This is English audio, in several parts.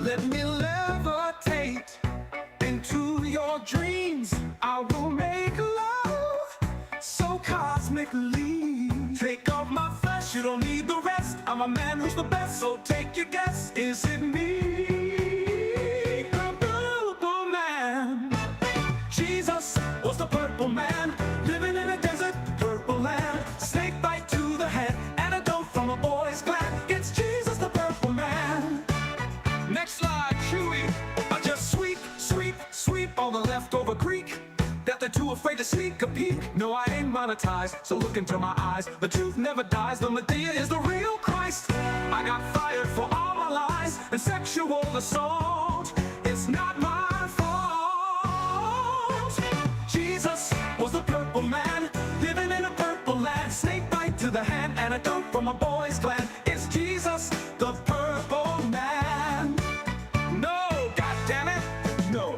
Let me levitate into your dreams. I will make love so cosmically. Take off my flesh, you don't need the rest. I'm a man who's the best, so take your guess. Is it me? Purple man. Jesus was the purple man, living in a desert, purple land. Snake bite to the head, antidote from a boy's gland. It's Jesus the purple man. Next slide, Chewy. I just sweep all the leftover Greek that they're too afraid to sneak a peek. No, I ain't monetized, so look into my eyes. The truth never dies, the Medea is the real Christ. I got fired for all my lies and sexual assault. It's not my fault. Jesus was the purple man, living in a purple land. Snake bite to the hand, antidote from a boy's gland. It's Jesus the purple man. No, goddammit, no.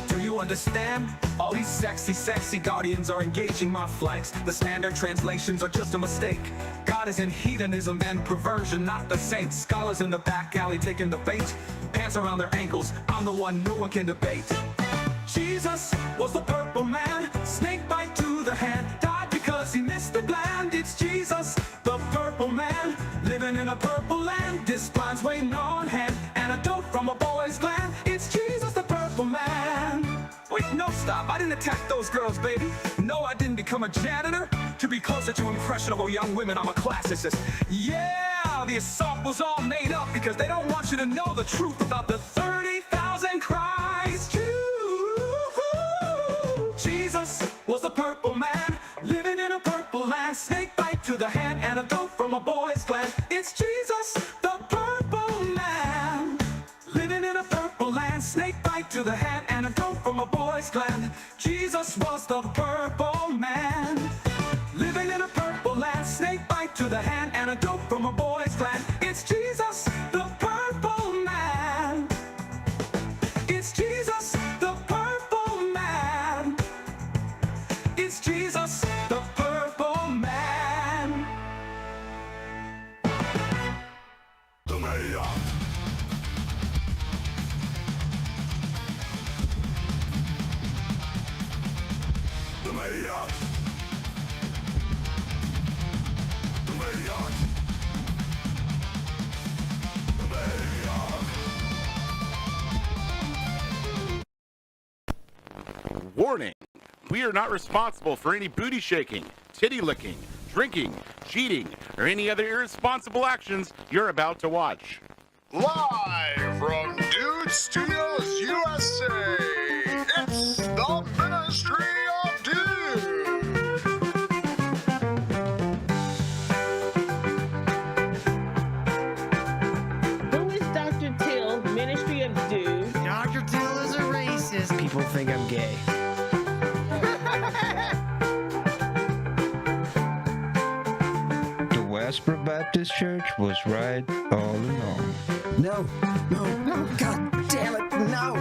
Do you understand? All these sexy guardians are engaging my flights. The standard translations are just a mistake. God is in hedonism and perversion, not the saints. Scholars in the back alley taking the bait. Pants around their ankles, I'm the one no one can debate. Jesus was the purple man, snake bite to the hand. Died because he missed the bland. It's Jesus, the purple man, living in a purple land. This blind's waiting on hand, antidote from a boy's gland. It's Jesus, the purple man. Wait, no, stop, I didn't attack those girls, baby. No, I didn't become a janitor to be closer to impressionable young women. I'm a classicist. Yeah, the assault was all made up because they don't want you to know the truth about the 30,000 Christ Jews. Jesus was the purple man, living in a purple land. Snake bite to the hand, antidote from a boy's gland. It's Jesus, the purple man, living in a purple land. Snake bite to the hand, antidote from a boy's gland. Jesus was the purple man, living in a purple land. Snake bite to the hand, antidote from a boy's gland. It's Jesus, the purple man. It's Jesus, the purple man. It's Jesus, the purple man. The mayor. The mayor. The mayor. The mayor. Warning. We are not responsible for any booty shaking, titty licking, drinking, cheating, or any other irresponsible actions you're about to watch. Live from Dude Studios USA, it's the Ministry of Dude. Who is Dr. Till, Ministry of Dude? Dr. Till is a racist. People think I'm gay. The Westboro Baptist Church was right all along. No, God damn it, no!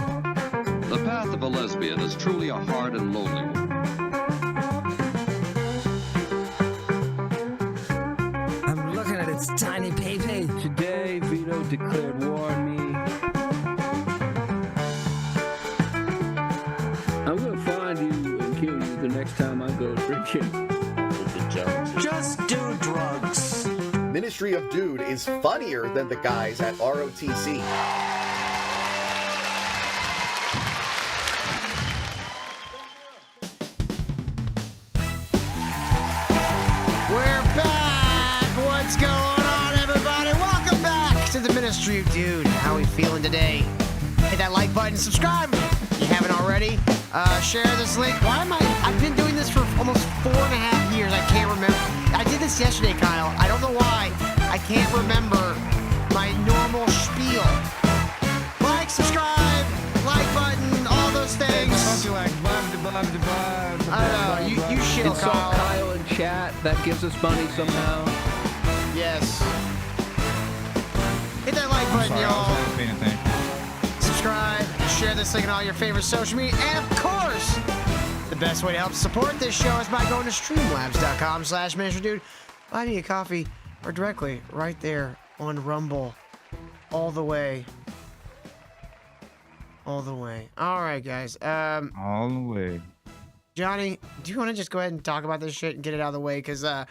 The path of a lesbian is truly a hard and lonely one. I'm looking at its tiny peepee. Today, Vito declared war on me. I'm gonna find you and kill you the next time I go drinking. Just do drugs. Ministry of Dude is funnier than the guys at ROTC. We're back! What's going on, everybody? Welcome back to the Ministry of Dude. How are we feeling today? Hit that like button, subscribe if you haven't already. Share this link. I've been doing this for almost 4.5 years. I can't remember. I did this yesterday, Kyle. I don't know why. I can't remember my normal spiel. Like, subscribe, like button, all those things. I don't know. You shill, It's all Kyle. Kyle in chat. That gives us money somehow. Yes. Hit that like button, y'all. Subscribe, share this link on all your favorite social media, and of course, the best way to help support this show is by going to streamlabs.com/ministrydude. Buy me a coffee or directly right there on Rumble, all the way All the way. All right, guys. All the way. Johnny, do you want to just go ahead and talk about this shit and get it out of the way? Because I'm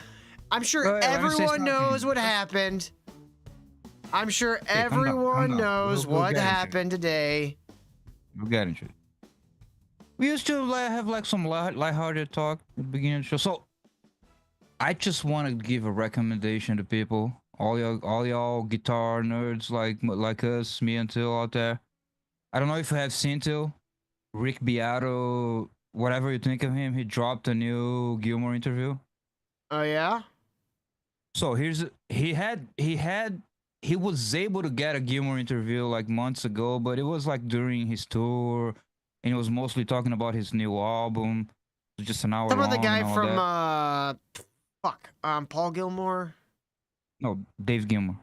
sure Go ahead, let me say everyone knows something. what happened. I'm sure calm down, everyone calm down. knows We'll what get into it. happened today. We'll get into it. We used to have like some lighthearted talk at the beginning of the show. So I just want to give a recommendation to people, all y'all guitar nerds like us, me and Till out there. I don't know if you have seen Till, Rick Beato, whatever you think of him. He dropped a new Gilmore interview. Oh yeah. So he was able to get a Gilmore interview like months ago, but it was like during his tour, and he was mostly talking about his new album. It was just an hour Talk long. about the guy and all from that. Paul Gilmore. No, Dave Gilmore.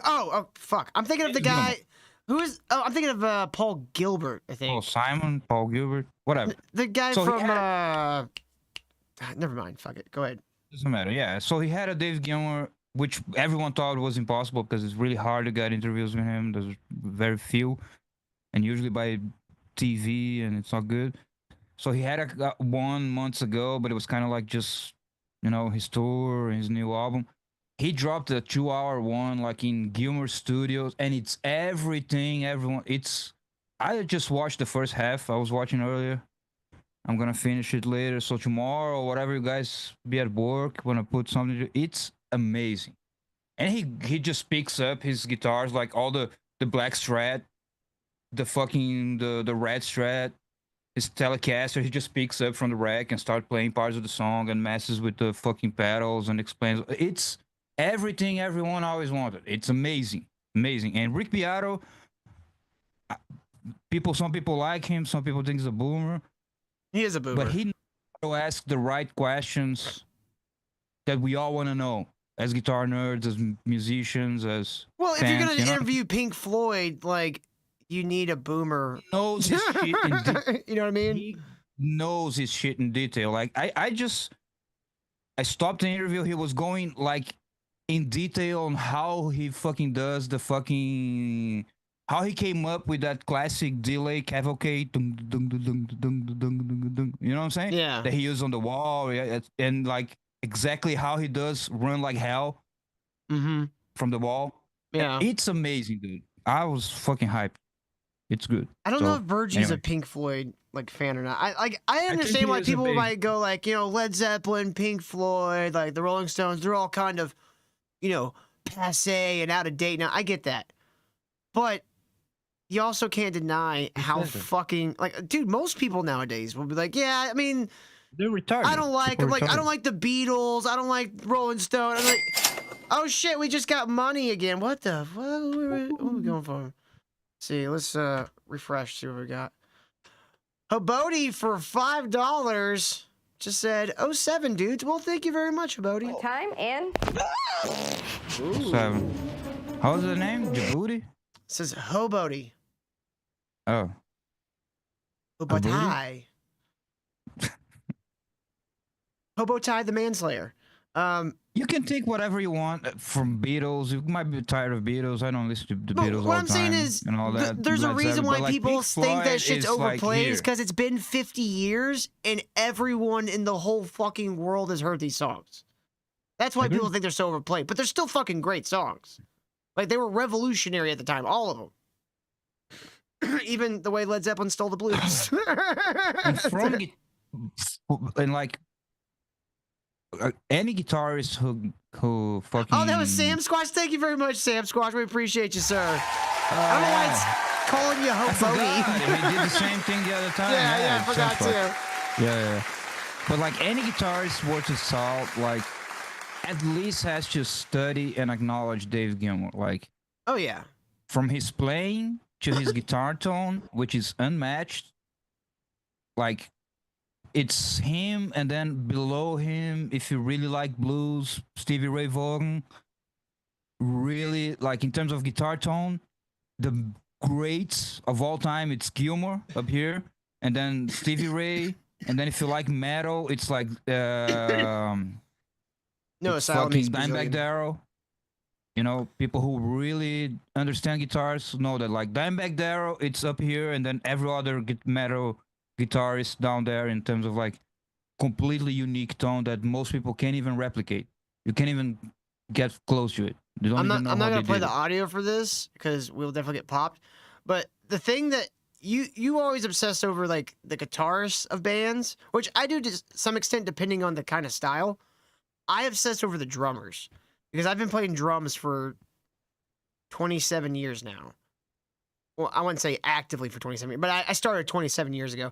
Oh, fuck. I'm thinking of the Dave guy Gilmour. who is. Oh, I'm thinking of Paul Gilbert. I think. Paul Simon, Paul Gilbert, whatever. The guy So he from never mind. Fuck it. Go ahead. Doesn't matter. Yeah. So he had a Dave Gilmore, which everyone thought was impossible because it's really hard to get interviews with him. There's very few, and usually by TV, and it's not good. So he had a one months ago, but it was kind of like just, his tour, his new album. He dropped a 2-hour one like in Gilmore Studios, and it's everything. I just watched the first half. I was watching earlier. I'm gonna finish it later. So tomorrow, whatever you guys be at work, wanna put something. It's amazing, and he just picks up his guitars like all the black Strat, the red Strat, his Telecaster. He just picks up from the rack and start playing parts of the song and messes with the fucking pedals and explains. It's everything everyone always wanted. It's amazing, amazing. And Rick Beato, some people like him, some people think he's a boomer. He is a boomer. But he knows how to ask the right questions that we all want to know as guitar nerds, as musicians, as well, if fans, you're gonna you know? interview Pink Floyd, like you need a boomer. He knows his shit in detail. You know what I mean? He knows his shit in detail. Like I stopped the interview. He was going like in detail on how he fucking does the fucking. How he came up with that classic delay cavalcade, you know what I'm saying? Yeah. That he used on the wall, and like exactly how he does Run Like Hell from the wall. Yeah. It's amazing, dude. I was fucking hyped. It's good. I don't So, know if Virgie's anyway. a Pink Floyd like fan or not. I think understand he why is a people big- might go like, Led Zeppelin, Pink Floyd, like the Rolling Stones, they're all kind of, passe and out of date now. I get that. But you also can't deny how Exactly. fucking dude, most people nowadays will be like, yeah, I mean, They're retarded. I don't like People I'm like I retarded. don't like the Beatles, I don't like Rolling Stone. I'm like, oh shit, we just got money again. What the what are we going for? See, let's refresh, see what we got. Habodi for $5 just said 07 dudes. Well, thank you very much, Habodi. Time and 7. How's the name? Djibouti? Says Hobody. Oh. Hobotai. Hobotai the Manslayer. You can take whatever you want from Beatles. You might be tired of Beatles. I don't listen to the But Beatles what all I'm the time saying is, and all that. there's a Led reason Zeppelin, why but, like, people Pink think that Floyd shit's is, like, overplayed here. is because it's been 50 years and everyone in the whole fucking world has heard these songs. That's why Agree. people think they're so overplayed. But they're still fucking great songs. Like, they were revolutionary at the time, all of them. Even the way Led Zeppelin stole the blues. And like any guitarist who fucking. Oh, that was Sam Squash. Thank you very much, Sam Squash. We appreciate you, sir. I don't know why it's calling you I forgot. Hobody. He did the same thing the other time. Yeah, I forgot Sam Squash. too. Yeah. But like any guitarist worth his salt, like at least has to study and acknowledge Dave Gilmour. Like Oh, yeah. from his playing to his guitar tone, which is unmatched. Like it's him, and then below him, if you really like blues, Stevie Ray Vaughan. Really, like in terms of guitar tone, the greats of all time, it's Gilmour up here, and then Stevie Ray, and then if you like metal, it's like No, it's Asylum fucking East Dimebag Brazilian. Darrell. You know, people who really understand guitars know that, like Dimebag Darrell, it's up here, and then every other metal guitar is down there in terms of like completely unique tone that most people can't even replicate. You can't even get close to it. You don't even know I'm how not they gonna play did the it. audio for this because we'll definitely get popped. But the thing that you always obsess over like the guitarists of bands, which I do to some extent depending on the kind of style. I obsess over the drummers because I've been playing drums for 27 years now. Well, I wouldn't say actively for 27 years, but I started 27 years ago.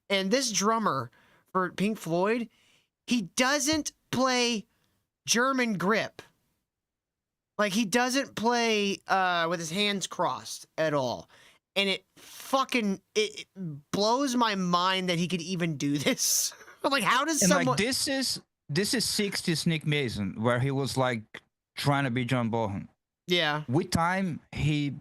And this drummer for Pink Floyd, he doesn't play German grip. Like, he doesn't play with his hands crossed at all. And it blows my mind that he could even do this. I'm like, how does And someone... like this is 60s Nick Mason, where he was like trying to be John Bonham. Yeah. With time, he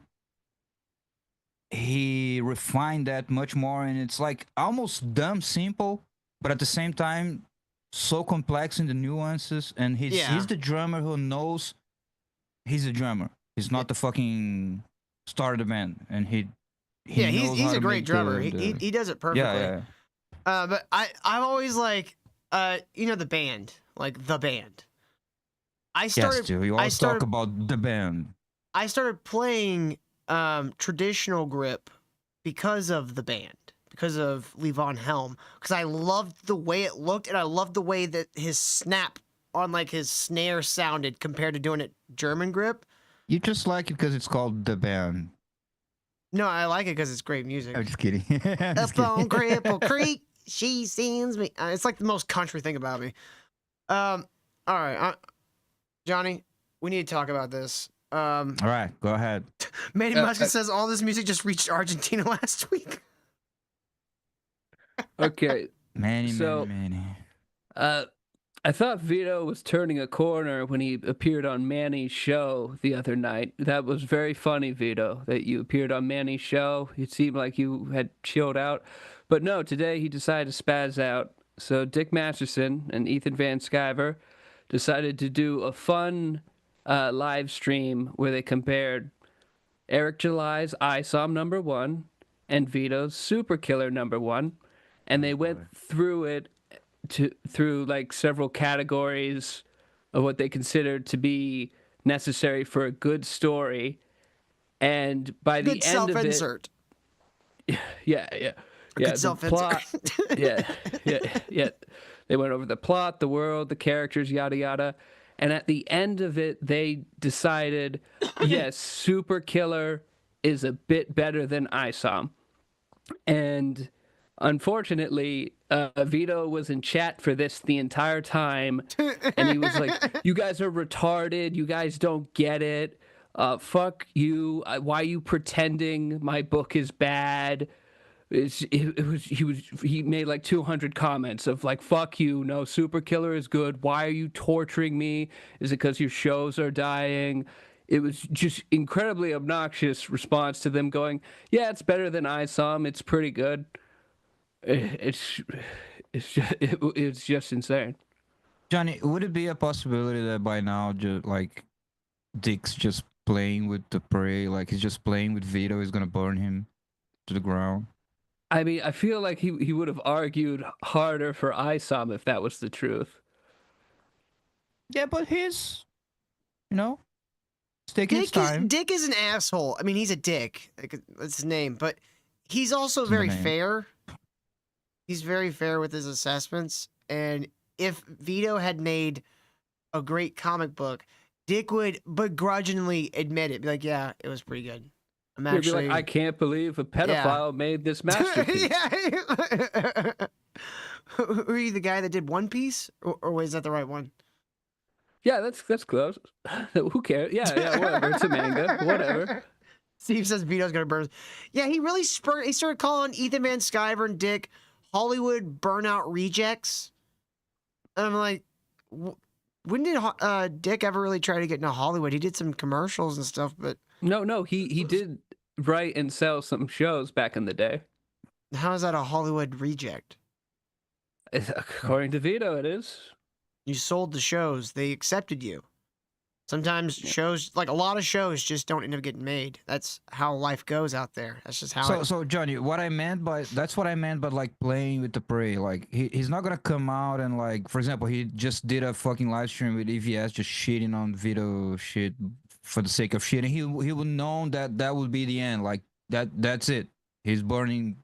refined that much more, and it's like almost dumb simple, but at the same time so complex in the nuances. And he's the drummer who knows he's a drummer. He's not the fucking star of the band, and he's a great drummer. He does it perfectly. Yeah. But I'm always like, the band, like the band. Yes, Stu, you always talk about the band. I started playing traditional grip because of the band, because of Lee Von Helm, because I loved the way it looked, and I loved the way that his snap on like his snare sounded compared to doing it German grip. You just like it because it's called the band. No, I like it because it's great music. I'm just kidding. Up on Cripple Creek, she sends me. It's like the most country thing about me. All right, Johnny, we need to talk about this. All right, go ahead. Manny Muscat says all this music just reached Argentina last week. Okay. Manny. I thought Vito was turning a corner when he appeared on Manny's show the other night. That was very funny, Vito, that you appeared on Manny's show. It seemed like you had chilled out. But no, today he decided to spaz out. So Dick Masterson and Ethan Van Sciver decided to do a fun live stream where they compared Eric July's I Saw Him #1 and Vito's Super Killer #1. And they went through it through like several categories of what they considered to be necessary for a good story, and by the end of it, the plot, they went over the plot, the world, the characters, yada yada, and at the end of it, they decided, yes, Super Killer is a bit better than I Saw Him, and unfortunately, Vito was in chat for this the entire time, and he was like, "You guys are retarded. You guys don't get it. Fuck you. Why are you pretending my book is bad?" He made like 200 comments of like, "Fuck you. No, Super Killer is good. Why are you torturing me? Is it because your shows are dying?" It was just incredibly obnoxious response to them going, "Yeah, it's better than I Saw Him. It's pretty good." It's just insane. Johnny, would it be a possibility that by now, just like Dick's just playing with the prey, like he's just playing with Vito, is gonna burn him to the ground? I mean, I feel like he would have argued harder for I Saw Him if that was the truth. Yeah, but he's taking his time. Dick is an asshole. I mean, he's a dick. That's his name, but he's also very fair. He's very fair with his assessments, and if Vito had made a great comic book, Dick would begrudgingly admit it. Be like, yeah, it was pretty good. He'd be like, I can't believe a pedophile made this masterpiece. Were you the guy that did One Piece, or was that the right one? Yeah, that's close. Who cares? Yeah, whatever. It's a manga. Whatever. Steve says Vito's gonna burn. Yeah, he really He started calling Ethan Van Sciver and Dick Hollywood burnout rejects. And I'm like, when did Dick ever really try to get into Hollywood? He did some commercials and stuff, but no, he did write and sell some shows back in the day. How is that a Hollywood reject? According to Vito, it is. You sold the shows; they accepted you. It's Sometimes shows, like a lot of shows, just don't end up getting made. That's how life goes out there. That's just how. So Johnny, that's what I meant by like playing with the prey. Like he's not gonna come out and like, for example, he just did a fucking live stream with EVS just shitting on Vito shit for the sake of shitting. He would know that would be the end. Like that's it. He's burning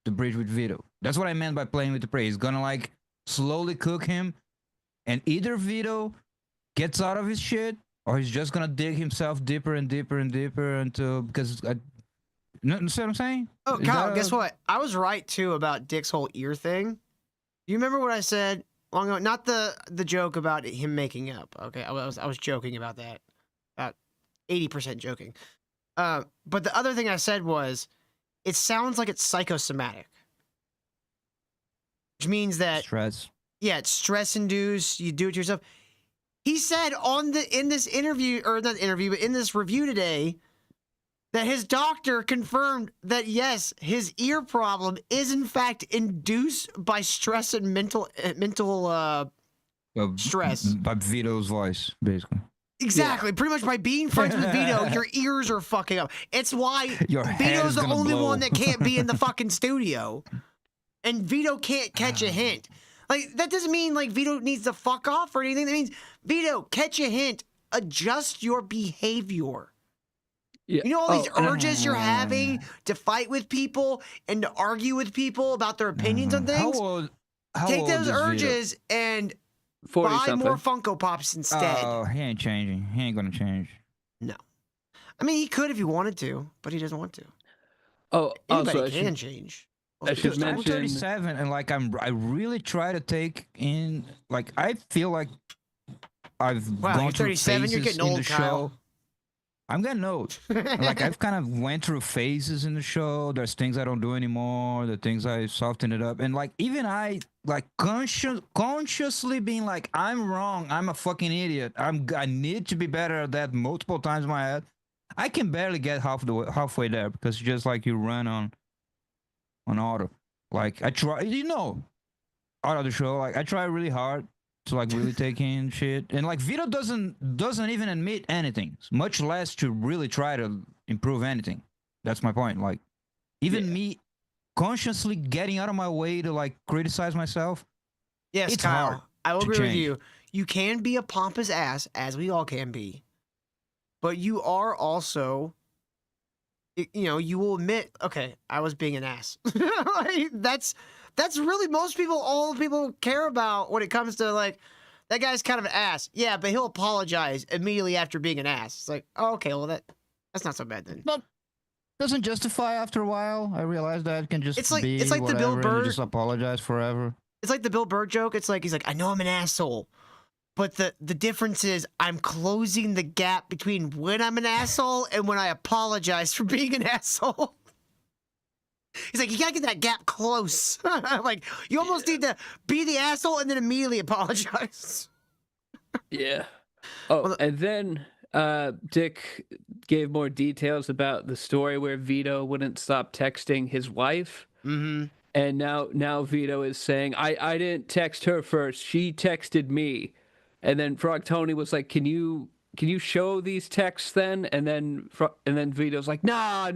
the bridge with Vito. That's what I meant by playing with the prey. He's gonna like slowly cook him, and either Vito gets out of his shit, or he's just gonna dig himself deeper and deeper and deeper until see what I'm saying? Oh, Kyle, guess what? I was right too about Dick's whole ear thing. You remember what I said long ago? Not the joke about him making up. Okay, I was joking about that. About 80% joking. But the other thing I said was, it sounds like it's psychosomatic, which means that Stress. yeah, it's stress induced. You do it to yourself. He said in this interview, or not interview, but in this review today, that his doctor confirmed that yes, his ear problem is in fact induced by stress and mental stress. By Vito's voice, basically. Exactly. Yeah. Pretty much by being friends with Vito, your ears are fucking up. It's why Vito's the only one that can't be in the fucking studio. And Vito can't catch a hint. Like, that doesn't mean, like, Vito needs to fuck off or anything. That means, Vito, catch a hint. Adjust your behavior. Yeah. You know all these urges you're having to fight with people and to argue with people about their opinions on things? Take those urges and buy more Funko Pops instead. Oh, he ain't changing. He ain't gonna change. No. I mean, he could if he wanted to, but he doesn't want to. Oh, anybody also, can change. I should mention, I'm 37, and like I really try to take in. Like I feel like I've gone you're 37. You're getting old, Kyle. Show. I'm getting old. Like I've kind of went through phases in the show. There's things I don't do anymore. The things I soften it up, and like even I like consciously being like, I'm wrong. I'm a fucking idiot. I need to be better at that multiple times in my head. I can barely get halfway there because just like you run on auto. Like I try, out of the show. Like I try really hard to like really take in shit, and like Vito doesn't even admit anything, much less to really try to improve anything. That's my point. Like even me consciously getting out of my way to like criticize myself. Yes, it's Kyle, hard I will to agree with change. you. You can be a pompous ass, as we all can be, but you are also, you will admit, okay, I was being an ass. Like, that's really all people care about when it comes to, like, that guy's kind of an ass. Yeah, but he'll apologize immediately after being an ass. It's like, oh, okay, well, that's not so bad then. But doesn't justify after a while. I realize that can just it's like be the Bill whatever, and Burr. you just apologize forever. It's like the Bill Burr joke. It's like, he's like, I know I'm an asshole, but the difference is I'm closing the gap between when I'm an asshole and when I apologize for being an asshole. He's like, you gotta get that gap close. Like, you almost need to be the asshole and then immediately apologize. Yeah. Oh, and then Dick gave more details about the story where Vito wouldn't stop texting his wife. Mm-hmm. And now Vito is saying, I didn't text her first. She texted me. And then Frog Tony was like, can you show these texts then? And then Vito's like, no,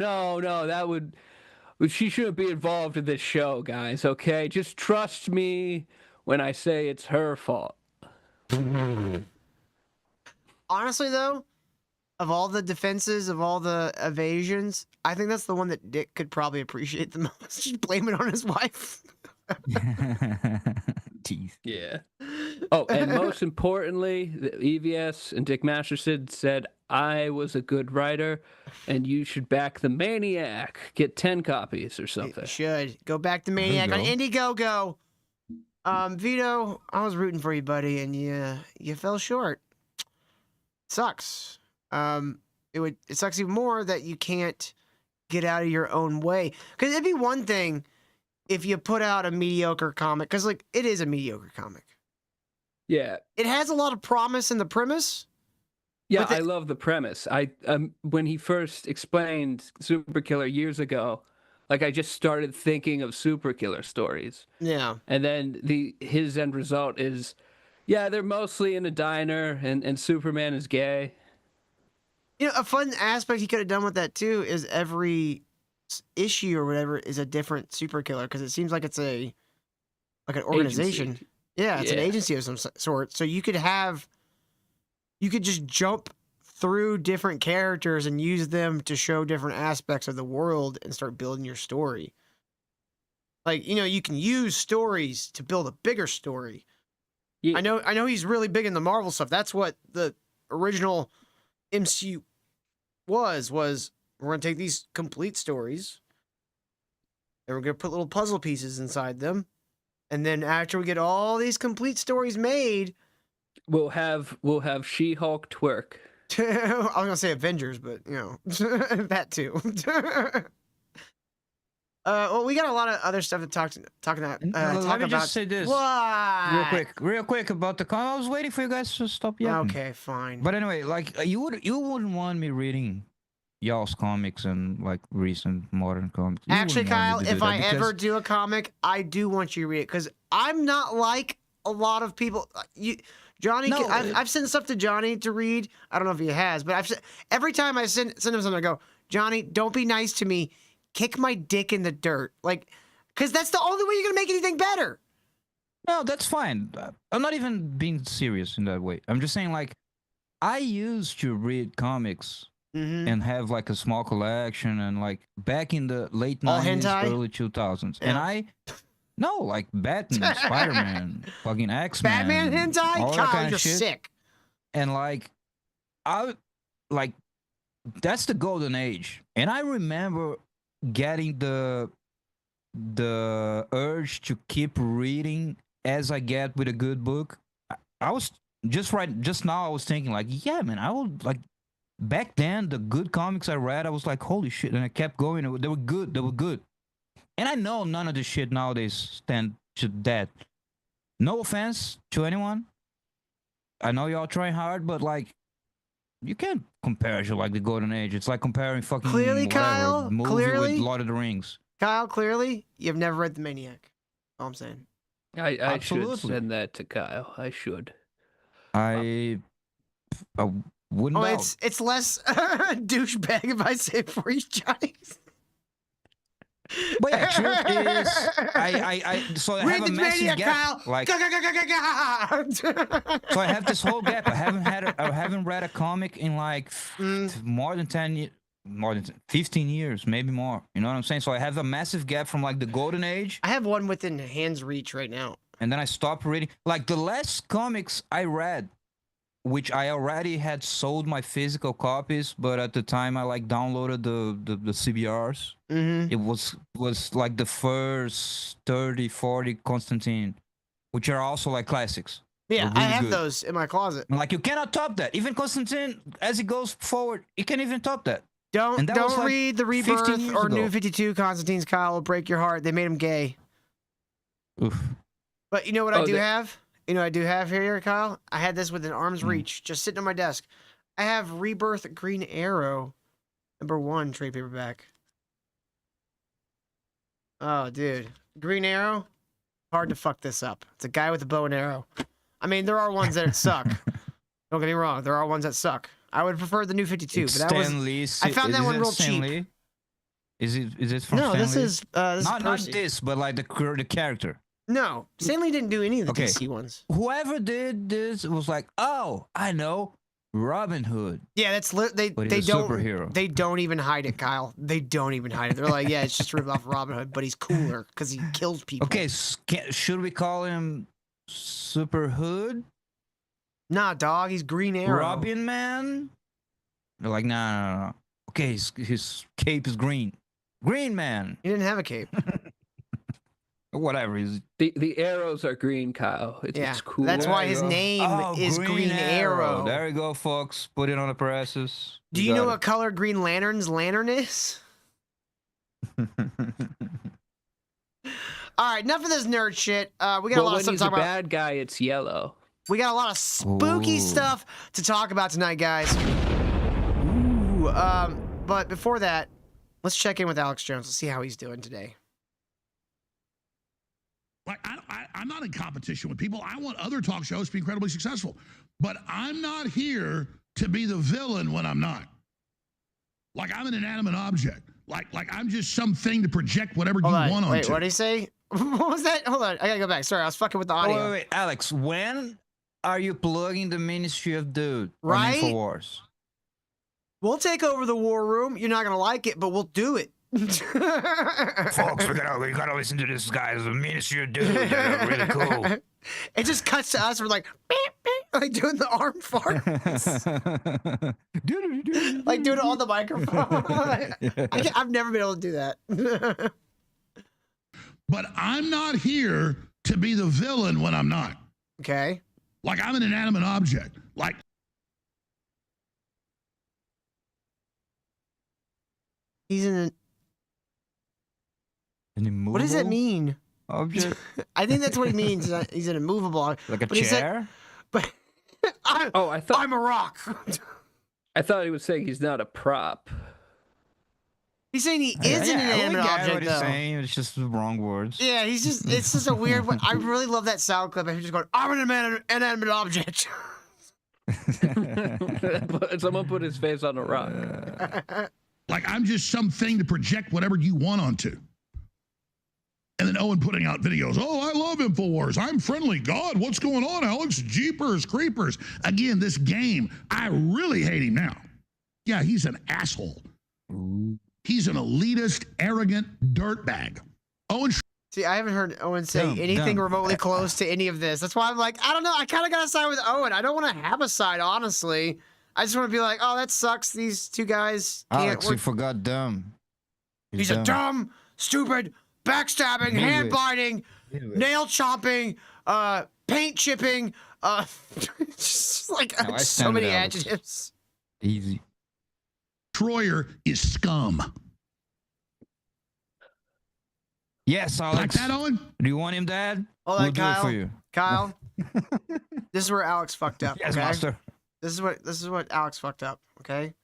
she shouldn't be involved in this show, guys, okay? Just trust me when I say it's her fault. Honestly, though, of all the defenses, of all the evasions, I think that's the one that Dick could probably appreciate the most. Just blame it on his wife. Teeth. Yeah. Oh, and most importantly, the EVS and Dick Masterson said, I was a good writer, and you should back the Maniac. Get 10 copies or something. You should. Go back to Maniac on Indiegogo. Vito, I was rooting for you, buddy, and you fell short. Sucks. It sucks even more that you can't get out of your own way. Because it'd be one thing if you put out a mediocre comic, because like it is a mediocre comic. Yeah. It has a lot of promise in the premise. Yeah, I love the premise. When he first explained Super Killer years ago, like I just started thinking of Super Killer stories. Yeah. And then his end result is Yeah, they're mostly in a diner, and Superman is gay. You know, a fun aspect he could have done with that too is every issue or whatever is a different super killer because it seems like it's an organization. Agency. Yeah, it's an Yeah. agency of some sort. So you could just jump through different characters and use them to show different aspects of the world and start building your story. Like, you know, you can use stories to build a bigger story. Yeah. I know he's really big in the Marvel stuff. That's what the original MCU was we're going to take these complete stories and we're going to put little puzzle pieces inside them. And then after we get all these complete stories made, We'll have She-Hulk twerk. I was going to say Avengers, but you know, that too. Well, we got a lot of other stuff to talk about. Let me just say this What? real quick about the I was waiting for you guys to stop yapping. Okay, fine. But anyway, like you wouldn't want me reading y'all's comics and like recent modern comics. You Actually, wouldn't want Kyle, me to do if that I because- ever do a comic, I do want you to read it because I'm not like a lot of people. Johnny, No, I've sent stuff to Johnny to read. I don't know if he has, but every time I send him something, I go, Johnny, don't be nice to me. Kick my dick in the dirt, like, because that's the only way you're gonna make anything better. No, that's fine. I'm not even being serious in that way. I'm just saying, like, I used to read comics and have like a small collection, and like back in the late All 90s, hentai? early 2000s, Yeah. and no, like Batman, Spider-Man, fucking X-Men, Batman hentai, all that Kyle, kind you're of shit. sick. And like, that's the golden age, and I remember getting the urge to keep reading as I get with a good book. I was just now I was thinking like, yeah, man, I would like back then the good comics I read, I was like, holy shit, and I kept going. They were good. And I know none of this shit nowadays stand to that. No offense to anyone. I know y'all trying hard, but like, you can't compare it to like the golden age. It's like comparing fucking Clearly, whatever, Kyle, movie clearly. with Lord of the Rings. Kyle, clearly, you've never read The Maniac. All I'm saying. I should Absolutely. send that to Kyle. I should. I wouldn't Oh, doubt. it's less douchebag if I say it for you, Johnny. But yeah, truth is, so I Read have a the massive Maniac, gap. Kyle. Like, Ga-ga-ga-ga-ga-ga. so I have this whole gap. I haven't read a comic in like more than 15 years, maybe more. You know what I'm saying? So I have a massive gap from like the golden age, I have one within hand's reach right now. and then I stopped reading. Like the last comics I read, which I already had sold my physical copies, but at the time I like downloaded the CBRs. Mm-hmm. It was like the first 30, 40 Constantine, which are also like classics. Yeah, They're I really have good. those in my closet. Like you cannot top that. Even Constantine, as it goes forward, you can't even top that. Don't And that was, like, read the 15 Rebirth years or ago. New 52 Constantine's, Kyle. Will break your heart. They made him gay. Oof. But you know what I Oh, do they- have? You know what I do have here, Kyle? I had this within arm's Hmm. reach, just sitting on my desk. I have Rebirth Green Arrow, #1 trade paperback. Oh, dude. Green Arrow? Hard to fuck this up. It's a guy with a bow and arrow. I mean, there are ones that suck. Don't get me wrong. There are ones that suck. I would prefer the New 52, It's but that was... Stan Lee. I found that Is one it real Stan cheap. Lee? Is it from No, Stan this Lee? is not Percy. this, but like the character. No, Stanley didn't do any of the Okay. DC ones. Whoever did this was like, oh, I know, Robin Hood. Yeah, that's But they he's a don't superhero. they don't even hide it, Kyle. They don't even hide it. They're like, yeah, it's just ripped off Robin Hood, but he's cooler because he kills people. Okay, should we call him Super Hood? Nah, dog, he's Green Arrow. Robin Man? They're like, no. Okay, his cape is green. Green Man. He didn't have a cape. Whatever. He's The arrows are green, Kyle. Yeah, It's cool. that's why There you his go. name is Green Arrow. There you go, folks. Put it on the presses. Do you know got what color Green Lantern's lantern is? it. All right, enough of this nerd shit. We got a Well, lot of when stuff to he's a talk about. bad guy, it's yellow. We got a lot of spooky Ooh. stuff to talk about tonight, guys. Ooh, but before that, let's check in with Alex Jones. Let's see how he's doing today. Like, I'm not in competition with people. I want other talk shows to be incredibly successful. But I'm not here to be the villain when I'm not. Like, I'm an inanimate object. Like I'm just something to project whatever you want onto. Wait, what did he say? What was that? Hold on, I gotta go back. Sorry, I was fucking with the audio. Wait, Alex, when are you plugging the Ministry of Dude Right? on InfoWars? We'll take over the war room. You're not gonna like it, but we'll do it. Folks, we gotta listen to this guy's the Ministry of Dude. They're really cool. It just cuts to us. We're like, beep, beep, like doing the arm farts. Like doing it on the microphone. I've never been able to do that. But I'm not here to be the villain when I'm not. Okay. Like, I'm an inanimate object. Like, He's in An immovable what does that mean? object? I think that's what he means. He's an immovable object. Like a But he chair? said, but I thought I'm a rock. I thought he was saying he's not a prop. He's saying he is an inanimate what object, he's though. saying. It's just the wrong words. Yeah, it's just a weird one. I really love that sound clip of him just going, I'm an inanimate object. Someone put his face on a rock. like I'm just something to project whatever you want onto. And then Owen putting out videos. Oh, I love InfoWars. I'm friendly. God, what's going on, Alex? Jeepers, creepers. Again, this game, I really hate him now. Yeah, he's an asshole. Ooh. He's an elitist, arrogant dirtbag. Owen. See, I haven't heard Owen say anything remotely close to any of this. That's why I'm like, I don't know. I kind of got to side with Owen. I don't want to have a side, honestly. I just want to be like, oh, that sucks. These two guys can't Alex, work. you forgot dumb. He's a dumb, stupid, backstabbing, hand biting, nail chomping, paint chipping, just like so many adjectives. Easy. Troyer is scum. Yes, Alex. Like that, Owen? Do you want him, Dad? Hold We'll on, do it for you. Kyle. This is where Alex fucked up. Yes, okay? master. This is what Alex fucked up. Okay.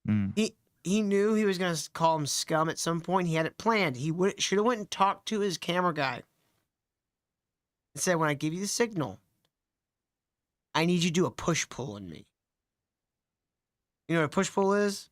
Mm. He knew he was gonna call him scum at some point. He had it planned. He should have went and talked to his camera guy and said, "When I give you the signal, I need you to do a push pull on me." You know what a push pull is?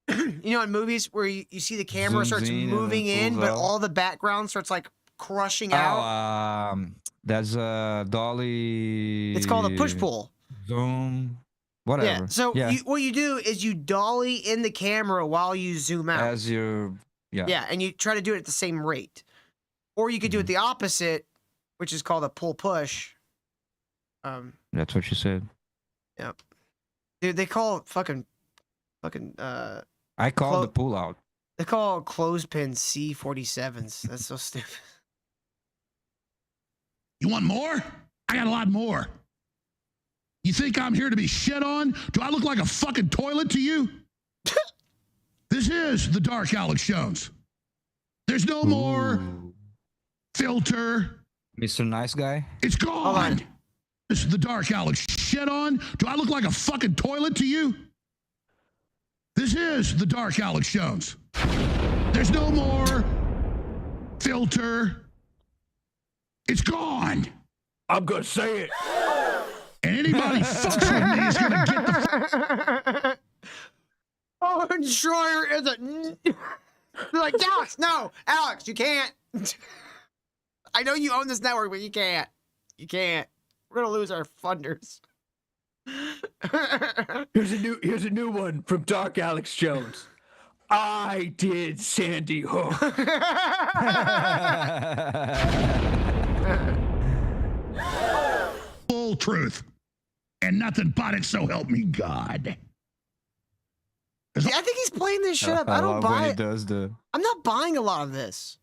You know, in movies where you see the camera Zooms starts in moving and in, pulls but out. all the background starts like crushing out. That's a dolly. It's called a push pull. Zoom. Whatever. Yeah. So what you do is you dolly in the camera while you zoom out. As you're, Yeah, and you try to do it at the same rate. Or you could do it the opposite, which is called a pull push. That's what you said. Yeah. Dude, they call it fucking I call the pull out. They call clothespins C-47s. That's so stupid. You want more? I got a lot more. You think I'm here to be shit on? Do I look like a fucking toilet to you? This is the Dark Alex Jones. There's no more filter. Mr. Nice Guy. It's gone. This is the Dark Alex. Shit on? Do I look like a fucking toilet to you? This is the Dark Alex Jones. There's no more filter. It's gone. I'm gonna say it. And anybody fucks with me is gonna get the. Oh, and Schroyer is a. They're like, Alex, no, Alex, you can't. I know you own this network, but you can't. You can't. We're gonna lose our funders. Here's a new one from Dark Alex Jones. I did Sandy Hook. Full truth. And nothing but it, so help me God. Yeah, I think he's playing this shit up. I don't buy it. I'm not buying a lot of this.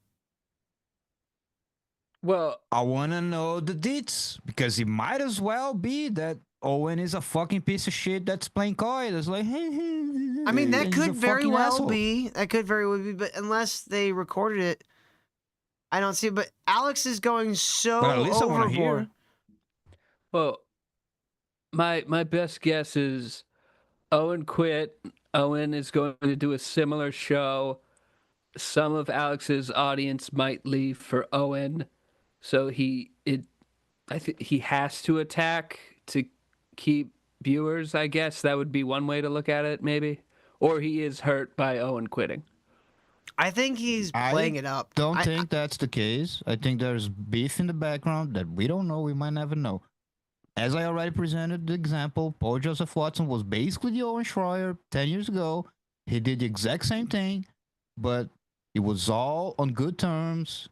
Well, I want to know the deets because it might as well be that Owen is a fucking piece of shit that's playing coy. That's like, I mean, that could very well be. That could very well be, but unless they recorded it, I don't see it. But Alex is going so But at least I wanna overboard. hear. well, my best guess is Owen quit. Owen is going to do a similar show some of Alex's audience might leave for Owen, so I think he has to attack to keep viewers. I guess that would be one way to look at it, maybe, or he is hurt by Owen quitting. I think he's playing it up. Don't think that's the case. I think there's beef in the background that we don't know. We might never know. As I already presented the example, Paul Joseph Watson was basically the Owen Schreier 10 years ago. He did the exact same thing, but it was all on good terms.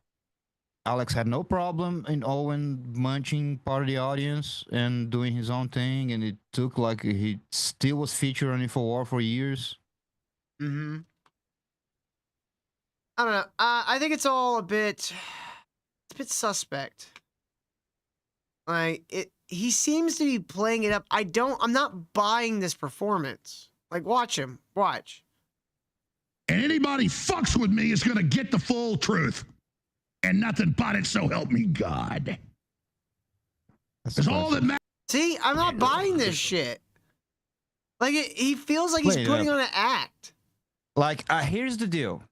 Alex had no problem in Owen munching part of the audience and doing his own thing, and it took like he still was featured on InfoWar for years. Mm-hmm. I don't know. I think it's all a bit suspect. Like he seems to be playing it up. I'm not buying this performance. Like, watch him. Watch. And anybody fucks with me is going to get the full truth. And nothing but it, so help me God. That's all that matters. See, I'm not buying this shit. Like, he feels like he's putting on an act. Like, here's the deal.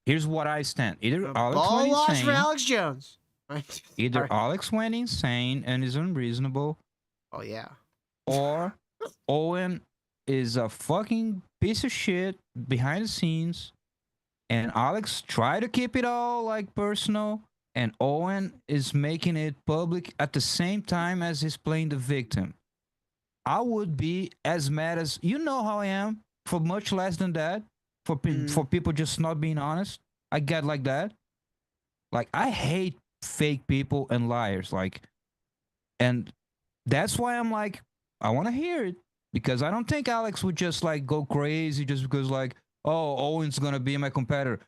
Here's what I stand. Either Alex Ball went loss insane. for Alex Jones. Either Alex went insane and is unreasonable. Oh, yeah. Or Owen is a fucking piece of shit behind the scenes. And Alex tried to keep it all like personal. And Owen is making it public at the same time as he's playing the victim. I would be as mad as, you know how I am, for much less than that. For people just not being honest. I get like that. Like, I hate fake people and liars. Like, and that's why I'm like, I want to hear it. Because I don't think Alex would just like go crazy just because like, oh, Owen's going to be my competitor.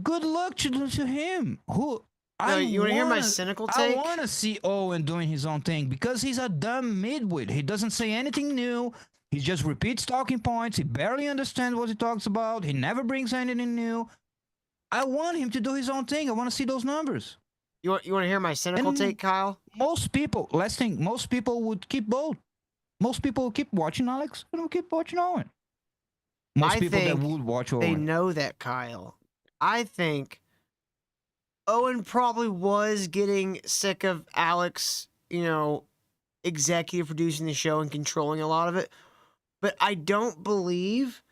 Good luck to him. You want to hear my cynical take? I want to see Owen doing his own thing because he's a dumb midwit. He doesn't say anything new. He just repeats talking points. He barely understands what he talks about. He never brings anything new. I want him to do his own thing. I want to see those numbers. You want to hear my cynical take, Kyle? Most people, most people would keep both. Most people will keep watching Alex and will keep watching Owen. Most people that would watch Owen. They know that, Kyle. I think Owen probably was getting sick of Alex, executive producing the show and controlling a lot of it. But I don't believe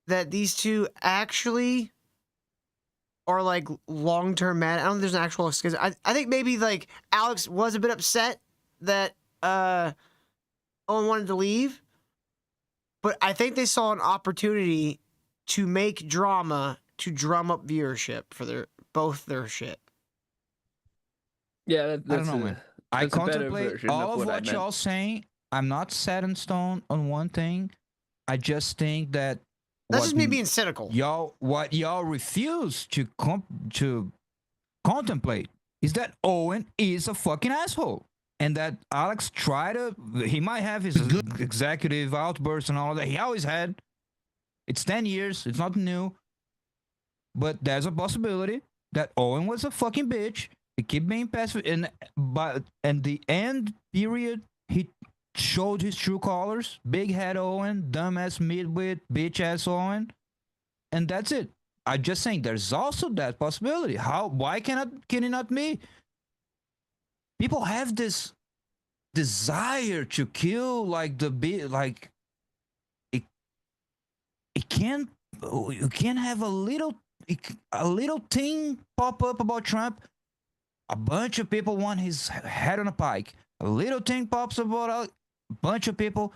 that these two actually are like long-term mad. I don't think there's an actual excuse. I think maybe like Alex was a bit upset that Owen wanted to leave. But I think they saw an opportunity to make drama to drum up viewership for both their shit. Yeah, I don't know, man. I contemplate all of what y'all saying. I'm not set in stone on one thing. I just think that that's just me being cynical. What y'all refuse to contemplate is that Owen is a fucking asshole. And that Alex he might have his executive outbursts and all that. He always had. It's 10 years. It's not new. But there's a possibility that Owen was a fucking bitch. He kept being passive. And the end period, he showed his true colors. Big head Owen, dumbass midwit, bitch ass Owen. And that's it. I'm just saying there's also that possibility. Why can it not be? People have this desire to kill like it can't, you can't have a little thing pop up about Trump. A bunch of people want his head on a pike. A little thing pops up about a bunch of people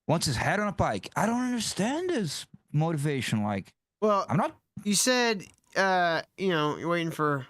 wants his head on a pike. I don't understand this motivation. Like, well, I'm not. You said, you're waiting for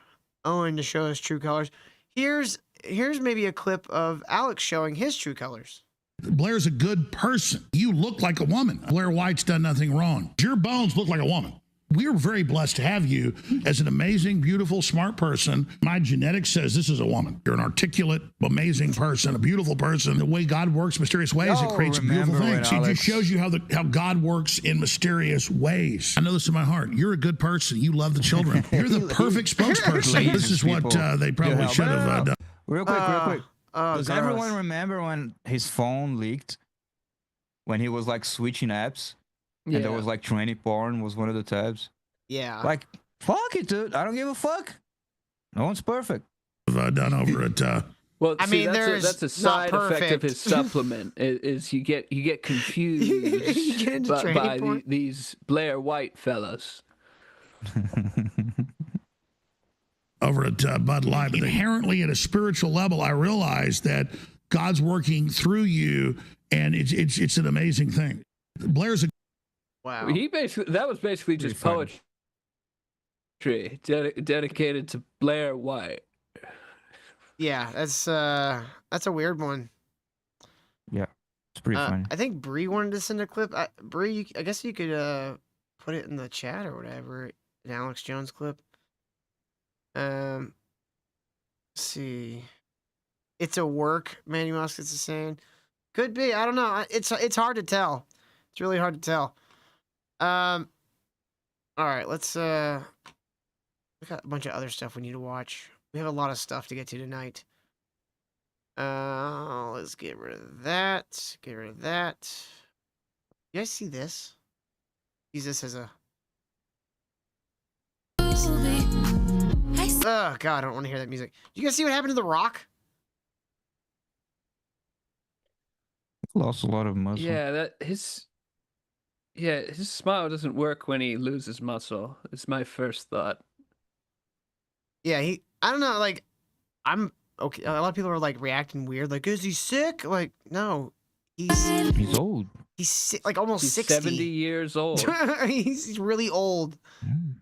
Owen to show his true colors. Here's maybe a clip of Alex showing his true colors. Blair's a good person. You look like a woman. Blair White's done nothing wrong. Your bones look like a woman. We're very blessed to have you as an amazing, beautiful, smart person. My genetics says this is a woman. You're an articulate, amazing person, a beautiful person. The way God works mysterious ways, it creates beautiful things. It just shows you how God works in mysterious ways. I know this in my heart. You're a good person. You love the children. You're the perfect spokesperson. This is what they probably should have done. Real quick. Does everyone remember when his phone leaked? When he was like switching apps? Yeah. And there was like tranny porn was one of the tabs. Yeah. Like, fuck it, dude. I don't give a fuck. No one's perfect. Done over at Well, I see, mean, that's a not side effect of perfect. his supplement. Is you get confused You get into training by porn? these Blair White fellas. over at Bud Light. But inherently, at a spiritual level, I realized that God's working through you, and it's an amazing thing. Blair's a Wow. That was basically just poetry dedicated to Blair White. Yeah, that's a weird one. Yeah, it's pretty funny. I think Bree wanted to send a clip. Bree, I guess you could put it in the chat or whatever. An Alex Jones clip. Let's see. It's a work. Manny Muskets is saying. Could be. I don't know. It's hard to tell. It's really hard to tell. All right. Let's. We got a bunch of other stuff we need to watch. We have a lot of stuff to get to tonight. Let's get rid of that. Get rid of that. You guys see this? Use this as a. Oh God, I don't want to hear that music. You guys see what happened to The Rock? He lost a lot of muscle. Yeah, his smile doesn't work when he loses muscle. It's my first thought. Yeah, I don't know, like, I'm okay. A lot of people are like reacting weird, like, is he sick? Like, no, he's old. He's sick, like almost He's 60. 70 years old. he's really old.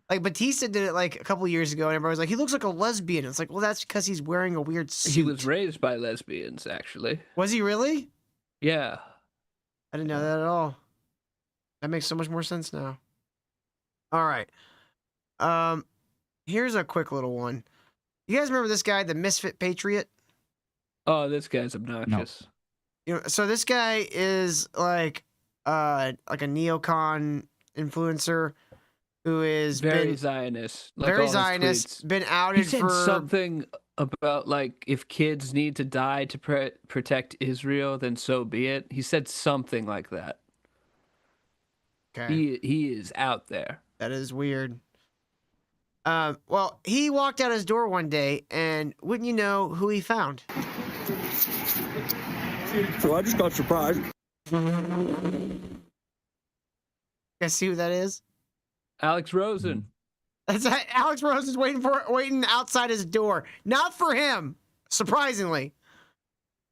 Like Batista did it like a couple years ago, and everybody was like, he looks like a lesbian. It's like, well, that's because he's wearing a weird suit. He was raised by lesbians, actually. Was he really? Yeah. I didn't know that at all. That makes so much more sense now. All right. Here's a quick little one. You guys remember this guy, the Misfit Patriot? Oh, this guy's obnoxious. No. You know, so this guy is like a neocon influencer who is very Zionist. Like very all his Zionist, tweets. been outed He said for something about like if kids need to die to protect Israel, then so be it. He said something like that. Okay. He is out there. That is weird. Well, he walked out his door one day, and wouldn't you know who he found? So I just got surprised. Guys, see who that is? Alex Rosen. That's Alex Rosen's waiting outside his door. Not for him, surprisingly.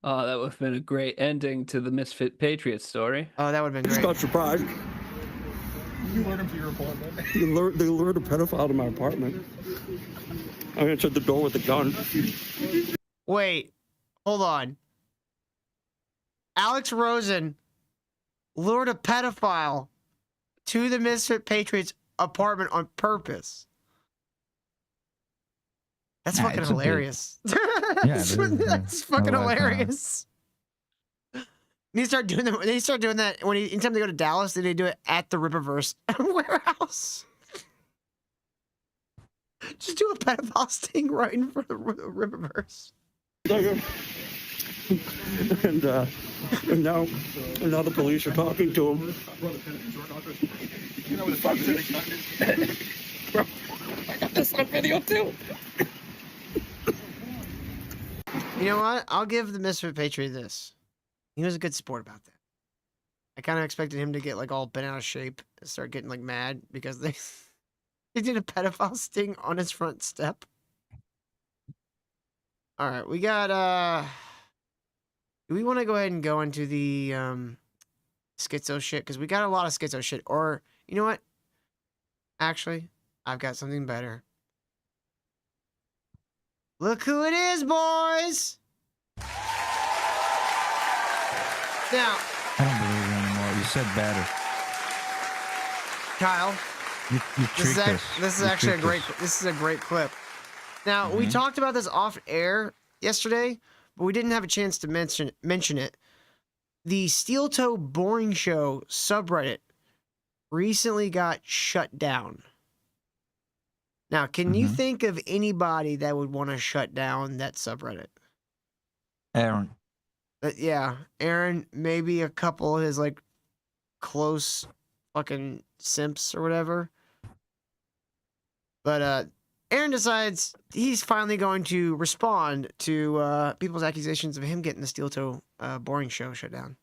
Oh, that would have been a great ending to the Misfit Patriots story. Oh, that would have been Just great. got surprised. You lured him to your apartment. They lured a pedophile to my apartment. I answered the door with a gun. Wait, hold on. Alex Rosen lured a pedophile to the Misfit Patriots apartment on purpose. That's Nah, fucking it's a bit- hilarious. That's I fucking like that. hilarious. They start doing that anytime they go to Dallas, they do it at the Rippaverse warehouse. Just do a pedophile sting right in front of the Rippaverse. And now the police are talking to him. You know what the fuck is? I got this on video too. You know what? I'll give the Misfit Patriot this. He was a good sport about that. I kind of expected him to get like all bent out of shape and start getting like mad because they did a pedophile sting on his front step. All right, we got do we want to go ahead and go into the schizo shit? Because we got a lot of schizo shit. Or you know what? Actually, I've got something better. Look who it is, boys! Now, I don't believe you anymore. You said better. Kyle, You tricked us. this is You actually tricked us. this is a great clip. Now, we talked about this off air yesterday, but we didn't have a chance to mention it. The Steel Toe Boring Show subreddit recently got shut down. Now, can you think of anybody that would want to shut down that subreddit? Aaron. Yeah, Aaron, maybe a couple of his like close fucking simps or whatever. But Aaron decides he's finally going to respond to people's accusations of him getting the Steel Toe boring show shut down.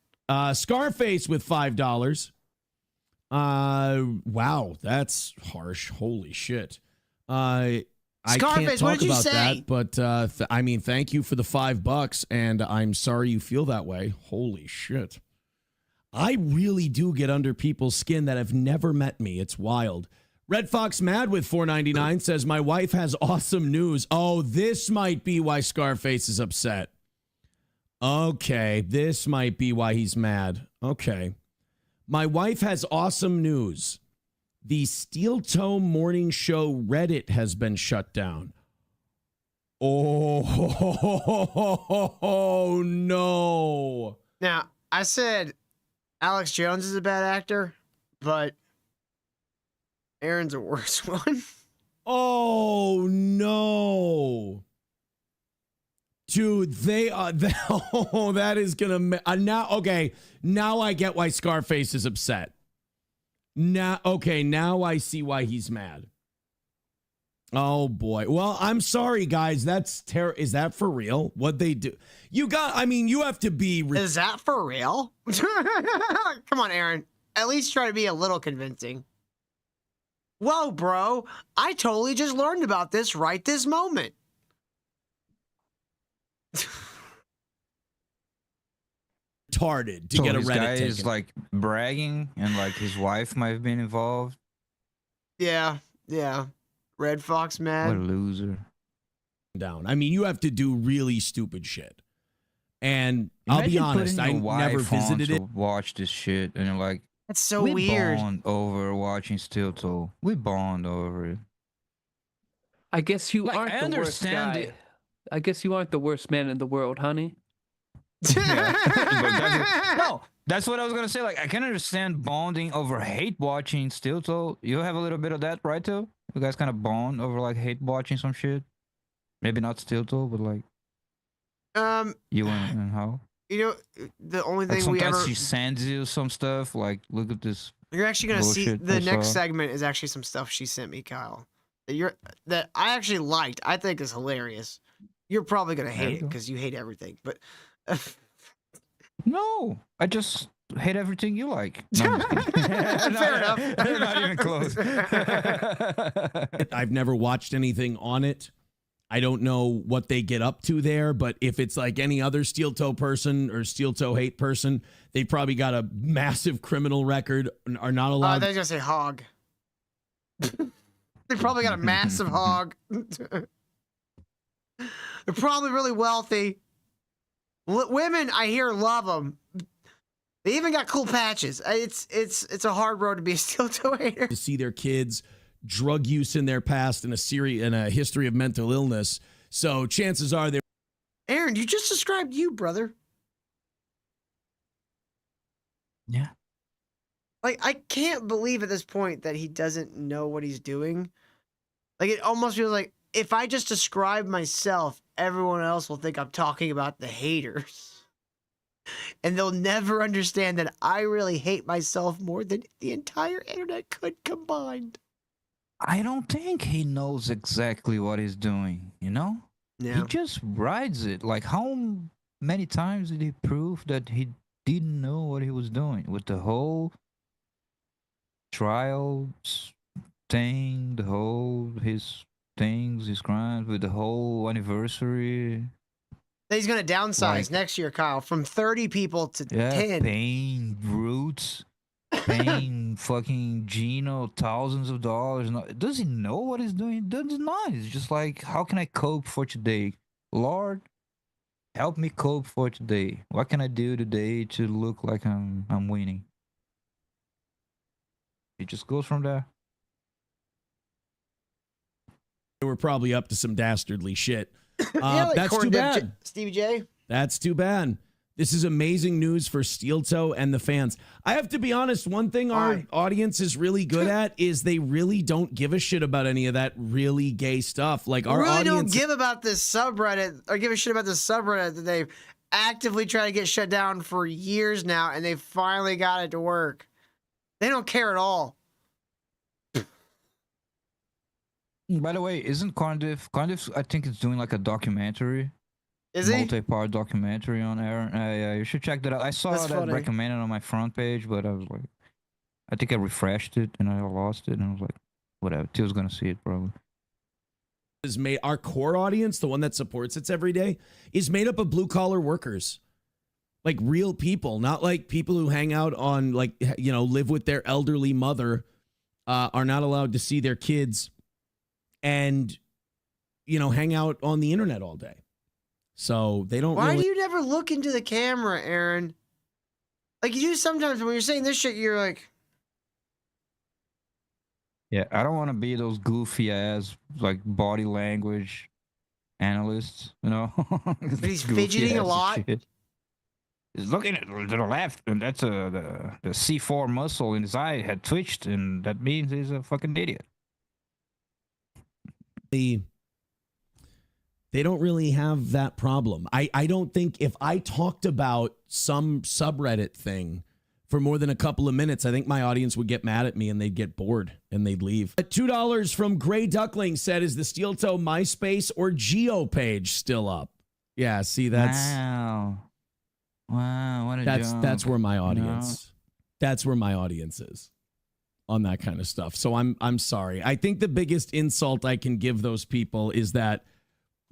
Scarface with $5. Wow, that's harsh. Holy shit. I Scarface, can't what talk did you about say? that, but I mean, thank you for the $5, and I'm sorry you feel that way. Holy shit. I really do get under people's skin that have never met me. It's wild. Red Fox Mad with $4.99 says, my wife has awesome news. Oh, this might be why Scarface is upset. Okay, this might be why he's mad. Okay. My wife has awesome news. The Steel Toe Morning Show Reddit has been shut down. Oh, no. Now, I said Alex Jones is a bad actor, but Aaron's a worse one. Oh, no. Dude, they are. Oh, that is going to. Now, okay. Now I get why Scarface is upset. Now I see why he's mad. Oh, boy. Well, I'm sorry, guys. That's Is that for real? What they do? You have to be. Is that for real? Come on, Aaron. At least try to be a little convincing. Whoa, bro. I totally just learned about this right this moment. Retarded to So get a this Reddit guy taken. is like bragging, and like his wife might have been involved. Yeah. Red Fox What a mad. loser. Down. I mean, you have to do really stupid shit. And I'll be Imagine honest, putting I your never wife on visited to it. watch this shit, and you're like, That's so we weird. bond over watching Steel Toe. We bond over it. I guess you Like, aren't I the worst understand guy. it. I guess you aren't the worst man in the world, honey. Yeah. But no, that's what I was gonna say. Like, I can understand bonding over hate watching Steel Toe. You have a little bit of that, right, too? You guys kind of bond over like hate watching some shit. Maybe not Steel Toe, but like you and how? You know, the only Like thing we sometimes ever. she sends you some stuff. Like, look at this. You're actually gonna see bullshit the I next saw. segment is actually some stuff she sent me, Kyle. That I actually liked. I think is hilarious. You're probably gonna There hate you it go. because you hate everything. But No, I just hate everything you like. No, I'm just kidding. Fair enough. Not even close. I've never watched anything on it. I don't know what they get up to there, but if it's like any other Steel Toe person or Steel Toe hate person, they probably got a massive criminal record and are not I allowed. was gonna say hog. They probably got a massive hog. They're probably really wealthy. Women, I hear, love them. They even got cool patches. It's a hard road to be a Steel Toe hater. To see their kids, drug use in their past, and a history of mental illness. So chances are they. Aaron, you just described you, brother. Yeah. Like, I can't believe at this point that he doesn't know what he's doing. Like, it almost feels like if I just describe myself, everyone else will think I'm talking about the haters. And they'll never understand that I really hate myself more than the entire internet could combined. I don't think he knows exactly what he's doing, you know? Yeah. He just rides it. Like, how many times did he prove that he didn't know what he was doing with the whole trial thing, his things, his crimes, with the whole anniversary? He's going to downsize Like- next year, Kyle, from 30 people to Yeah, 10. paying Roots, paying fucking Gino thousands of dollars. No, does he know what he's doing? He does not. He's just like, how can I cope for today? Lord, help me cope for today. What can I do today to look like I'm winning? It just goes from there. They were probably up to some dastardly shit. Yeah, like That's Corn too Dip bad. Stevie J. That's too bad. This is amazing news for Steel Toe and the fans. I have to be honest, one thing our Why? audience is really good at is they really don't give a shit about any of that really gay stuff. Like I our really audience. don't give about this subreddit or give a shit about this subreddit that they've actively tried to get shut down for years now, and they finally got it to work. They don't care at all. By the way, isn't Cardiff? I think it's doing like a documentary. Is he? Multi-part documentary on Aaron. Yeah, you should check that out. I saw That's that funny. recommended on my front page, but I was like, I think I refreshed it and I lost it, and I was like, whatever. Till's gonna see it probably. Is made our core audience, the one that supports us every day, is made up of blue collar workers, like real people, not like people who hang out on like live with their elderly mother, are not allowed to see their kids, and hang out on the internet all day. So they don't. Why really... do you never look into the camera, Aaron? Like you do sometimes when you're saying this shit, you're like. Yeah, I don't want to be those goofy ass like body language analysts, But he's fidgeting a lot. Shit. He's looking to the left, and that's the C4 muscle in his eye had twitched, and that means he's a fucking idiot. They don't really have that problem. I don't think if I talked about some subreddit thing for more than a couple of minutes, I think my audience would get mad at me and they'd get bored and they'd leave. $2 from Gray Duckling said, is the Steel Toe MySpace or Geo page still up? Yeah, see, that's... Wow, what a joke. That's where my audience... That's where my audience is on that kind of stuff. So I'm sorry. I think the biggest insult I can give those people is that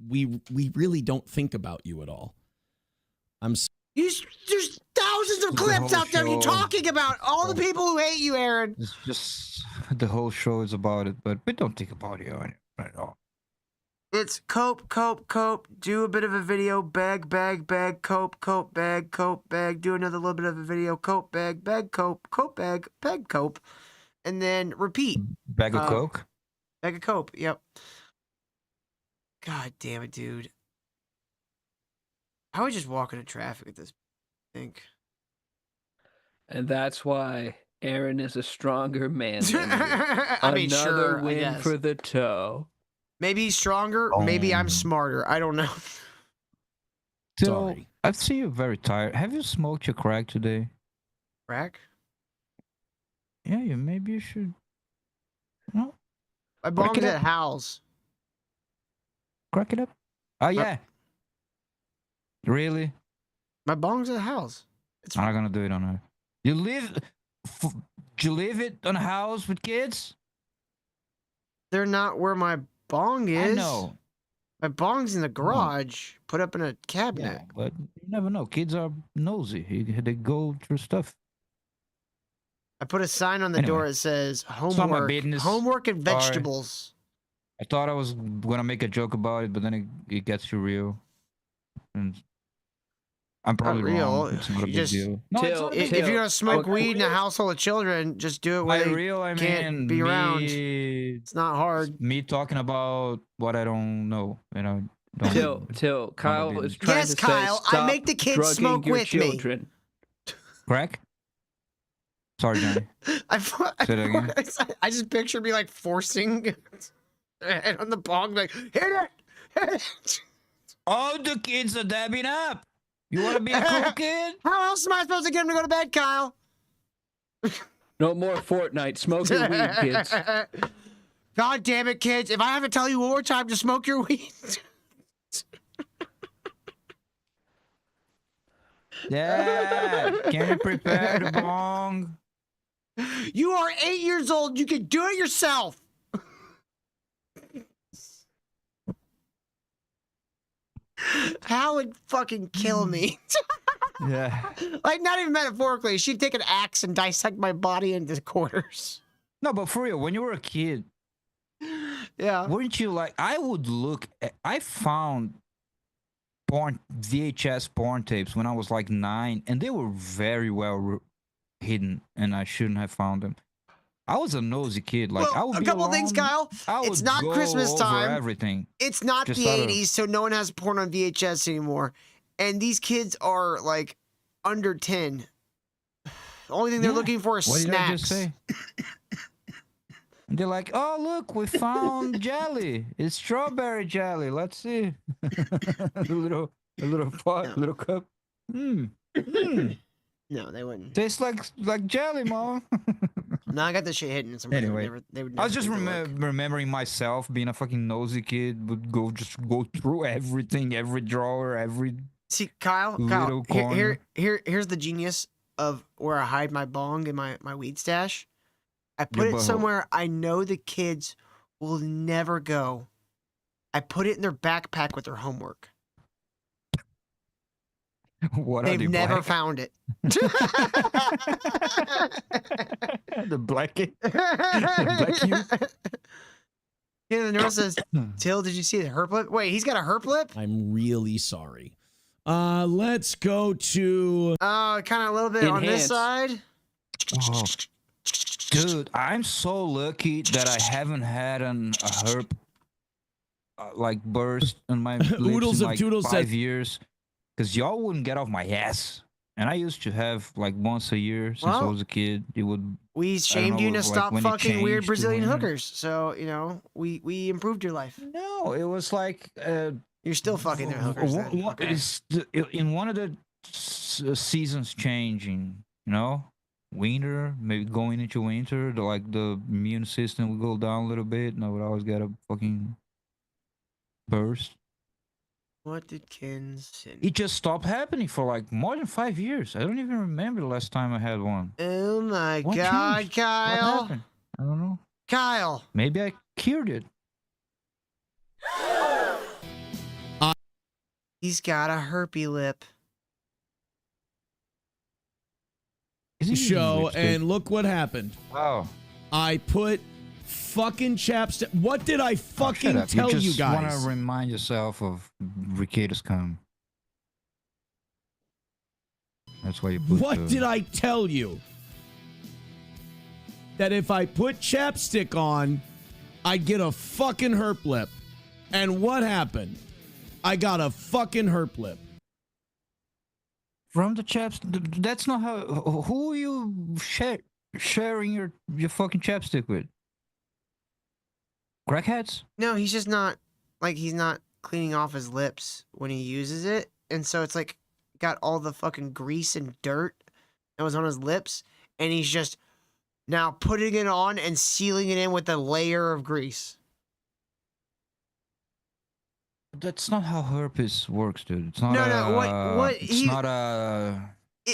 we really don't think about you at all. There's thousands of clips out there you talking about all the people who hate you, Aaron. It's just the whole show is about it, but we don't think about you at all. It's cope, do a bit of a video, bag, cope, bag, do another little bit of a video, cope, bag, cope, bag, cope, and then repeat. Bag of Coke? Bag of cope, yep. God damn it, dude. I would just walk into traffic at this, I think. And that's why Aaron is a stronger man than you. I mean, Another sure, win for the toe. Maybe he's stronger, maybe I'm smarter. I don't know. Sorry. I see you very tired. Have you smoked your crack today? Crack? Yeah, maybe you should. No. My bong's at Hal's. Crack it up. Oh, yeah. Really? My bong's at Hal's. I'm not gonna do it on her. You live it on a house with kids? They're not where my bong is. I know. My bong's in the garage, put up in a cabinet. Yeah, but you never know. Kids are nosy. They go through stuff. I put a sign on the door that says homework and vegetables. I thought I was gonna make a joke about it, but then it gets you real. And I'm probably real. wrong. It's not a big deal. No, if you're gonna smoke weed in a household of children, just do it where they can't be around. It's not hard. Me talking about what I don't know, Till Kyle was trying to say, Kyle, stop I make the kids drugging smoke your with children. me. Crack? Sorry, Johnny. I just pictured me like forcing and on the bong, like hit it. All the kids are dabbing up. You want to be a cool kid? How else am I supposed to get him to go to bed, Kyle? No more Fortnite. Smoke your weed, kids. God damn it, kids. If I have to tell you one more time to smoke your weed. Yeah. Can you prepare the bong? You are 8 years old. You can do it yourself. Hal would fucking kill me. Yeah. Like, not even metaphorically. She'd take an axe and dissect my body into quarters. No, but for real, when you were a kid, yeah, weren't you like, I found VHS porn tapes when I was like 9, and they were very well hidden, and I shouldn't have found them. I was a nosy kid. Like, I would a be couple alone, things, Kyle. It's not Christmas time. Everything. It's not the 80s, so no one has porn on VHS anymore. And these kids are like under 10. The only thing they're looking for is what snacks. Did I just say? And they're like, "Oh, look, we found jelly. It's strawberry jelly. Let's see." a little pot, little cup. No, they wouldn't. Tastes like jelly, Mom. No, I got this shit hidden. Anyway, they would I was never just take a look. remembering myself being a fucking nosy kid, would go through everything, every drawer, every See, Kyle, little corner. here's the genius of where I hide my bong and my weed stash. I put Your it butthole. somewhere I know the kids will never go. I put it in their backpack with their homework. What are They've they, never black? found it. The black kid? The black youth? Yeah, the nurse says, Till, did you see the herp lip? Wait, he's got a herp lip? I'm really sorry. Let's go to. Oh, kind of a little bit on this side. Oh. Dude, I'm so lucky that I haven't had a herp like burst on my lips Oodles in of like Toodles 5 said- years, because y'all wouldn't get off my ass. And I used to have like once a year since I Well, was a kid. It would. We shamed know, you to like, stop when it fucking weird changed to Brazilian when- hookers. So, you know, we improved your life. No, it was like. You're still fucking their hookers. then. Okay. In one of the seasons changing, you know, winter, maybe going into winter, the immune system would go down a little bit, and I would always get a fucking burst. What did Ken send? It just stopped happening for like more than 5 years. I don't even remember the last time I had one. Oh my What God, changed? What Kyle. happened? I don't know. Kyle. Maybe I cured it. He's got a herpy lip. Is it Show, lipstick? and look what happened. Oh. I put fucking chapstick. What did I fucking Shut up. tell you just want guys? to remind yourself of Ricardo's cum. That's why you put. What did I tell you? That if I put chapstick on, I'd get a fucking herp lip. And what happened? I got a fucking herp lip. From the chapstick? That's not how. Who are you sharing your fucking chapstick with? Crackheads? No, he's just not, like, he's not cleaning off his lips when he uses it. And so it's like, got all the fucking grease and dirt that was on his lips. And he's just now putting it on and sealing it in with a layer of grease. That's not how herpes works, dude. It's not. No, what it's he- not a.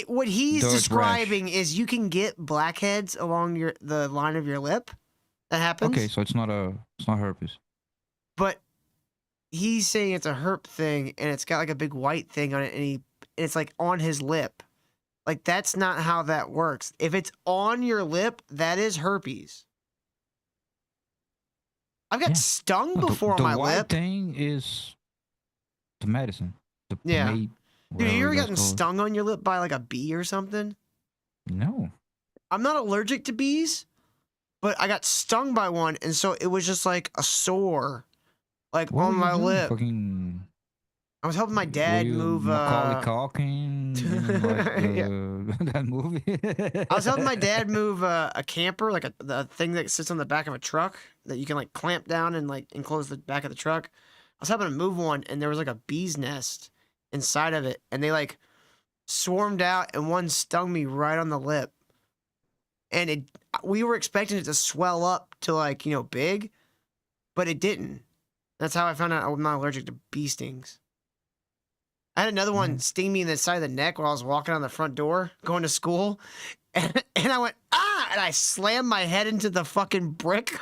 What he's Dirt describing is you can get blackheads along the line of your lip. That happens. Okay, so it's not herpes. But he's saying it's a herp thing, and it's got like a big white thing on it, and it's like on his lip. Like, that's not how that works. If it's on your lip, that is herpes. I've got stung No, before the on my white lip. thing is the medicine. The Yeah. pomade, Dude, you whatever ever that's gotten called. stung on your lip by like a bee or something? No. I'm not allergic to bees, but I got stung by one, and so it was just like a sore, like What on were my you doing? lip. Fucking. I was helping my dad were you move. Macaulay Culkin, Yeah. that movie. I was helping my dad move a camper, like the thing that sits on the back of a truck that you can like clamp down and like enclose the back of the truck. I was helping him move one, and there was like a bee's nest inside of it, and they like swarmed out, and one stung me right on the lip. And we were expecting it to swell up to like, you know, big, but it didn't. That's how I found out I'm not allergic to bee stings. I had another one sting me in the side of the neck while I was walking on the front door going to school. And I went, ah! And I slammed my head into the fucking brick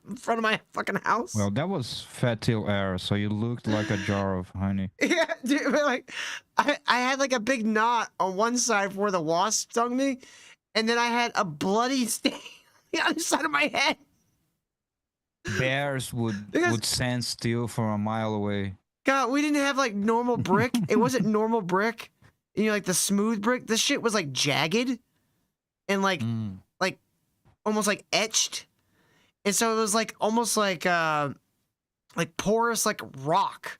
in front of my fucking house. Well, that was Fat Tail era, so you looked like a jar of honey. Yeah, dude, but like, I had like a big knot on one side where the wasp stung me. And then I had a bloody sting on the other side of my head. Bears would stand still from a mile away. God, we didn't have like normal brick. It wasn't normal brick. You know, like the smooth brick. This shit was like jagged and like almost like etched. And so it was like almost like porous like rock.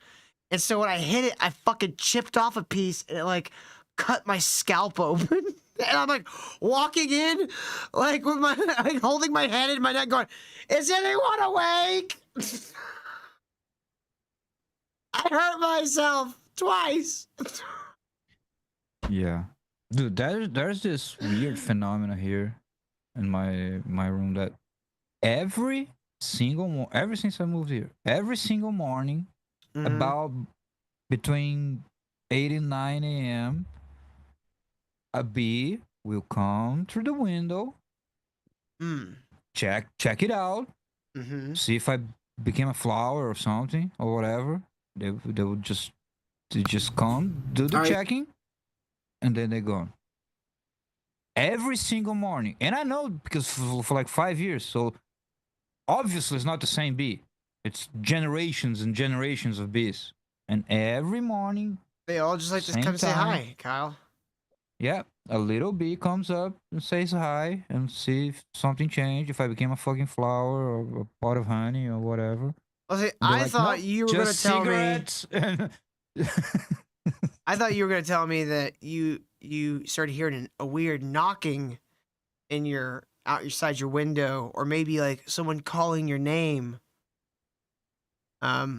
And so when I hit it, I fucking chipped off a piece and it like cut my scalp open. And I'm like walking in, like with my like holding my head in my neck, going, "Is anyone awake?" I hurt myself twice. Yeah, dude, there's this weird phenomena here in my room that every ever since I moved here, every single morning, about between 8 and 9 a.m., a bee will come through the window, check it out, see if I became a flower or something or whatever. They would just come, do the checking, and then they're gone. Every single morning. And I know because for like 5 years, so obviously it's not the same bee. It's generations and generations of bees. And every morning, they all just like to come say hi, Kyle. Yeah, a little bee comes up and says hi and see if something changed, if I became a fucking flower or a pot of honey or whatever. I thought you were going to tell cigarettes. me. I thought you were going to tell me that you started hearing a weird knocking in outside your window, or maybe like someone calling your name. Kyle.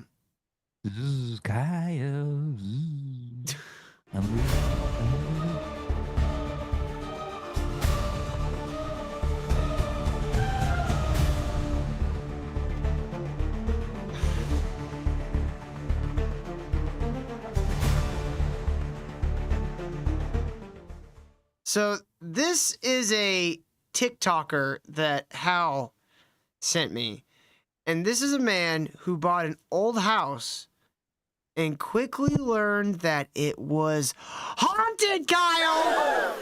So this is a TikToker that Hal sent me. And this is a man who bought an old house and quickly learned that it was haunted, Kyle!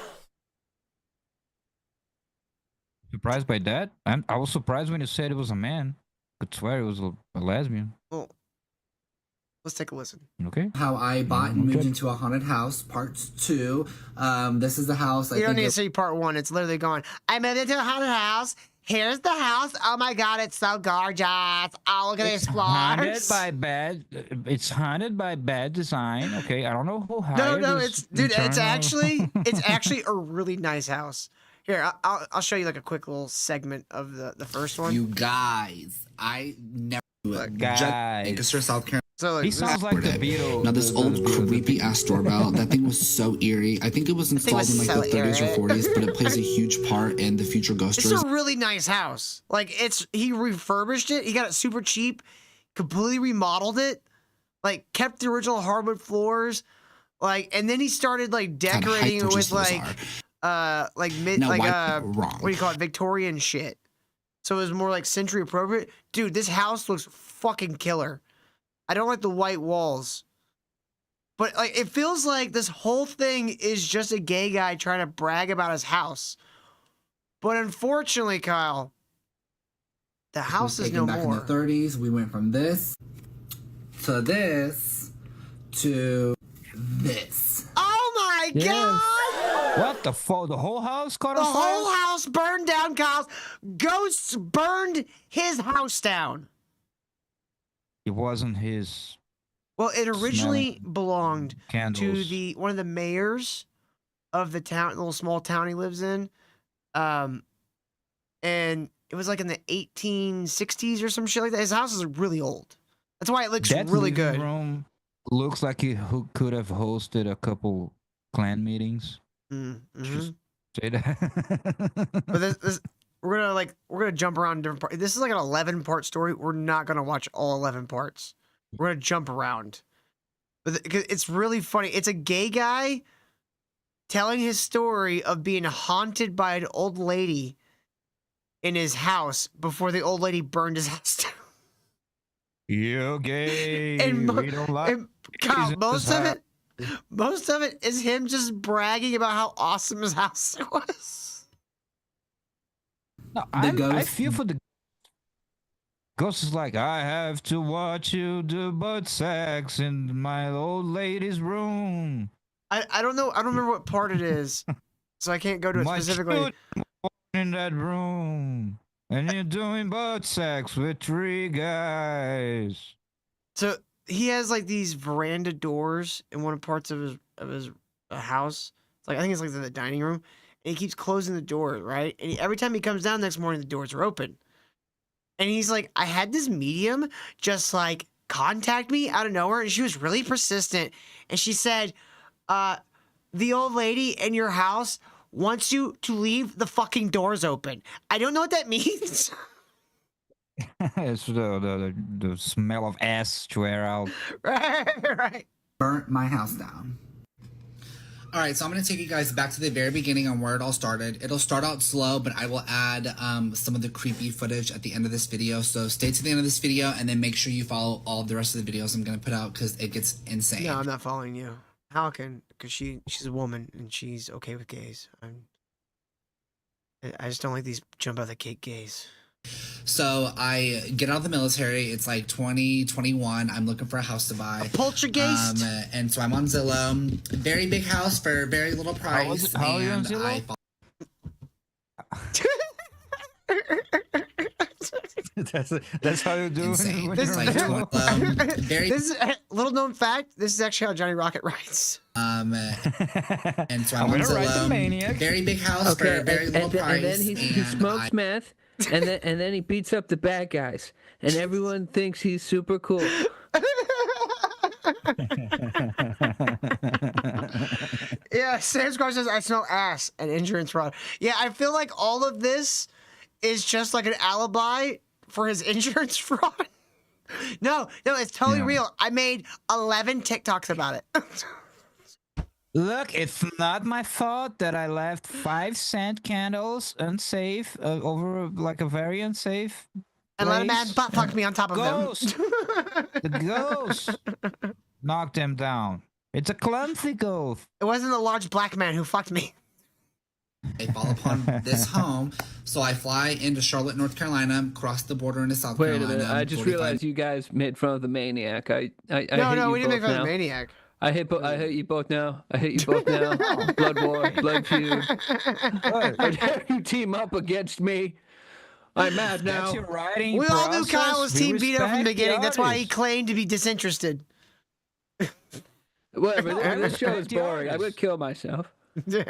Surprised by that? I was surprised when you said it was a man. Could swear it was a lesbian. Well, let's take a listen. Okay. How I bought and moved into a haunted house, part 2. This is the house. You don't need to say part 1. It's literally going, I moved into a haunted house. Here's the house. Oh my God, it's so gorgeous. Oh, look at these flowers. It's haunted by bad design. Okay, I don't know who hired No, this it's actually a really nice house. Here, I'll show you like a quick little segment of the first one. You guys, I never guys. Lancaster, South Carolina. So he sounds like the Beatles. Now this old creepy ass doorbell, that thing was so eerie. I think it was installed in like the 30s or 40s, but it plays a huge part in the future ghost stories. It's a really nice house. Like he refurbished it. He got it super cheap, completely remodeled it, like kept the original hardwood floors, like, and then he started like decorating it with what do you call it, Victorian shit. So it was more like century appropriate. Dude, this house looks fucking killer. I don't like the white walls. But like it feels like this whole thing is just a gay guy trying to brag about his house. But unfortunately, Kyle, the house is no more. Back in the 30s, we went from this to this to this. Oh my God! What the fuck? The whole house caught on fire? The whole house burned down, Kyle. Ghosts burned his house down. It wasn't his. Well, it originally belonged candles. to one of the mayors of the town, the little small town he lives in. And it was like in the 1860s or some shit like that. His house is really old. That's why it looks really good. Room looks like he could have hosted a couple clan meetings. Just say that. But we're gonna jump around different parts. This is like an 11-part story. We're not gonna watch all 11 parts. We're gonna jump around. But it's really funny. It's a gay guy telling his story of being haunted by an old lady in his house before the old lady burned his house down. You're gay. We don't like. And Kyle, most of it is him just bragging about how awesome his house was. No, I feel for the ghost. Is like, I have to watch you do butt sex in my old lady's room. I don't know. I don't remember what part it is, so I can't go to it specifically. In that room, and you're doing butt sex with 3 guys. So he has like these veranda doors in one of parts of his house. It's like I think it's like the dining room. And he keeps closing the doors, right? And every time he comes down next morning, the doors are open. And he's like, I had this medium just like contact me out of nowhere. And she was really persistent. And she said, the old lady in your house wants you to leave the fucking doors open. I don't know what that means. It's the smell of ass to air out. Right. Burnt my house down. All right, so I'm going to take you guys back to the very beginning on where it all started. It'll start out slow, but I will add some of the creepy footage at the end of this video. So stay to the end of this video and then make sure you follow all of the rest of the videos I'm going to put out because it gets insane. No, I'm not following you. How can? Because she's a woman and she's okay with gays. I just don't like these jump out of the cake gays. So I get out of the military. It's like 2021. I'm looking for a house to buy. A poltergeist? And so I'm on Zillow. Very big house for very little price. How are you on Zillow? That's how you do Insane. it. It's like very This is a little known fact. This is actually how Johnny Rocket writes. and so I'm on gonna write the Zillow. maniac. Very big house for very little price. And then he smokes meth, and then he beats up the bad guys, and everyone thinks he's super cool. Yeah, Sam Scar says I smell ass and insurance fraud. Yeah, I feel like all of this is just like an alibi for his insurance fraud. No, it's totally real. I made 11 TikToks about it. Look, it's not my fault that I left 5-cent candles unsafe over like a very unsafe. And let a man place. butt fuck me on top of Ghost. them. The ghost knocked them down. It's a clumsy ghost. It wasn't a large black man who fucked me. I fall upon this home, so I fly into Charlotte, North Carolina, cross the border into South Carolina. Wait a minute! I just realized you guys made fun of the maniac. I hate No, you we didn't make both fun of now. the maniac. I hate you both now. I hate you both now. Blood war, blood feud. How dare you team up against me? I'm mad now. That's your writing We all knew process. Kyle was We Team Vito from the respect beginning. That's why he artist. claimed to be disinterested. Whatever. This show is boring. I'm gonna kill myself. It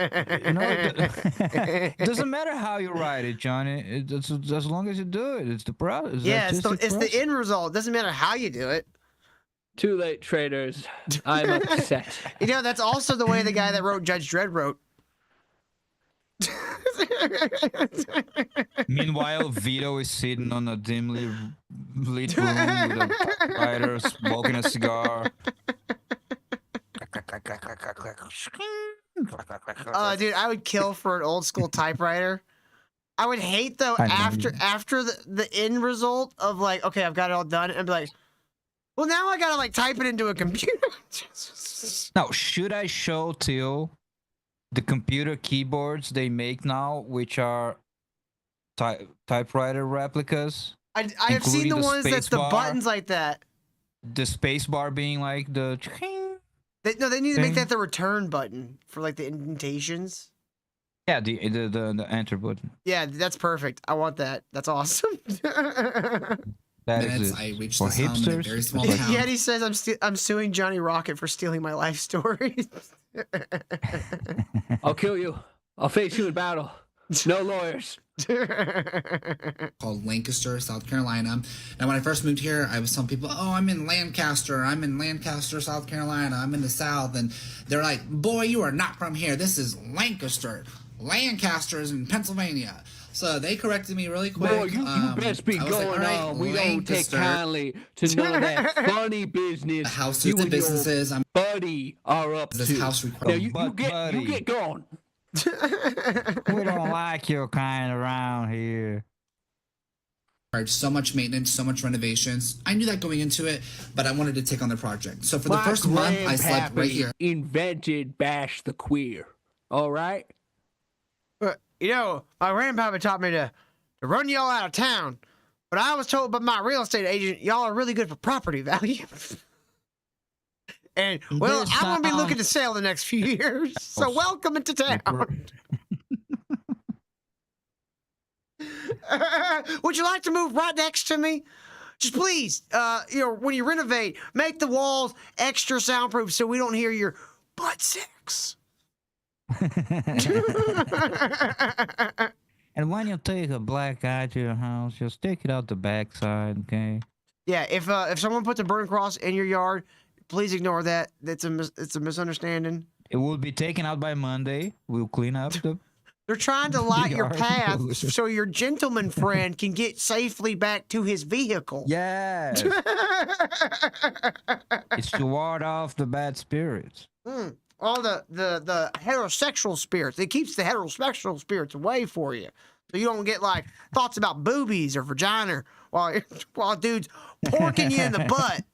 doesn't matter how you write it, Johnny. It's as long as you do it. It's the process. Yeah, it's the end result. It doesn't matter how you do it. Too late, traders. I'm upset. You know, that's also the way the guy that wrote Judge Dredd wrote. Meanwhile, Vito is sitting on a dimly lit room with a typewriter, smoking a cigar. Dude, I would kill for an old school typewriter. I would hate though after the end result of like, okay, I've got it all done, and be like, well, now I gotta like type it into a computer. Now, should I show Till the computer keyboards they make now, which are typewriter replicas? I have seen the ones that's the spacebar? buttons like that. The space bar being like the. They need to make that the return button for like the indentations. Yeah, the enter button. Yeah, that's perfect. I want that. That's awesome. That minutes, is I reached for this home in a hipsters. very small town. Yeti says I'm suing Johnny Rocket for stealing my life story. I'll kill you. I'll face you in battle. No lawyers. Called Lancaster, South Carolina. Now, when I first moved here, I was telling people, oh, I'm in Lancaster, South Carolina, I'm in the South. And they're like, boy, you are not from here. This is Lancaster. Lancaster is in Pennsylvania. So they corrected me really quick. Boy, you best be I was like, going all right, on. We don't take Lancaster. kindly to none of that funny business. The houses, you the and your businesses, I'm buddy are up this to. house Now, required. you get going. We don't like your kind around here. So much maintenance, so much renovations. I knew that going into it, but I wanted to take on the project. So for the My first month, I slept right grandpappy here. Invented Bash the Queer. All right? You know, my grandpapa taught me to run y'all out of town, but I was told by my real estate agent, y'all are really good for property value. And, well, I'm going to be looking to sell the next few years, so welcome into town. Would you like to move right next to me? Just please, when you renovate, make the walls extra soundproof so we don't hear your butt sex. And when you take a black guy to your house, just take it out the backside, okay? Yeah, if someone puts a burning cross in your yard, please ignore that. It's a misunderstanding. It will be taken out by Monday. We'll clean up the They're trying to light They your are. path so your gentleman friend can get safely back to his vehicle. Yes. It's to ward off the bad spirits. All the heterosexual spirits. It keeps the heterosexual spirits away for you. So you don't get like thoughts about boobies or vagina while dude's porking you in the butt.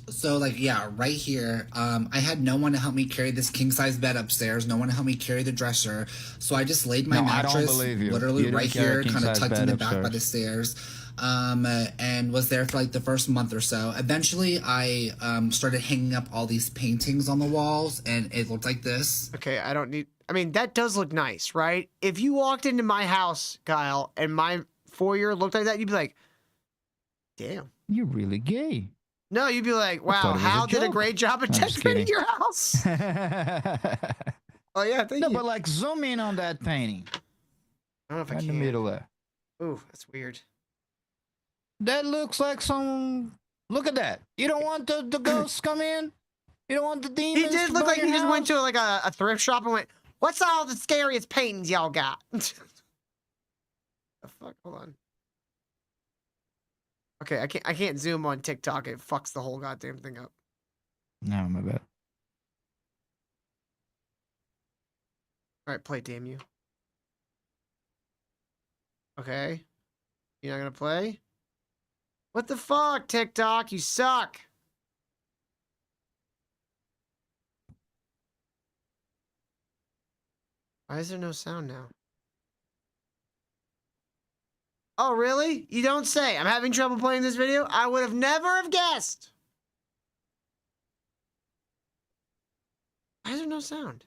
So like, yeah, right here, I had no one to help me carry this king size bed upstairs. No one to help me carry the dresser. So I just laid my mattress literally right here, kind of tucked in the back by the stairs. And was there for like the first month or so. Eventually, I started hanging up all these paintings on the walls, and it looked like this. Okay, I mean, that does look nice, right? If you walked into my house, Kyle, and my foyer looked like that, you'd be like, damn. You're really gay. No, you'd be like, wow, Hal did a great job of decorating your house. Oh, yeah, thank you. But like, zoom in on that painting. I don't know if I Right can. in the middle there. Ooh, that's weird. That looks like some. Look at that. You don't want the ghosts come in? You don't want the demons? He did look like he just went to like a thrift shop and went, what's all the scariest paintings y'all got? The fuck? Hold on. Okay, I can't zoom on TikTok. It fucks the whole goddamn thing up. No, my bad. All right, play, damn you. Okay. You're not gonna play? What the fuck, TikTok? You suck. Why is there no sound now? Oh, really? You don't say. I'm having trouble playing this video? I would have never have guessed. Why is there no sound?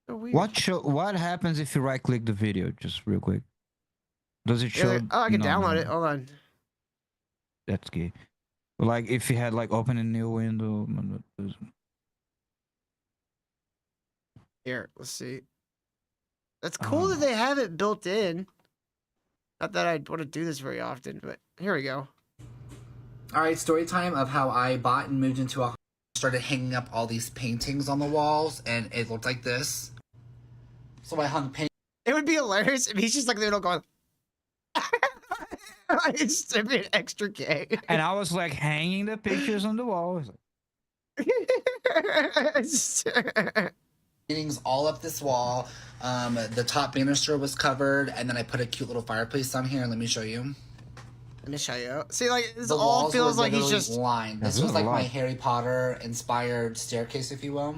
So weird. What happens if you right click the video? Just real quick. Does it show? Oh, I can download it. Hold on. That's gay. Like if you had like open a new window. Here, let's see. That's cool that they have it built in. Not that I'd want to do this very often, but here we go. All right, story time of how I bought and moved into a home. Started hanging up all these paintings on the walls, and it looked like this. So I hung paintings. It would be hilarious if he's just like in the middle going. It's to be an extra gay. And I was like hanging the pictures on the wall. Paintings all up this wall. The top banister was covered, and then I put a cute little fireplace on here. Let me show you. Let me show you. See, like this The all walls feels were like he's literally just lined. This was like my Harry Potter inspired staircase, if you will.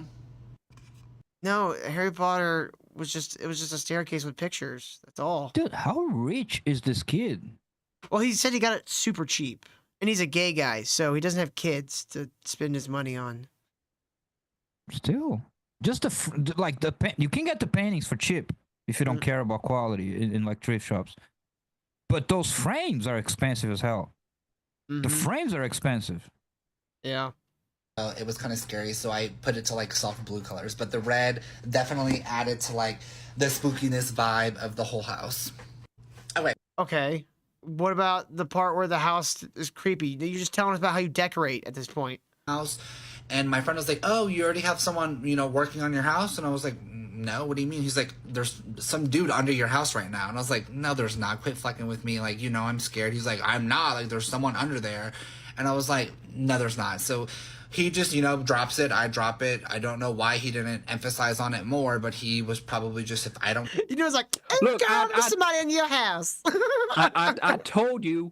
No, Harry Potter was just a staircase with pictures. That's all. Dude, how rich is this kid? Well, he said he got it super cheap. And he's a gay guy, so he doesn't have kids to spend his money on. Still. Just you can get the paintings for cheap if you don't care about quality in like thrift shops. But those frames are expensive as hell. The frames are expensive. Yeah. It was kind of scary, so I put it to like soft blue colors. But the red definitely added to like the spookiness vibe of the whole house. Okay. What about the part where the house is creepy? You're just telling us about how you decorate at this point. House. And my friend was like, oh, you already have someone, working on your house? And I was like, no, what do you mean? He's like, there's some dude under your house right now. And I was like, no, there's not. Quit fucking with me. Like, I'm scared. He's like, I'm not. Like, there's someone under there. And I was like, no, there's not. So he just, drops it. I drop it. I don't know why he didn't emphasize on it more, but he was probably just, if I don't. It's like, look, there's somebody in your house. I told you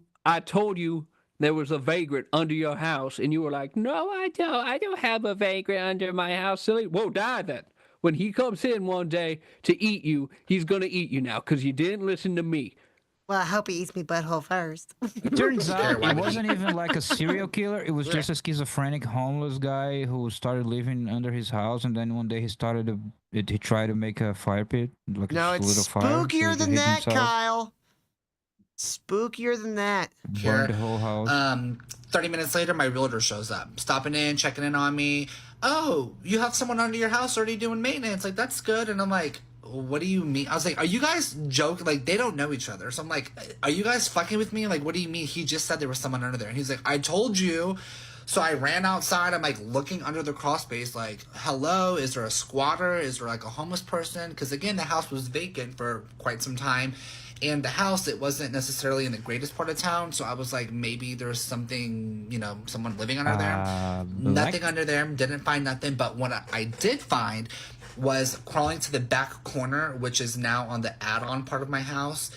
there was a vagrant under your house, and you were like, no, I don't have a vagrant under my house, silly. Whoa, die then. When he comes in one day to eat you, he's going to eat you now because you didn't listen to me. Well, I hope he eats me butthole first. It turns out it wasn't even like a serial killer. It was just a schizophrenic homeless guy who started living under his house, and then one day he tried to make a fire pit. Like No, a it's little fire, spookier to than hit that, himself. Kyle. Spookier than that. Burned the whole house. 30 minutes later, my realtor shows up, stopping in, checking in on me. Oh, you have someone under your house already doing maintenance. Like, that's good. And I'm like, what do you mean? I was like, are you guys joking? Like, they don't know each other. So I'm like, are you guys fucking with me? Like, what do you mean? He just said there was someone under there. And he's like, I told you. So I ran outside. I'm like looking under the crawl space, like, hello, is there a squatter? Is there like a homeless person? Because again, the house was vacant for quite some time. And the house, it wasn't necessarily in the greatest part of town. So I was like, maybe there's something, you know, someone living under there. Nothing under there. Didn't find nothing. But what I did find was crawling to the back corner, which is now on the add-on part of my house.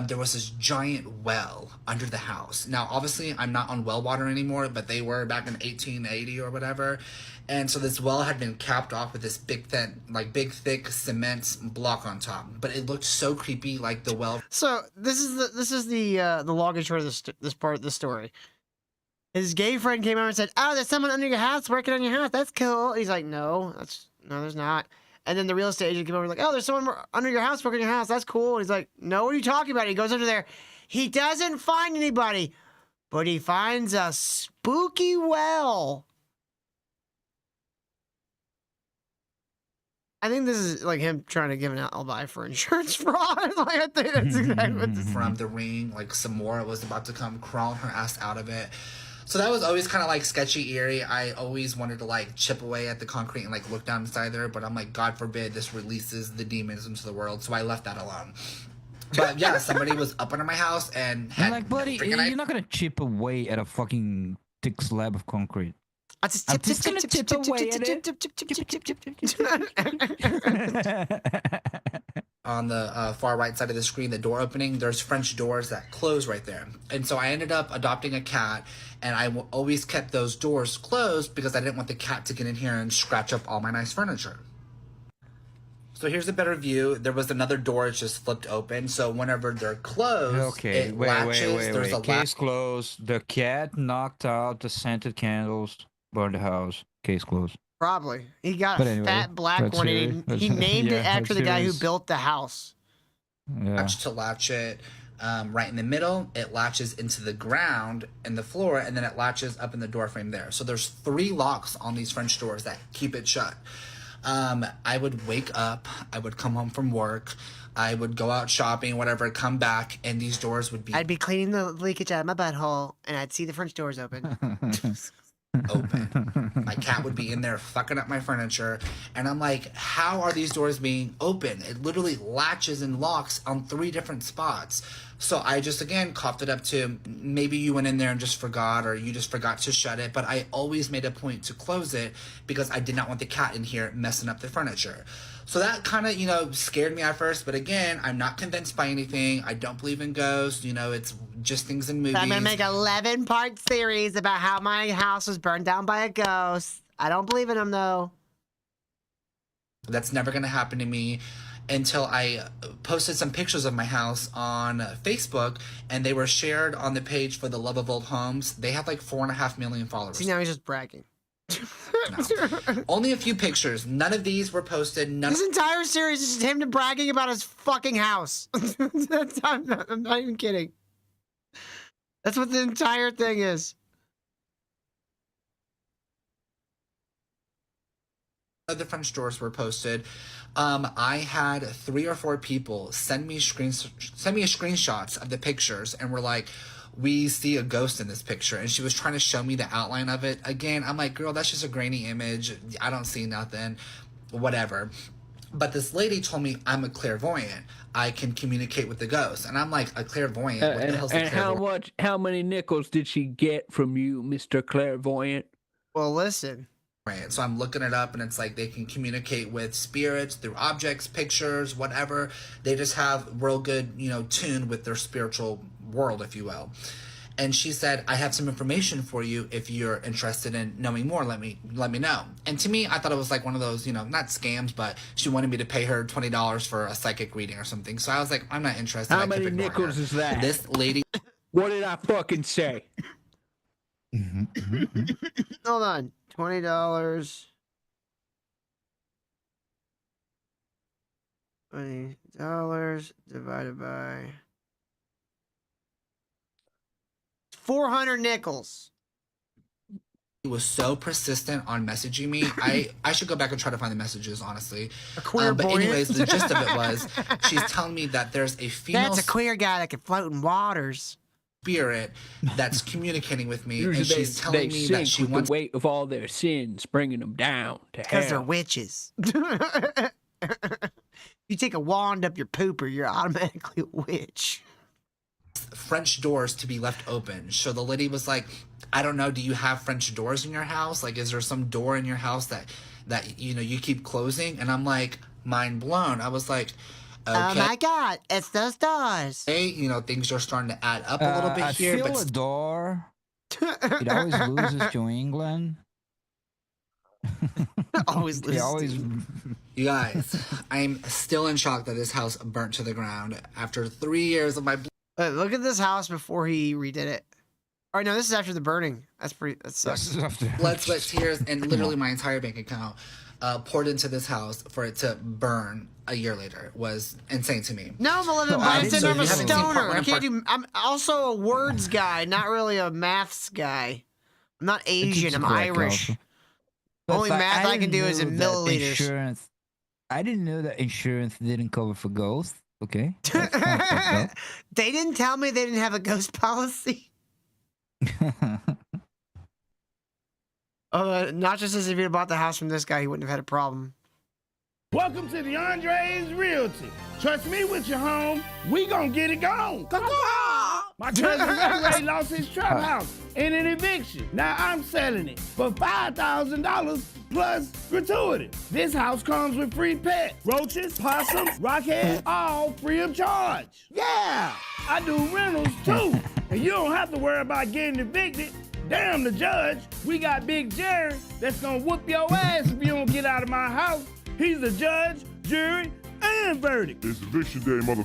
There was this giant well under the house. Now, obviously, I'm not on well water anymore, but they were back in 1880 or whatever. And so this well had been capped off with this big, thick cement block on top. But it looked so creepy, like the well. So this is the long and short of this part of the story. His gay friend came over and said, "Oh, there's someone under your house working on your house. That's cool." And he's like, "No, there's not." And then the real estate agent came over like, "Oh, there's someone under your house working on your house. That's cool." And he's like, "No, what are you talking about?" He goes under there. He doesn't find anybody, but he finds a spooky well. I think this is like him trying to give an alibi for insurance fraud. Like, I think that's exactly what this is. From the ring, like Samora was about to come crawling her ass out of it. So that was always kind of like sketchy, eerie. I always wanted to like chip away at the concrete and like look down inside there, but I'm like, God forbid this releases the demons into the world. So I left that alone. But yeah, somebody was up under my house and had like, buddy, you're not gonna chip away at a fucking thick slab of concrete. I'm just gonna chip away at it. On the far right side of the screen, the door opening, there's French doors that close right there. And so I ended up adopting a cat, and I always kept those doors closed because I didn't want the cat to get in here and scratch up all my nice furniture. So here's a better view. There was another door, it's just flipped open. So whenever they're closed, okay, it latches. There's a Case closed. The cat knocked out the scented candles, burned the house. Case closed. Probably. He got a fat black one, and he named it after the guy who built the house. Latch to latch it right in the middle. It latches into the ground and the floor, and then it latches up in the door frame there. So there's 3 locks on these French doors that keep it shut. I would wake up, I would come home from work, I would go out shopping, whatever, come back, and these doors would be... I'd be cleaning the leakage out of my butthole, and I'd see the French doors open. Open. My cat would be in there fucking up my furniture, and I'm like, how are these doors being open? It literally latches and locks on 3 different spots. So I just, again, coughed it up to maybe you went in there and just forgot, or you just forgot to shut it, but I always made a point to close it because I did not want the cat in here messing up the furniture. So that kind of, you know, scared me at first, but again, I'm not convinced by anything. I don't believe in ghosts. You know, it's just things in movies. I'm going to make 11-part series about how my house was burned down by a ghost. I don't believe in them, though. That's never going to happen to me until I posted some pictures of my house on Facebook, and they were shared on the page for the Love of Old Homes. They have like 4.5 million followers. See, now he's just bragging. No. Only a few pictures. None of these were posted. This entire series is just him bragging about his fucking house. I'm not even kidding. That's what the entire thing is. The French doors were posted. I had 3 or 4 people send me screenshots of the pictures and were like, we see a ghost in this picture, and she was trying to show me the outline of it. Again, I'm like, girl, that's just a grainy image. I don't see nothing, whatever. But this lady told me I'm a clairvoyant. I can communicate with the ghost. And I'm like, a clairvoyant? What the hell's a clairvoyant? How many nickels did she get from you, Mr. Clairvoyant? Well, listen. Right. So I'm looking it up, and it's like they can communicate with spirits through objects, pictures, whatever. They just have real good, you know, tune with their spiritual world, if you will. And she said, I have some information for you. If you're interested in knowing more, let me know. And to me, I thought it was like one of those, you know, not scams, but she wanted me to pay her $20 for a psychic reading or something. So I was like, I'm not interested. How many nickels is that? This lady. What did I fucking say? Hold on. $20. $20 divided by 400 nickels. He was so persistent on messaging me. I should go back and try to find the messages, honestly. A queer but boy. anyways, the gist of it was she's telling me that there's a female. That's a queer guy that can float in waters. spirit that's communicating with me, Usually and she's telling me that she wants the weight of all their sins, bringing them down to hell. Because they're witches. You take a wand up your pooper, you're automatically a witch. French doors to be left open. So the lady was like, I don't know, do you have French doors in your house? Like, is there some door in your house that you know you keep closing? And I'm like, mind blown. I was like, okay. Oh my God, it's those doors. Hey, you know, things are starting to add up a little bit here. I feel But a door. It always loses to England. Always loses. You guys, I'm still in shock that this house burnt to the ground after 3 years of my. Look at this house before he redid it. Oh no, this is after the burning. That sucks. Blood, sweat, tears, and literally my entire bank account poured into this house for it to burn a year later was insane to me. No, Beloved, but I'm a stoner. I can't do. I'm also a words guy, not really a maths guy. I'm not Asian. I'm Irish. Only math I can do is in milliliters. Insurance. I didn't know that insurance didn't cover for ghosts. Okay. They didn't tell me they didn't have a ghost policy. Not just as if you bought the house from this guy, he wouldn't have had a problem. Welcome to the Andre's Realty. Trust me with your home, we gonna get it gone. My cousin Ray lost his trap house in an eviction. Now I'm selling it for $5,000 plus gratuity. This house comes with free pets, roaches, possums, rockheads, all free of charge. Yeah, I do rentals too. And you don't have to worry about getting evicted. Damn the judge, we got Big Jerry that's gonna whoop your ass if you don't get out of my house. He's the judge, jury, and verdict. It's eviction day, mother.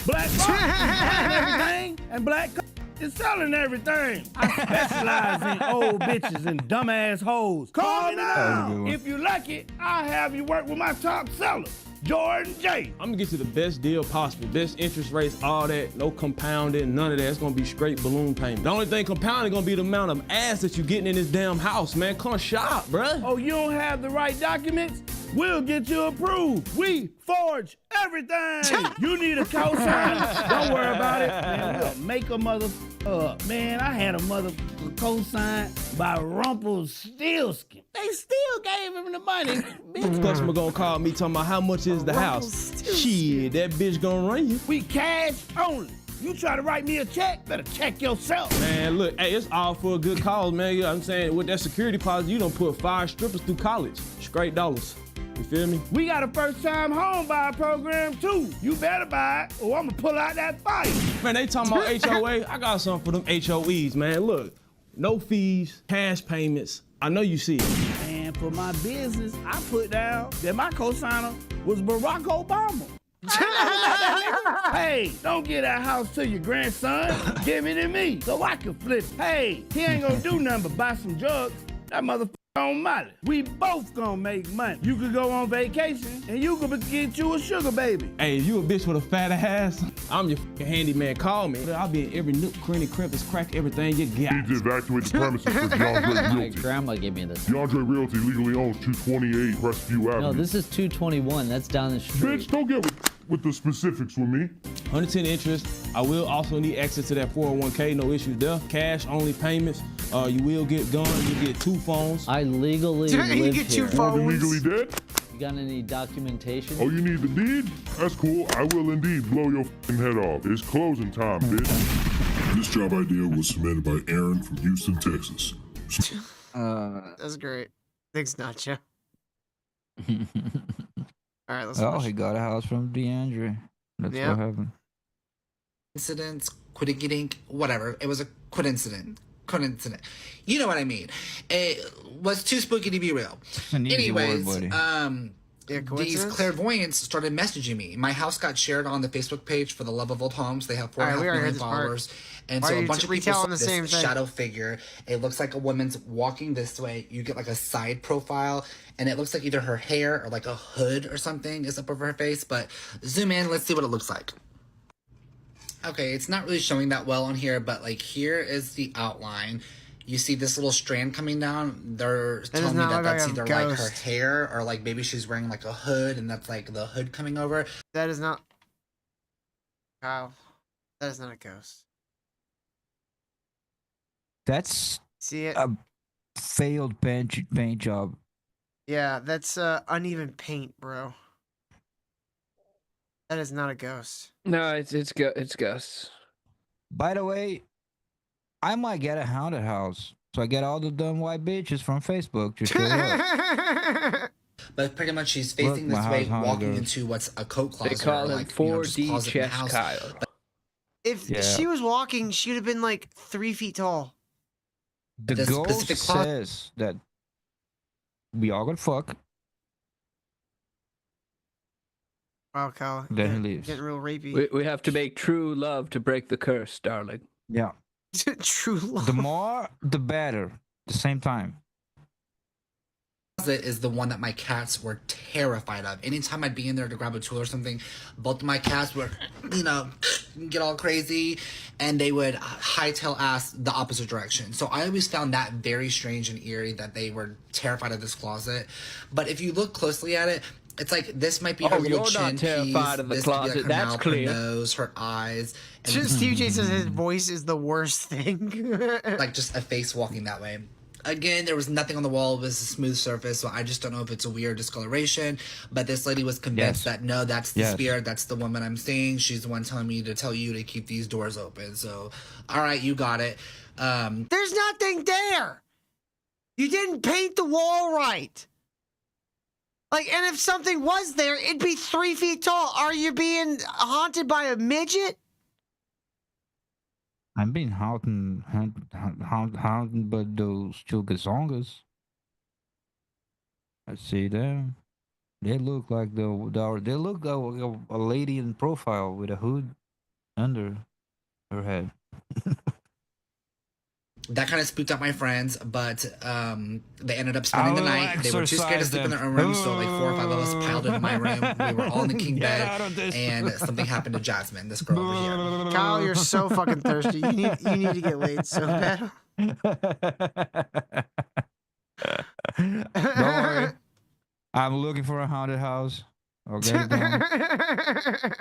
Black Box is buying everything, and Black is selling everything. I specialize in old bitches and dumbass hoes. Call me now. If you like it, I'll have you work with my top seller, Jordan J. I'm gonna get you the best deal possible. Best interest rates, all that, no compounding, none of that. It's gonna be straight balloon payment. The only thing compounding gonna be the amount of ass that you getting in this damn house, man. Come shop, bruh. Oh, you don't have the right documents? We'll get you approved. We forge everything. You need a cosign? Don't worry about it. Man, we'll make a mother up. Man, I had a mother cosign by Rumpelstiltskin. They still gave him the money. This customer gonna call me talking about how much is the house. Shit, that bitch gonna run you. We cash only. You try to write me a check, better check yourself. Man, look, hey, it's all for a good cause, man. You know what I'm saying? With that security deposit, you don't put 5 strippers through college. Straight dollars. You feel me? We got a first-time home buyer program, too. You better buy it, or I'm gonna pull out that fight. Man, they talking about HOA. I got something for them HOEs, man. Look, no fees, cash payments. I know you see it. And for my business, I put down that my cosigner was Barack Obama. Hey, don't give that house to your grandson. Give it to me so I can flip it. Hey, he ain't gonna do nothing but buy some drugs. That motherfucker on Molly. We both gonna make money. You could go on vacation and you could get you a sugar baby. Hey, you a bitch with a fat ass? I'm your fucking handyman. Call me. I'll be in every nook, cranny, crevice, crack, everything you got. Need to evacuate the premises for DeAndre Realty. My grandma gave me this. DeAndre Realty legally owns 228 Crestview Avenue. No, this is 221. That's down the street. Bitch, don't get with the specifics with me. 110 interest. I will also need access to that 401k. No issues there. Cash only payments. You will get guns. You get 2 phones. I legally live here. You get 2 phones. Legally dead? You got any documentation? Oh, you need the deed? That's cool. I will indeed blow your head off. It's closing time, bitch. This job idea was submitted by Aaron from Houston, Texas. That's great. Thanks, Nacho. All right, let's he got a house from DeAndre. That's what happened. Incidents, quitting, whatever. It was a coincidence. You know what I mean. It was too spooky to be real. Anyways, these clairvoyants started messaging me. My house got shared on the Facebook page for the Love of Old Homes. They have 4.5 million followers. And so a bunch of people saw this shadow figure. It looks like a woman's walking this way. You get like a side profile, and it looks like either her hair or like a hood or something is up over her face. But zoom in, let's see what it looks like. Okay, it's not really showing that well on here, but like here is the outline. You see this little strand coming down. They're telling me that that's either like her hair or like maybe she's wearing like a hood and that's like the hood coming over. That is not. Wow. That is not a ghost. That's See it? a failed paint job. Yeah, that's uneven paint, bro. That is not a ghost. No, it's ghosts. By the way, I might get a haunted house. So I get all the dumb white bitches from Facebook to show up. But pretty much she's Look, facing my this house way, haunted walking girls. into what's a coat closet. They call or him like, 4D just closet in the Chess house. Kyle. If Yeah. she was walking, she would have been like 3 feet tall. The The ghost specific closet- says that we all gonna fuck. Wow, Kyle. Then he getting- leaves. Getting real rapey. We have to make true love to break the curse, darling. Yeah. True love. The more, the better. At the same time. Closet is the one that my cats were terrified of. Anytime I'd be in there to grab a tool or something, both of my cats would, get all crazy, and they would hightail ass the opposite direction. So I always found that very strange and eerie that they were terrified of this closet. But if you look closely at it, it's like this might be her little you're chin not terrified piece, of the this could be closet, like her that's mouth, clear. her nose, her eyes. And Just Steve J says his voice is the worst thing. like just a face walking that way. Again, there was nothing on the wall. It was a smooth surface, so I just don't know if it's a weird discoloration. But this lady was convinced that no, that's the spirit. That's the woman I'm seeing. She's the one telling me to tell you to keep these doors open. So, all right, you got it. There's nothing there. You didn't paint the wall right. Like, and if something was there, it'd be 3 feet tall. Are you being haunted by a midget? I'm being haunted by those chugazongas. I see them. They look like they look like a lady in profile with a hood under her head. That kind of spooked out my friends, but they ended up spending the night. They were too scared to sleep in their own room, so like 4 or 5 of us piled into my room. We were all in the king bed, and something happened to Jasmine, this girl over here. Kyle, you're so fucking thirsty. You need to get laid so bad. Don't worry. I'm looking for a haunted house. I'll get it done.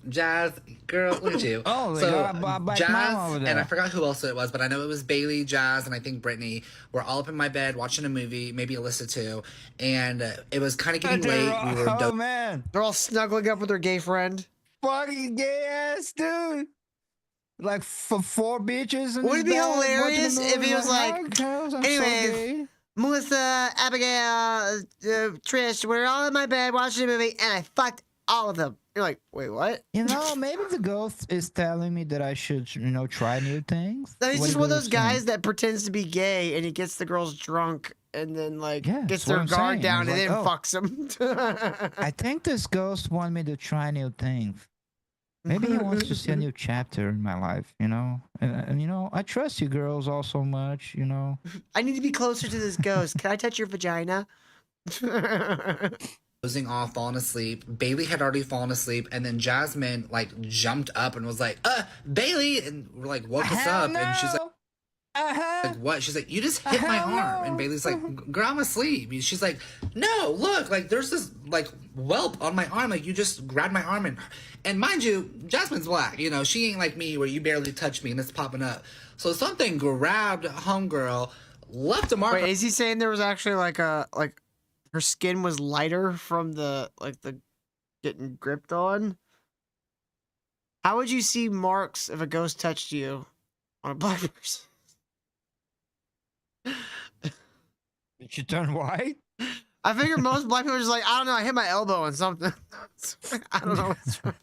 Jazz, girl, look at you. Oh, so got a black mom over Jazz, there. and I forgot who else it was, but I know it was Bailey, Jazz, and I think Brittany were all up in my bed watching a movie, maybe Alyssa too, and it was kind of getting late. We were Oh man, they're all snuggling up with their gay friend. fucking gay ass dude. Like for 4 bitches. Would it be hilarious if he was like, anyways, Melissa, Abigail, Trish, we're all in my bed watching a movie, and I fucked all of them. You're like, wait, what? You know, maybe the ghost is telling me that I should, try new things. He's What just do one of you those think? guys that pretends to be gay, and he gets the girls drunk, and then like Yeah, gets that's what their I'm guard saying. down, I and was then like, fucks them. I think this ghost wants me to try new things. Maybe he wants to see a new chapter in my life, And I trust you girls all so much, I need to be closer to this ghost. Can I touch your vagina? dozing off, falling asleep. Bailey had already fallen asleep, and then Jasmine like jumped up and was like, Bailey, and we're like, woke us up, and she's like, what? She's like, you just hit my arm. And Bailey's like, girl, I'm asleep. She's like, no, look, like there's this like whelp on my arm, like you just grabbed my arm, and mind you, Jasmine's black, she ain't like me where you barely touch me and it's popping up. So something grabbed homegirl, left a mark. Wait, is he saying there was actually like her skin was lighter from the getting gripped on? How would you see marks if a ghost touched you on a black person? Did you turn white? I figure most black people are just like, I don't know, I hit my elbow on something. I don't know what's wrong.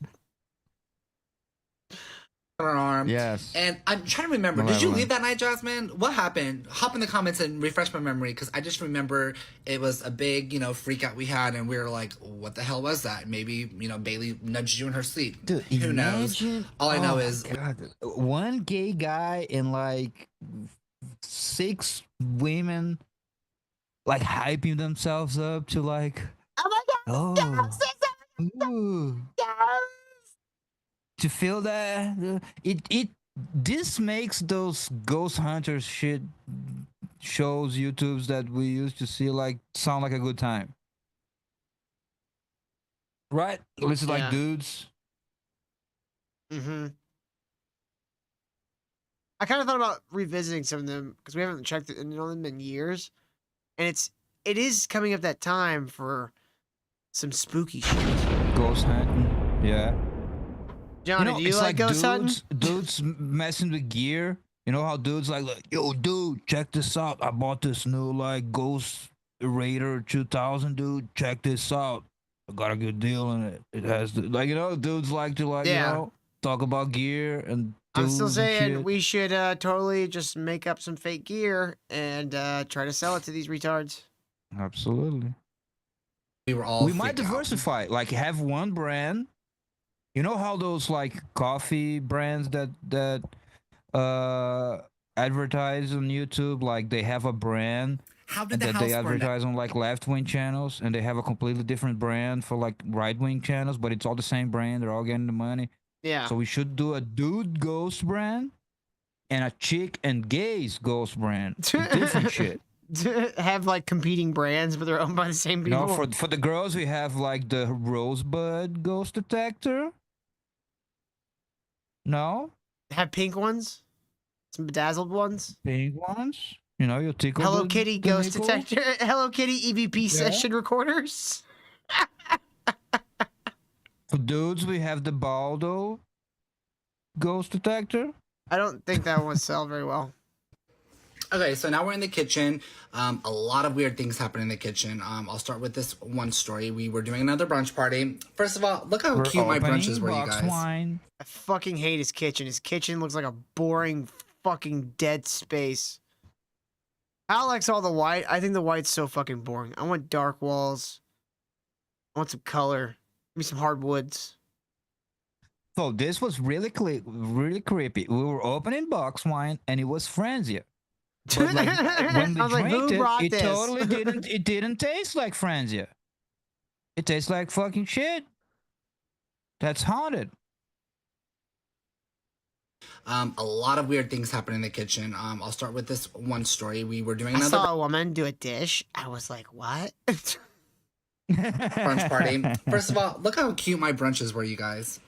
Her arm. Yes. And I'm trying to remember. Did you leave that night, Jasmine? What happened? Hop in the comments and refresh my memory, because I just remember it was a big, freak out we had, and we were like, what the hell was that? Maybe, Bailey nudged you in her sleep. Dude, who knows? All I know is God, one gay guy and like 6 women like hyping themselves up to like, oh my God, ooh. To feel that this makes those ghost hunters shit shows YouTubes that we used to see like sound like a good time, right? This is like Yeah. dudes. Mm-hmm. I kind of thought about revisiting some of them because we haven't checked in on them in years, and it is coming up that time for some spooky shit. Ghost hunting. Yeah. Johnny, do you it's like ghost dudes, hunting? dudes messing with gear. You know how dudes like, yo, dude, check this out. I bought this new like Ghost Raider 2000, dude. Check this out. I got a good deal on it. It has the, dudes like to talk about gear and. I'm still tools and saying shit. we should totally just make up some fake gear and try to sell it to these retards. Absolutely. We might diversify, like have one brand. You know how those like coffee brands that advertise on YouTube, like they have a brand did the that house they burn down? advertise on like left-wing channels, and they have a completely different brand for like right-wing channels, but it's all the same brand. They're all getting the money. Yeah. So we should do a dude ghost brand and a chick and gays ghost brand. Different shit. Have like competing brands, but they're owned by the same people. No, for the girls we have like the Rosebud ghost detector. No. Have pink ones, some bedazzled ones. Pink ones. You know, you'll tickle. Hello the Kitty ghost nickel. detector. Hello Kitty EVP session recorders. For dudes, we have the Baldo ghost detector. I don't think that one would sell very well. Okay, so now we're in the kitchen. A lot of weird things happen in the kitchen. I'll start with this one story. We were doing another brunch party. First of all, look how cute my brunches were, you guys. Wine. I fucking hate his kitchen. His kitchen looks like a boring fucking dead space. I likes all the white. I think the white's so fucking boring. I want dark walls. I want some color. Give me some hardwoods. So this was really really creepy. We were opening box wine and it was Franzia. But like, when we I was like, drank who brought it this? totally didn't taste like Franzia. It tastes like fucking shit. That's haunted. A lot of weird things happen in the kitchen. I'll start with this one story. We were doing I another saw a woman do a dish. I was like, what? brunch party. First of all, look how cute my brunches were, you guys.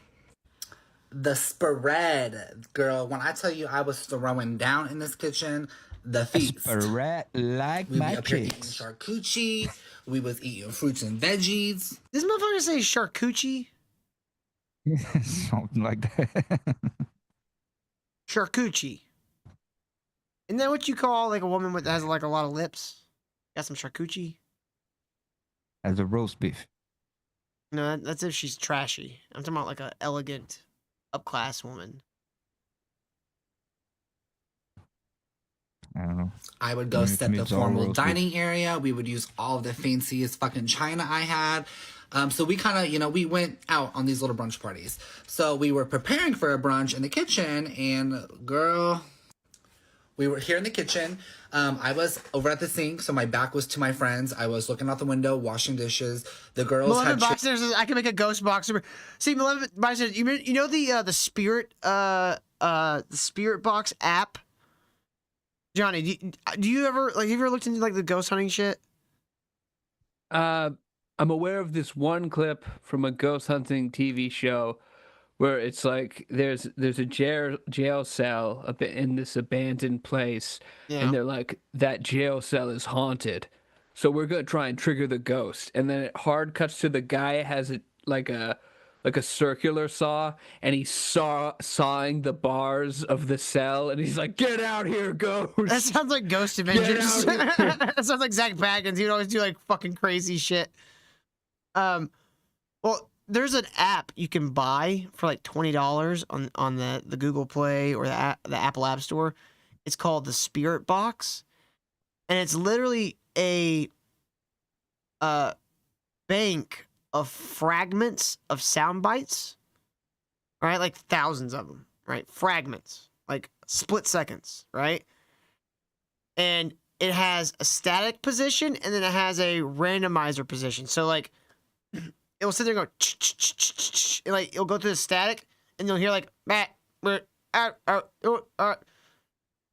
The spread, girl. When I tell you I was throwing down in this kitchen, the feast. Spread like we my be up here eating chicks. charcuterie. We was eating fruits and veggies. This motherfucker say charcuterie? Something like that. Charcuterie. Isn't that what you call like a woman that has like a lot of lips? Got some charcuterie? As a roast beef. No, that's if she's trashy. I'm talking about like a elegant, up-class woman. I don't know. I would go set the formal dining area. We would use all the fanciest fucking china I had. So we kind of, we went out on these little brunch parties. So we were preparing for a brunch in the kitchen, and girl, we were here in the kitchen. I was over at the sink, so my back was to my friends. I was looking out the window, washing dishes. The girls Malevolent had Boxer says, I can make a ghost boxer. See, Malevolent Boxer, you know the spirit the spirit box app? Johnny, do you ever have you ever looked into like the ghost hunting shit? I'm aware of this one clip from a ghost hunting TV show where it's like there's a jail cell in this abandoned place, and they're like, that jail cell is haunted, so we're gonna try and trigger the ghost, and then it hard cuts to the guy has like a circular saw, and he's sawing the bars of the cell, and he's like, "Get out here, ghost!" That sounds like Ghost Avengers. That sounds like Zach Baggins. He'd always do like fucking crazy shit. Well, there's an app you can buy for like $20 on the Google Play or the Apple App Store. It's called the Spirit Box, and it's literally a bank of fragments of sound bites, right? Like thousands of them, right? Fragments, like split seconds, right? And it has a static position, and then it has a randomizer position. So like, it'll sit there and go, and like it'll go through the static, and you'll hear like,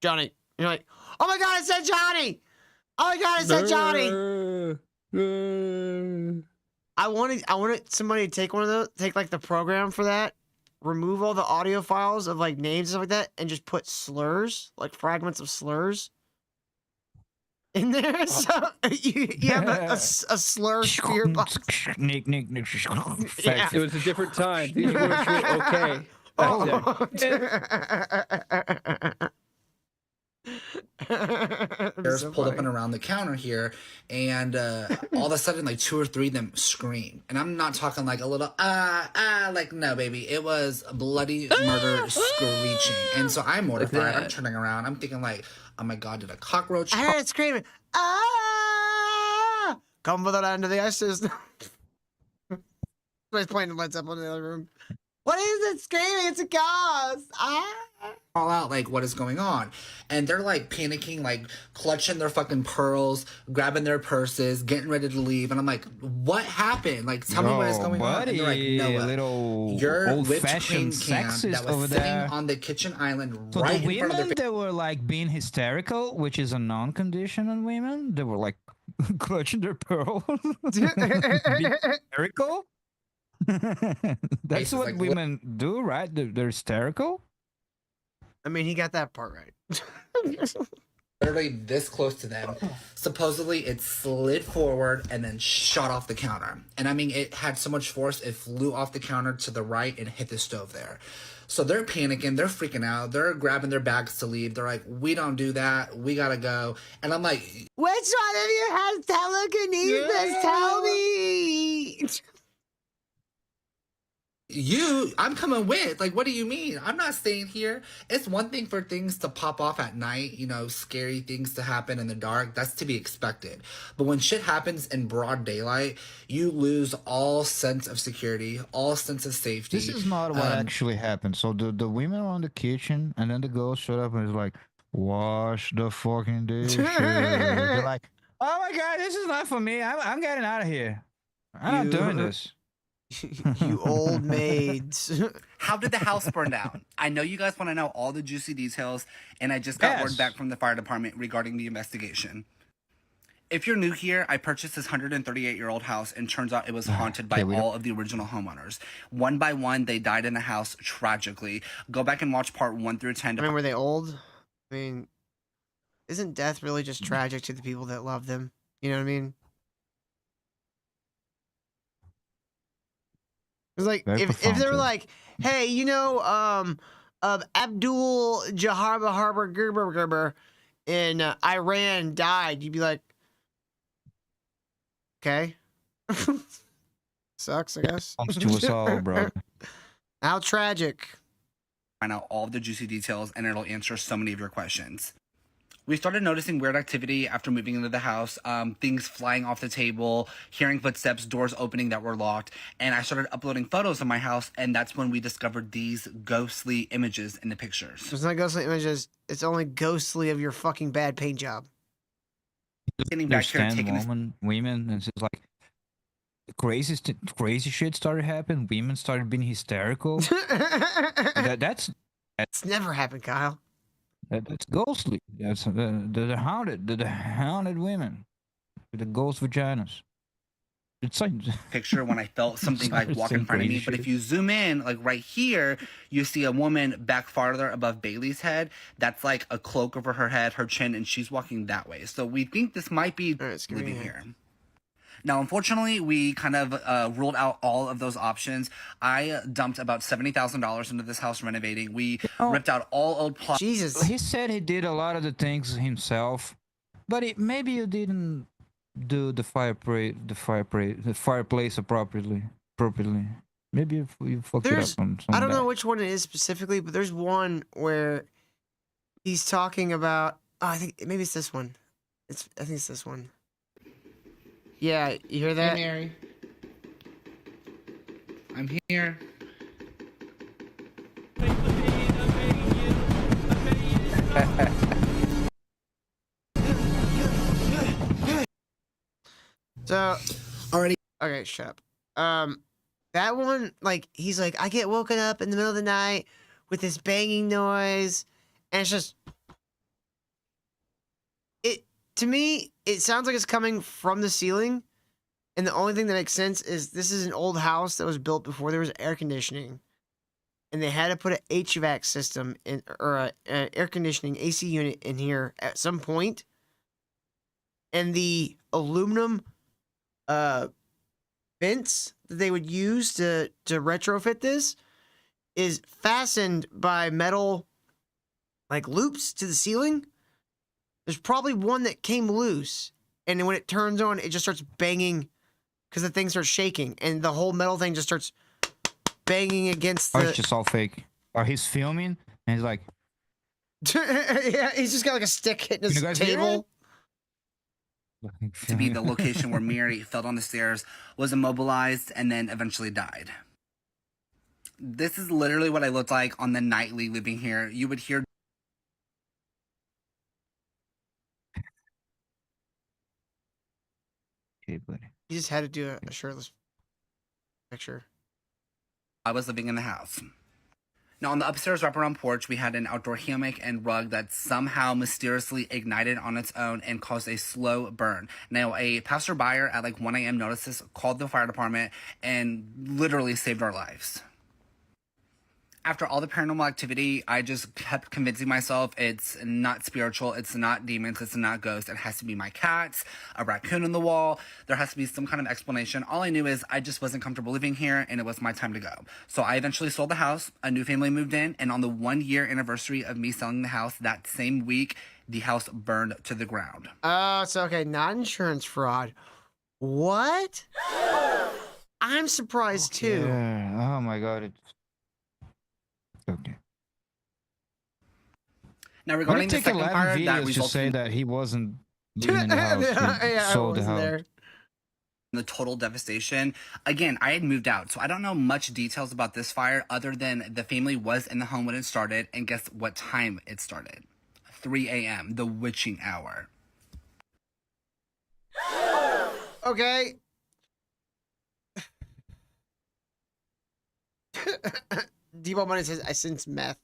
Johnny. And you're like, oh my god, it said Johnny! Oh my god, it said Johnny! I wanted somebody to take one of those, take like the program for that, remove all the audio files of like names and stuff like that and just put slurs, like fragments of slurs in there. So you have a slur spear box. Nick. Yeah. It was a different time. These words were okay. There's pulled up and around the counter here, and all of a sudden, like 2 or 3 of them scream. And I'm not talking like a little like no, baby. It was bloody murder screeching. And so I'm mortified. I'm turning around. I'm thinking like, oh my god, did a cockroach? I heard it screaming. Ah! Come for the land of the ice system. Somebody's playing the lights up in the other room. What is it screaming? It's a ghost. Ah! All out like what is going on, and they're like panicking, like clutching their fucking pearls, grabbing their purses, getting ready to leave. And I'm like, what happened? Like, tell me what is going on. And they're like, Noah, your whipped cream can that was sitting on the kitchen island So right the in front of their women, they were like being hysterical, which is a non-condition on women. They were like clutching their pearls. Being hysterical? That's what like, women do, right? They're hysterical. I mean, he got that part right. literally this close to them. Supposedly, it slid forward and then shot off the counter. And I mean, it had so much force, it flew off the counter to the right and hit the stove there. So they're panicking, they're freaking out, they're grabbing their bags to leave. They're like, we don't do that, we gotta go. And I'm like, which one of you has telekinesis? Yeah. Tell me. I'm coming with. Like, what do you mean? I'm not staying here. It's one thing for things to pop off at night, you know, scary things to happen in the dark. That's to be expected. But when shit happens in broad daylight, you lose all sense of security, all sense of safety. This is not what actually happened. So the women were in the kitchen, and then the girl showed up and was like, wash the fucking dishes. They're like, oh my God, this is not for me. I'm getting out of here. I'm not doing this. You old maids. How did the house burn down? I know you guys want to know all the juicy details, and I just got word back from the fire department regarding the investigation. If you're new here, I purchased this 138-year-old house, and turns out it was haunted by all of the original homeowners. One by one, they died in the house tragically. Go back and watch part 1 through 10. I mean, were they old? I mean, isn't death really just tragic to the people that love them? You know what I mean? It's like if they were like, hey, you know, Abdul Jahar Harbor Gerber in Iran died, you'd be like, okay, sucks, I guess. Comes to us all, bro. How tragic. Find out all of the juicy details, and it'll answer so many of your questions. We started noticing weird activity after moving into the house, things flying off the table, hearing footsteps, doors opening that were locked, and I started uploading photos of my house, and that's when we discovered these ghostly images in the pictures. It's not ghostly images, it's only ghostly of your fucking bad paint job. Getting back here, taking this women, and it's just like crazy shit started happening. Women started being hysterical. That's never happened, Kyle. That's ghostly. That's the haunted. The haunted women with the ghost vaginas. It's like picture when I felt something like walk in front of me. But if you zoom in, like right here, you see a woman back farther above Bailey's head. That's like a cloak over her head, her chin, and she's walking that way. So we think this might be living here. Now, unfortunately, we kind of ruled out all of those options. I dumped about $70,000 into this house renovating. We ripped out all old plots. Jesus. He said he did a lot of the things himself, but maybe you didn't do the fireplace appropriately. Maybe you fucked it up on some I don't know which one it is specifically, but there's one where he's talking about. Oh, I think maybe it's this one. I think it's this one. Yeah, you hear that? Hey, Mary. I'm here. So, already. Okay, shut up. That one, like, he's like, I get woken up in the middle of the night with this banging noise, and it's just. To me, it sounds like it's coming from the ceiling, and the only thing that makes sense is this is an old house that was built before there was air conditioning. and they had to put an HVAC system in, or an air conditioning AC unit in here at some point, and the aluminum vents that they would use to retrofit this is fastened by metal like loops to the ceiling. There's probably one that came loose, and then when it turns on, it just starts banging because the thing starts shaking, and the whole metal thing just starts banging against Or the... it's just all fake. Or he's filming, and he's like... Yeah, he's just got like a stick hitting his table. To be the location where Mary fell down the stairs, was immobilized, and then eventually died. This is literally what I looked like on the nightly living here. You would hear... Okay, buddy. He just had to do a shirtless picture. I was living in the house. Now, on the upstairs wraparound porch, we had an outdoor hammock and rug that somehow mysteriously ignited on its own and caused a slow burn. Now, a passerby at like 1 a.m. noticed this, called the fire department, and literally saved our lives. After all the paranormal activity, I just kept convincing myself it's not spiritual, it's not demons, it's not ghosts. It has to be my cats, a raccoon on the wall. There has to be some kind of explanation. All I knew is I just wasn't comfortable living here, and it was my time to go. So I eventually sold the house. A new family moved in, and on the 1-year anniversary of me selling the house, that same week, the house burned to the ground. Oh, it's okay. Not insurance fraud. What? I'm surprised too. Yeah. Oh my god. Okay. Now, regarding the second fire, that to resulted say in that he wasn't living in the house. He sold the house. There. The total devastation. Again, I had moved out, so I don't know much details about this fire other than the family was in the home when it started, and guess what time it started? 3 a.m., the witching hour. Okay. Debo Money says, I sense meth.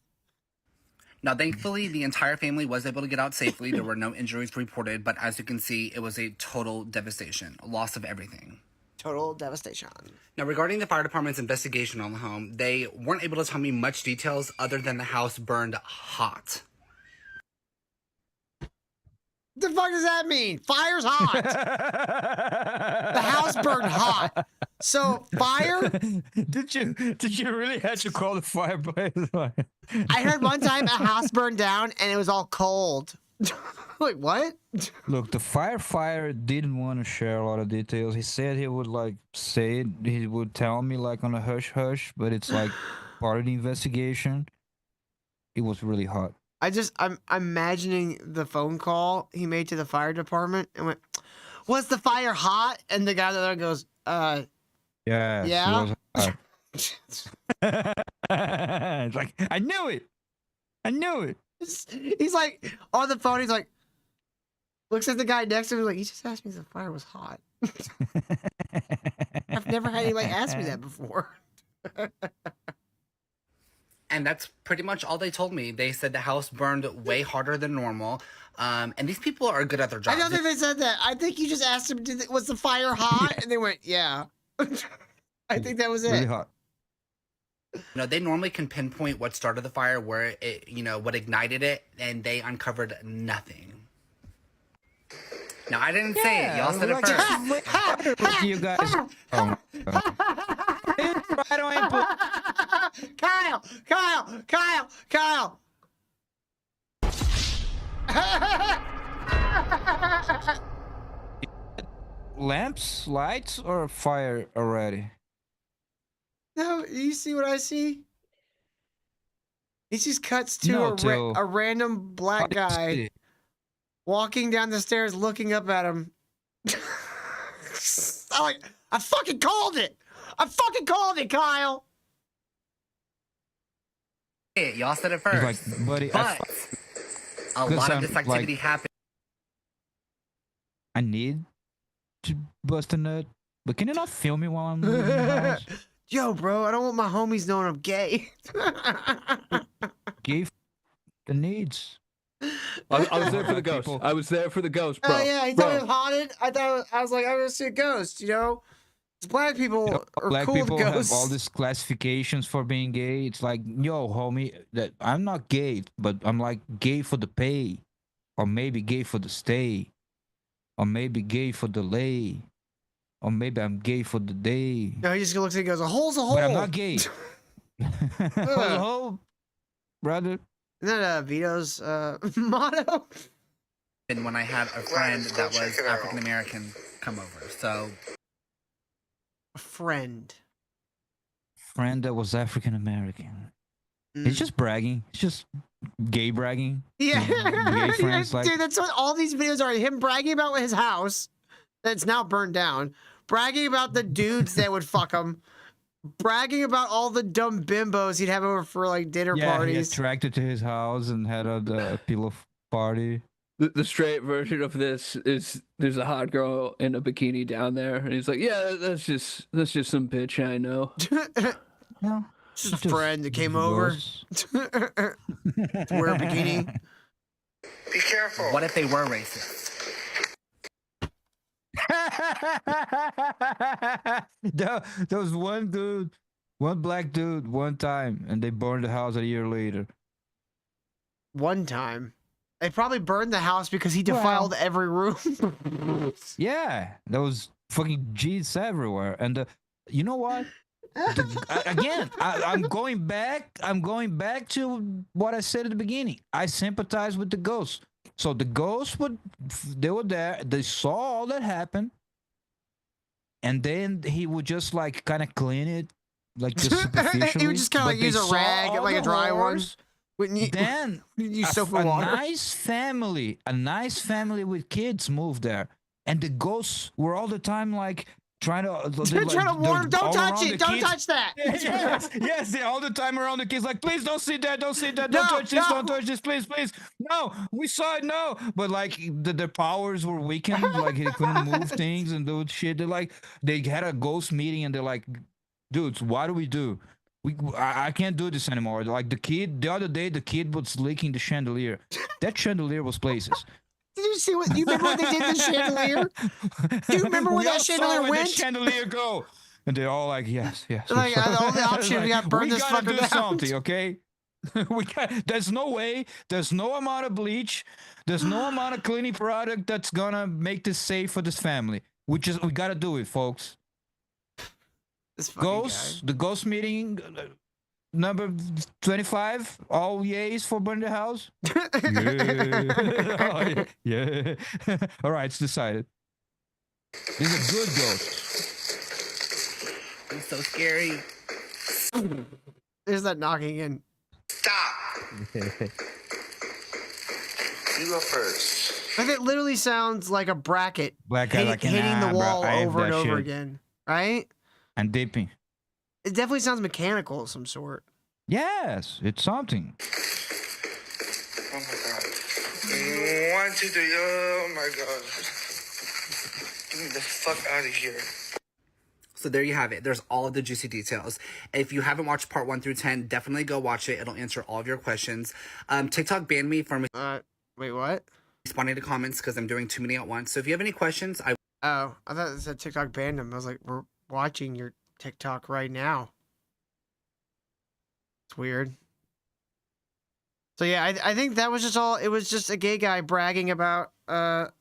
Now, thankfully, the entire family was able to get out safely. There were no injuries reported, but as you can see, it was a total devastation, a loss of everything. Total devastation. Now, regarding the fire department's investigation on the home, they weren't able to tell me much details other than the house burned hot. The fuck does that mean? Fire's hot. The house burned hot. So fire? Did you really have to call the fire by I heard one time a house burned down and it was all cold. Like what? Look, the firefighter didn't want to share a lot of details. He said he would like say it. He would tell me like on a hush hush, but it's like part of the investigation. It was really hot. I'm imagining the phone call he made to the fire department and went, "Was the fire hot?" And the guy there goes, Yeah. yeah. It's like, I knew it. He's like on the phone. He's like, looks at the guy next to him. He's like, he just asked me if the fire was hot. I've never had anybody ask me that before. And that's pretty much all they told me. They said the house burned way harder than normal. And these people are good at their job. I don't think they said that. I think you just asked them, was the fire hot? And they went, yeah. I think that was it. Really hot. They normally can pinpoint what started the fire, where it, what ignited it, and they uncovered nothing. Now, I didn't say it. Y'all said it first. You guys. Oh, right on input. Kyle! Lamps, lights, or fire already? No, you see what I see? He just cuts to a random black guy walking down the stairs looking up at him. I fucking called it! Kyle! Y'all said it first. Like, buddy, but a lot of this activity happened. I need to bust a nut, but can you not film me while I'm moving the house? Yo, bro, I don't want my homies knowing I'm gay. Gay the needs. I was there for the ghost. I was there for the ghost, bro. Oh, yeah, he thought it was haunted. I was like, I was gonna see a ghost, Black people are Black cool people with have ghosts. all these classifications for being gay. It's like, yo, homie, that I'm not gay, but I'm like gay for the pay, or maybe gay for the stay, or maybe gay for the lay, or maybe I'm gay for the day. No, he just looks at it and goes, a hole's a hole. But I'm not gay. Hole's a hole, brother. Isn't that Vito's motto? And when I had a friend that was African American come over, so A friend. Friend that was African American. Mm. It's just bragging. It's just gay bragging. Yeah. Gay friends, like, Dude, that's what all these videos are. Him bragging about his house that's now burned down. Bragging about the dudes that would fuck him. Bragging about all the dumb bimbos he'd have over for like dinner yeah, he parties. attracted to his house and had a pillow party. The straight version of this is there's a hot girl in a bikini down there, and he's like, "Yeah, that's just some bitch I know." No, just a friend that came over to wear a bikini. be careful. What if they were racist? There was one dude, one black dude, one time, and they burned the house a year later. One time. They probably burned the house because he defiled every room. Yeah, there was fucking G's everywhere, and you know what? Again, I'm going back. I'm going back to what I said at the beginning. I sympathize with the ghosts. So the ghosts they were there. They saw all that happen, and then he would just like kind of clean it, like just superficially. He would just kind of like use a rag, like a dry one. Then use soap and water. a nice family with kids moved there, and the ghosts were all the time like trying to. They're trying to warn him, don't touch it, don't touch that. Yes, they all the time around the kids, like, please don't see that, don't see that, don't touch this, don't touch this, please, no, we saw it, no. But like their powers were weakened, like they couldn't move things and do shit. They're like, they had a ghost meeting and they're like, dudes, what do we do? I can't do this anymore. Like the other day, the kid was leaking the chandelier. That chandelier was places. Did you see what? You remember what they did to the chandelier? Do you remember where that chandelier went? The chandelier go, and they're all like, yes. Like the only option we got burn this fucker down. We gotta do something, okay? There's no way. There's no amount of bleach. There's no amount of cleaning product that's gonna make this safe for this family. We gotta do it, folks. The ghost meeting. Number 25, all yays for burn the house? Yeah. All right, it's decided. This is a good ghost. It's so scary. There's that knocking in. Stop. You go first. Like it literally sounds like a bracket Black guy like, hitting the wall bro, over and over shit. again, right? And dipping. It definitely sounds mechanical of some sort. Yes, it's something. Oh my god. 1, 2, 3. Oh my god. Get me the fuck out of here. So there you have it. There's all of the juicy details. If you haven't watched part 1 through 10, definitely go watch it. It'll answer all of your questions. TikTok banned me from wait, what? responding to comments because I'm doing too many at once. So if you have any questions, I thought it said TikTok banned him. I was like, we're watching your TikTok right now. It's weird. So yeah, I think that was just all. It was just a gay guy bragging about the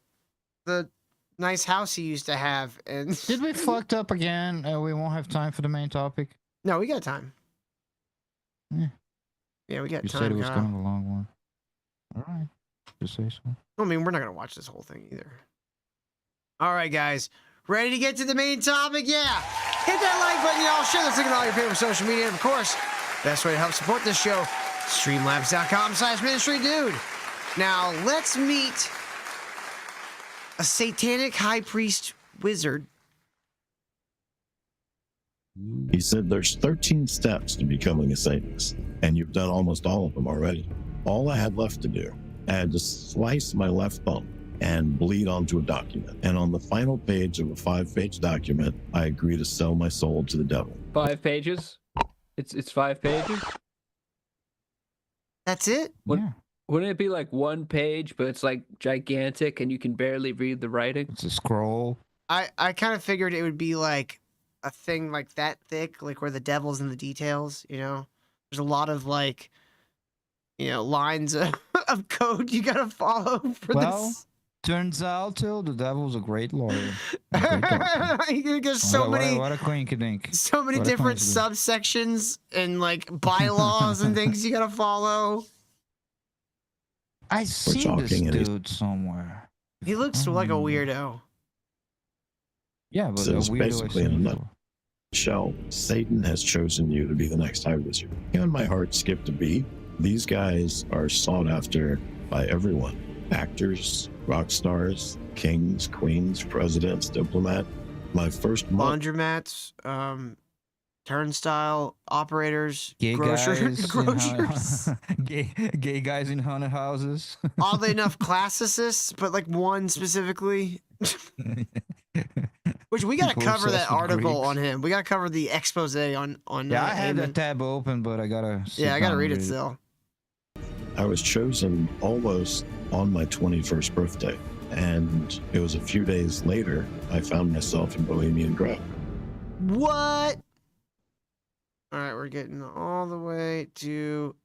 nice house he used to have. And did we fucked up again? We won't have time for the main topic. No, we got time. Yeah, we got you time. You said it was kind of a long one. All right, just say so. I mean, we're not gonna watch this whole thing either. All right, guys, ready to get to the main topic? Yeah, hit that like button, y'all. Share this link on all your favorite social media, and of course, best way to help support this show. Streamlabs.com/ministrydude. Now, let's meet a satanic high priest wizard. He said there's 13 steps to becoming a Satanist, and you've done almost all of them already. All I had left to do, I had to slice my left thumb and bleed onto a document. And on the final page of a 5-page document, I agree to sell my soul to the devil. 5 pages? It's 5 pages? That's it? Wouldn't it be like 1 page, but it's like gigantic and you can barely read the writing? It's a scroll. I kind of figured it would be like a thing like that thick, like where the devil's in the details, you know? There's a lot of like, you know, lines of code you gotta follow for this. Turns out, Till, the devil's a great lawyer. There's so many, what a coinkydink. so many What a different coincidence. subsections and like bylaws and things you gotta follow. I seen this talking and he's- dude somewhere. He looks like a weirdo. Yeah, but So a it's weirdo basically in a nutshell, Satan has chosen you to be the next high wizard. And my heart skipped a beat. These guys are sought after by everyone. Actors, rock stars, kings, queens, presidents, diplomat. My first month. Laundromats, turnstile operators, Gay guys, grocers. gay guys in haunted houses. Oddly enough, classicists, but like one specifically. Which we gotta People cover obsessed that with article Greeks. on him. We gotta cover the expose on. Yeah, I had Heyman. the tab open, but I gotta. Yeah, I gotta read it still. I was chosen almost on my 21st birthday, and it was a few days later I found myself in Bohemian Grove. What? All right, we're getting all the way to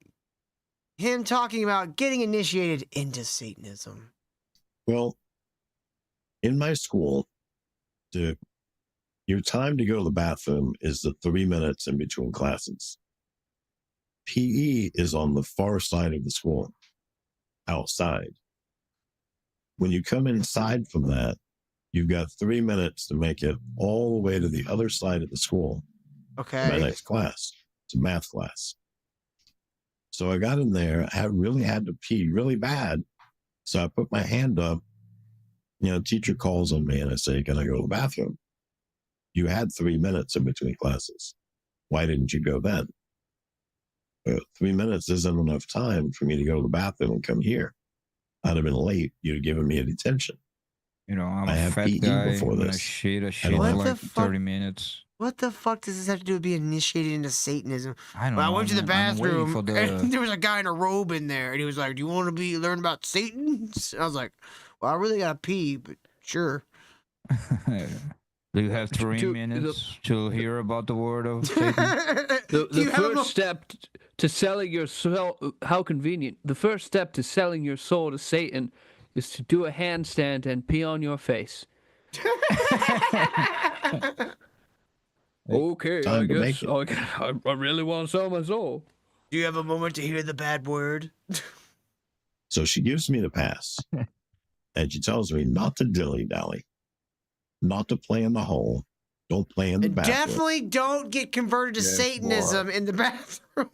him talking about getting initiated into Satanism. Well, in my school, your time to go to the bathroom is the 3 minutes in between classes. PE is on the far side of the school, outside. When you come inside from that, you've got 3 minutes to make it all the way to the other side of the school. Okay. My next class. It's a math class. So I got in there. I really had to pee really bad. So I put my hand up. You know, teacher calls on me and I say, can I go to the bathroom? You had 3 minutes in between classes. Why didn't you go then? 3 minutes isn't enough time for me to go to the bathroom and come here. I'd have been late. You'd have given me a detention. You know, I'm I a have fat PE guy. before I'm gonna this. shit a I shit don't for have- What the like fuck? 30 minutes. What the fuck does this have to do with being initiated into Satanism? I don't Well, I know, went to the man. I'm waiting bathroom for the- and there was a guy in a robe in there, and he was like, "Do you want to learn about Satan?" I was like, "Well, I really gotta pee, but sure." Do you have 3 minutes to hear about the word of Satan? The first step to selling your soul, how convenient. The first step to selling your soul to Satan is to do a handstand and pee on your face. Okay, Time I to make guess I really want to sell my soul. Do you have a moment to hear the bad word? So she gives me the pass. And she tells me not to dilly-dally, not to play in the hole, don't play in the And bathroom. definitely don't get converted to Guess Satanism what? in the bathroom.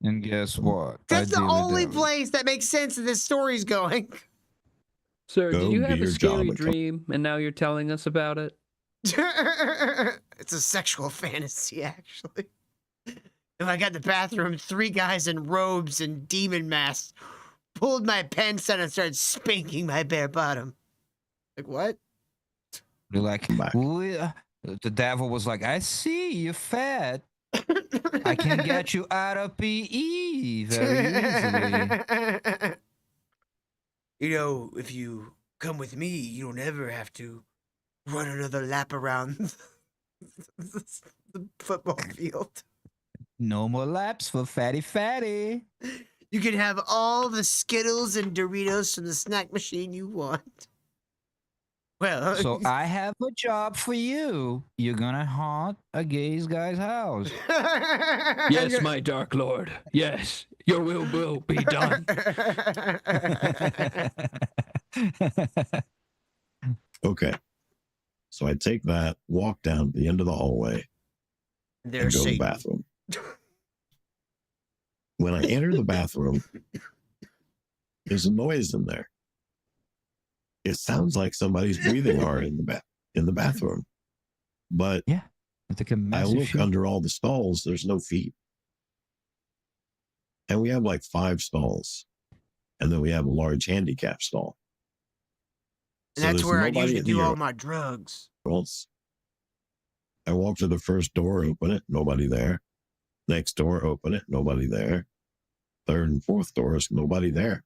And guess what? That's the I only dilly-dally. place that makes sense that this story's going. Sir, Go did you do have a your job scary and come- dream and now you're telling us about it? It's a sexual fantasy, actually. And I got in the bathroom, 3 guys in robes and demon masks pulled my pants down and started spanking my bare bottom. Like, what? They're like, the devil was like, I see you're fat. I can get you out of PE very easily. You know, if you come with me, you don't ever have to run another lap around the football field. No more laps for Fatty Fatty. You can have all the Skittles and Doritos from the snack machine you want. Well, So I have a job for you. You're gonna haunt a gay guy's house. Yes, my dark lord. Yes, your will be done. Okay. So I take that, walk down to the end of the hallway, and go to the bathroom. When I enter the bathroom, there's a noise in there. It sounds like somebody's breathing hard in the bathroom. But yeah, I think I look under all the stalls, there's no feet. And we have like 5 stalls. And then we have a large handicap stall. And that's there's where I nobody usually in do the all my drugs. aisles. I walk to the first door, open it, nobody there. Next door, open it, nobody there. Third and fourth doors, nobody there.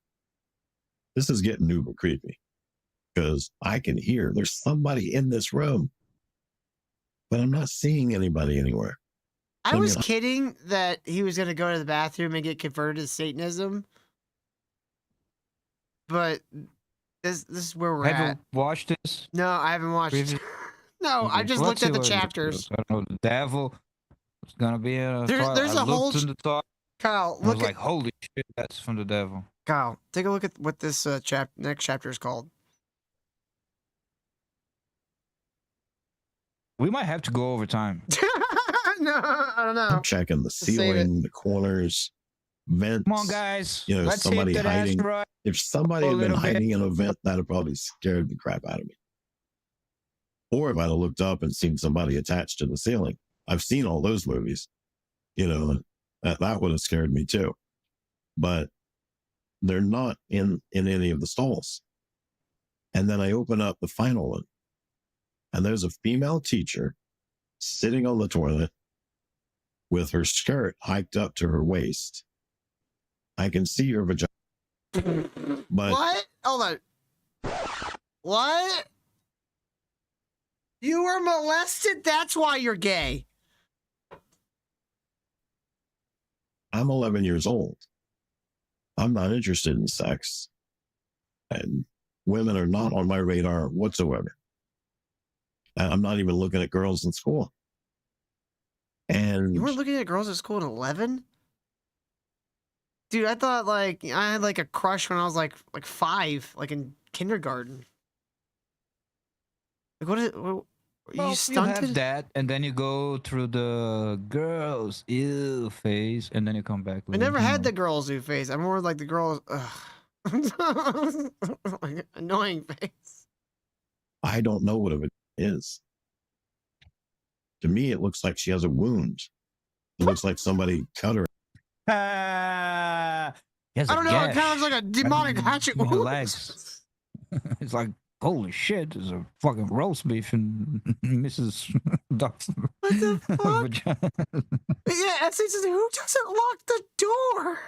This is getting uber creepy because I can hear there's somebody in this room. but I'm not seeing anybody anywhere. I So, was mean, kidding that he was going to go to the bathroom and get converted to Satanism. But this is where we're Have at. you watched this? No, I haven't watched it. Previous- No, I just Let's looked at see the what it is. chapters. I don't know. The devil is gonna be in a toilet. There's I a whole... looked in the toilet. Kyle, I was look like, at... holy shit, that's from the devil. Kyle, take a look at what this next chapter is called. We might have to go over time. No, I don't know. I'm checking the save ceiling, the corners, vents. Come on, guys. You know, Let's somebody hit that hiding. asteroid. If somebody for a had been little bit. hiding in a vent, that'd have probably scared the crap out of me. Or if I'd have looked up and seen somebody attached to the ceiling. I've seen all those movies. You know, that would have scared me too. But they're not in any of the stalls. And then I open up the final one, and there's a female teacher sitting on the toilet with her skirt hiked up to her waist. I can see her vagina. But What? Hold on. What? You were molested? That's why you're gay. I'm 11 years old. I'm not interested in sex. And women are not on my radar whatsoever. I'm not even looking at girls in school. And You weren't looking at girls at school at 11? Dude, I thought like I had like a crush when I was like 5, like in kindergarten. Like what is Well, you you stunted? have that, and then you go through the girls ew phase, and then you come back. I never had the girls who face. I'm more like the girls like, annoying face. I don't know what it is. To me, it looks like she has a wound. It looks like somebody cut her. I don't know, it kind of looks like a demonic hatchet in her wound. legs. It's like, holy shit, there's a fucking roast beef in Mrs. Duck's What the fuck? vagina. Yeah, and says, who doesn't lock the door?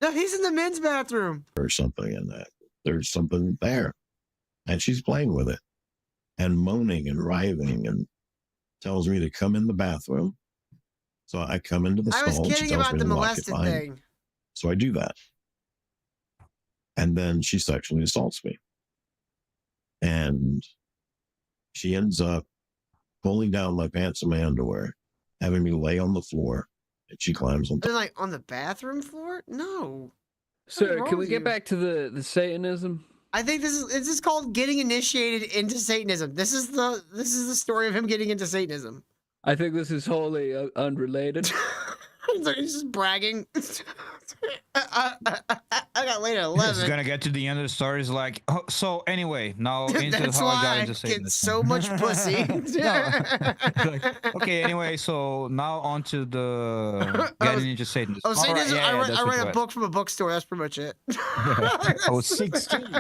No, he's in the men's bathroom. Or something in that. There's something there. And she's playing with it and moaning and writhing and tells me to come in the bathroom. So I come into the I stall. was And she kidding tells about me the to lock it molested behind me. thing. So I do that. And then she sexually assaults me. And she ends up pulling down my pants and my underwear, having me lay on the floor, and she climbs on top. They're like on the bathroom floor? No. Sir, wrong can we with get you? back to the Satanism? I think this is called getting initiated into Satanism. This is the story of him getting into Satanism. I think this is wholly unrelated. He's just bragging. I got laid at 11. It's gonna get to the end of the story. It's like, oh, so anyway, now into That's how I got why I into get Satanism. so much pussy. It's like, okay, anyway, so now on to the getting into Satanism. Oh, All right, Satanism! yeah, yeah, that's I what read you a had. book from a bookstore. That's pretty much it. I was 16.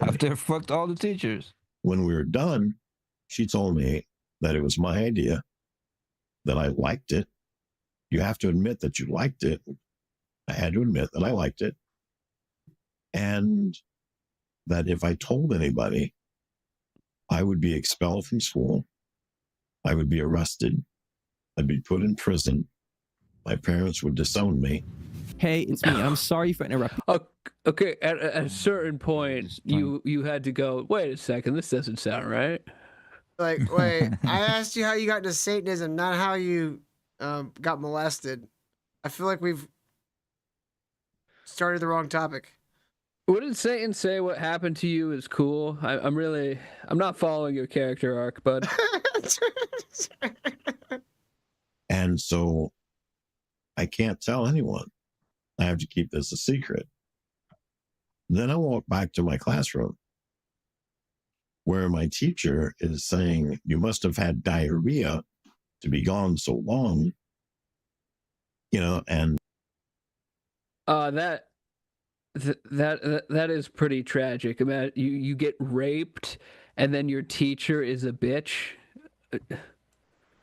After I fucked all the teachers. When we were done, she told me that it was my idea, that I liked it. You have to admit that you liked it. I had to admit that I liked it. And that if I told anybody, I would be expelled from school. I would be arrested. I'd be put in prison. My parents would disown me. Hey, it's me. I'm sorry for interrupting. Okay, at a certain point, you had to go, wait a second, this doesn't sound right. Like, wait, I asked you how you got into Satanism, not how you got molested. I feel like we've started the wrong topic. What did Satan say what happened to you is cool? I'm not following your character arc, bud. And so I can't tell anyone. I have to keep this a secret. Then I walk back to my classroom where my teacher is saying, you must have had diarrhea to be gone so long, you know, and That is pretty tragic. I mean, you get raped, and then your teacher is a bitch.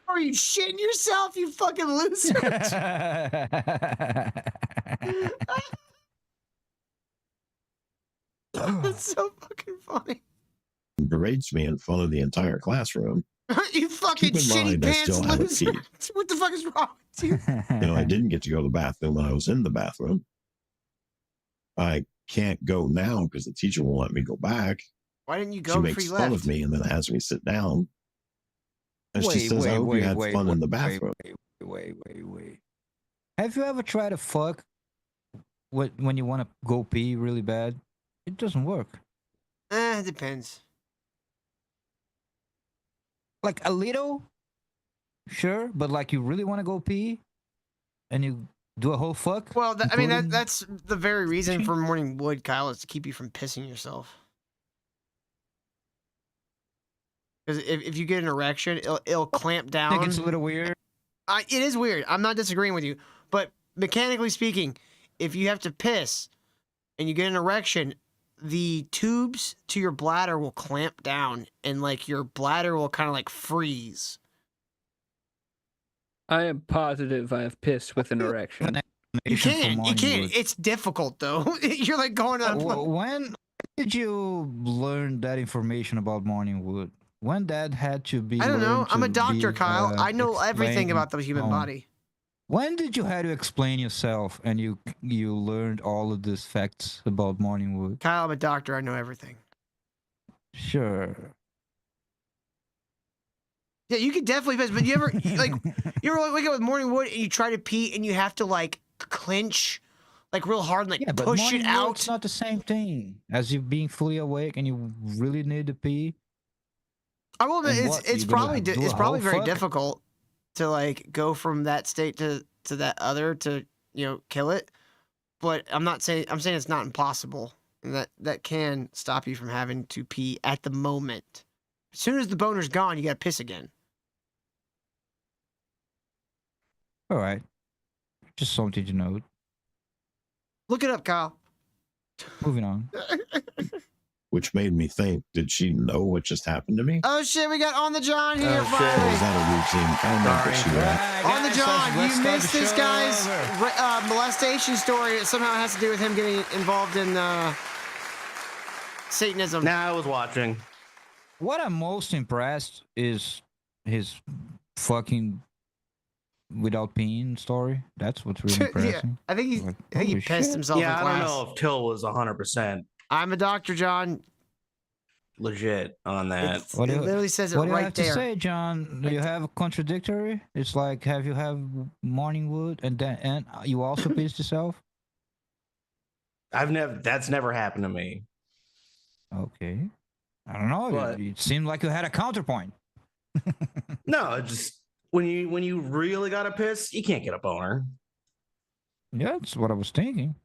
Are you shitting yourself, you fucking loser? That's so fucking funny. berates me in front of the entire classroom. You fucking Keep in shitty mind, I pants still haven't loser. peed. What the fuck is wrong with you? I didn't get to go to the bathroom when I was in the bathroom. I can't go now because the teacher won't let me go back. Why didn't you go She before makes you fun left? of me and then has me sit down. And she says, I hope you had fun in the bathroom. Wait. Have you ever tried to fuck when you want to go pee really bad? It doesn't work. It depends. Like a little, sure, but like you really want to go pee, and you do a whole fuck. Well, I mean including- that's the very reason for morning wood, Kyle, is to keep you from pissing yourself. Because if you get an erection, it'll clamp down. I think it's a little weird. It is weird. I'm not disagreeing with you, but mechanically speaking, if you have to piss and you get an erection, the tubes to your bladder will clamp down, and like your bladder will kind of like freeze. I am positive I have pissed with an erection. You can. It's difficult though. You're like going on. When did you learn that information about morning wood? When that had to be? I don't know. learned I'm a to doctor, be, Kyle. I know everything explained about the human on- body. When did you have to explain yourself and you learned all of these facts about morning wood? Kyle, I'm a doctor. I know everything. Sure. Yeah, you could definitely piss, but you ever wake up with morning wood and you try to pee and you have to like clench like real hard and like Yeah, but push morning it out. wood's not the same thing as you being fully awake and you really need to pee. I will admit, And it's what, it's you gonna probably do a it's probably whole very fuck? difficult to like go from that state to that other to kill it. But I'm saying it's not impossible, and that can stop you from having to pee at the moment. As soon as the boner's gone, you got to piss again. All right. Just something to note. Look it up, Kyle. Moving on. Which made me think, did she know what just happened to me? Oh shit, we got On the John here. Or finally. is that a routine comment that she had? On the John, let's you start missed the this show guy's molestation story. It somehow has to do with him getting involved in Satanism. Nah, I was watching. What I'm most impressed is his fucking without peeing story. That's what's really Yeah, impressive. I think he holy pissed shit. himself Yeah, in I class. don't know if Till was 100% I'm a doctor, John. legit on that. It literally says it what do you right have there. to say, John? Do you have a contradictory? It's like, have you have morning wood and you also pissed yourself? That's never happened to me. Okay. I don't know. But- It seemed like you had a counterpoint. No, it just when you really gotta piss, you can't get a boner Yeah, that's what I was thinking.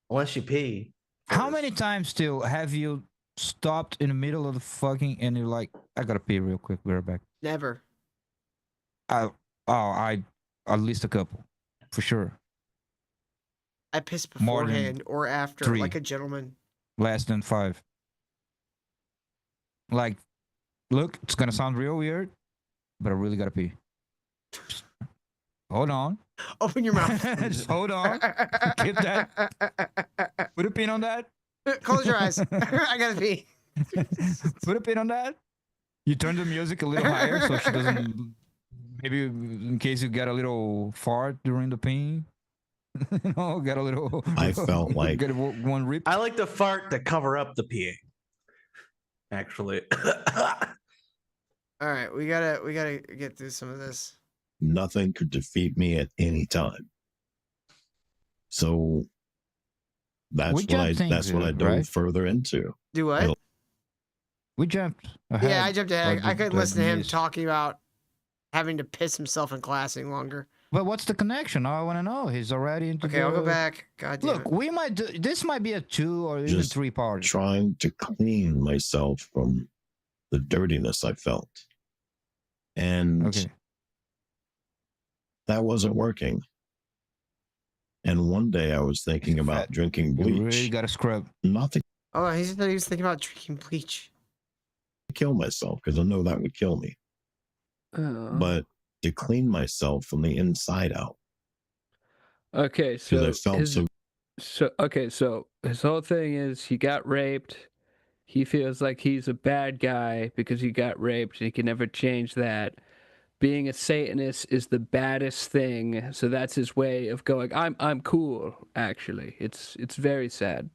unless you pee. How many times still have you stopped in the middle of the fucking and you're like, I gotta pee real quick, be right back. Never. I at least a couple, for sure. I pissed More than beforehand or after, 3. like a gentleman. Less than 5. Like, look, it's gonna sound real weird, but I really gotta pee. Just hold on. Open your mouth. Just hold on. Get that. Put a pin on that. Close your eyes. I gotta pee. Put a pin on that. You turn the music a little higher so she doesn't. Maybe in case you get a little fart during the peeing. Get a little. I felt like get one rip. I like to fart to cover up the peeing. Actually. All right, we gotta get through some of this. nothing could defeat me at any time. So that's what I dove further into. Do what? We jumped ahead. Yeah, I jumped ahead. I couldn't listen to him news. talking about having to piss himself in class any longer. But what's the connection? I want to know. He's already into. Okay, I'll go back. God damn Look, it. we might do. This might be a 2 or even Just 3 part. trying to clean myself from the dirtiness I felt. And that wasn't working. And one day I was thinking about drinking bleach. You really got to scrub. Not to Oh, he was thinking about drinking bleach. kill myself, because I know that would kill me. But to clean myself from the inside out. Okay, Because so I felt so so his whole thing is he got raped, He feels like he's a bad guy because he got raped and he can never change that. Being a Satanist is the baddest thing, so that's his way of going, I'm cool, actually. It's very sad.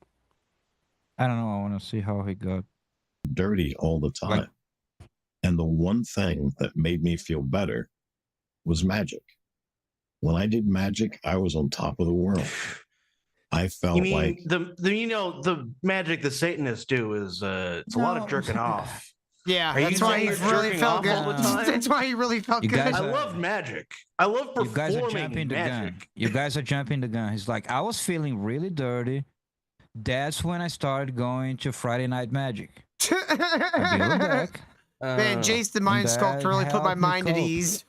I don't know. I want to see how he got dirty all the time. And the one thing that made me feel better was magic. When I did magic, I was on top of the world. I felt You mean like the magic the Satanists do is it's a lot of jerking off. Yeah, Are you that's why saying he you're really jerking felt off good. all the time? That's why he really felt You good. guys I are- love magic. I love You guys are performing jumping the magic. gun. You guys are jumping the gun. He's like, I was feeling really dirty. That's when I started going to Friday Night Magic. I'll be right back. Man, Jace the Mind and Sculptor that really put my helped me mind at cope. ease.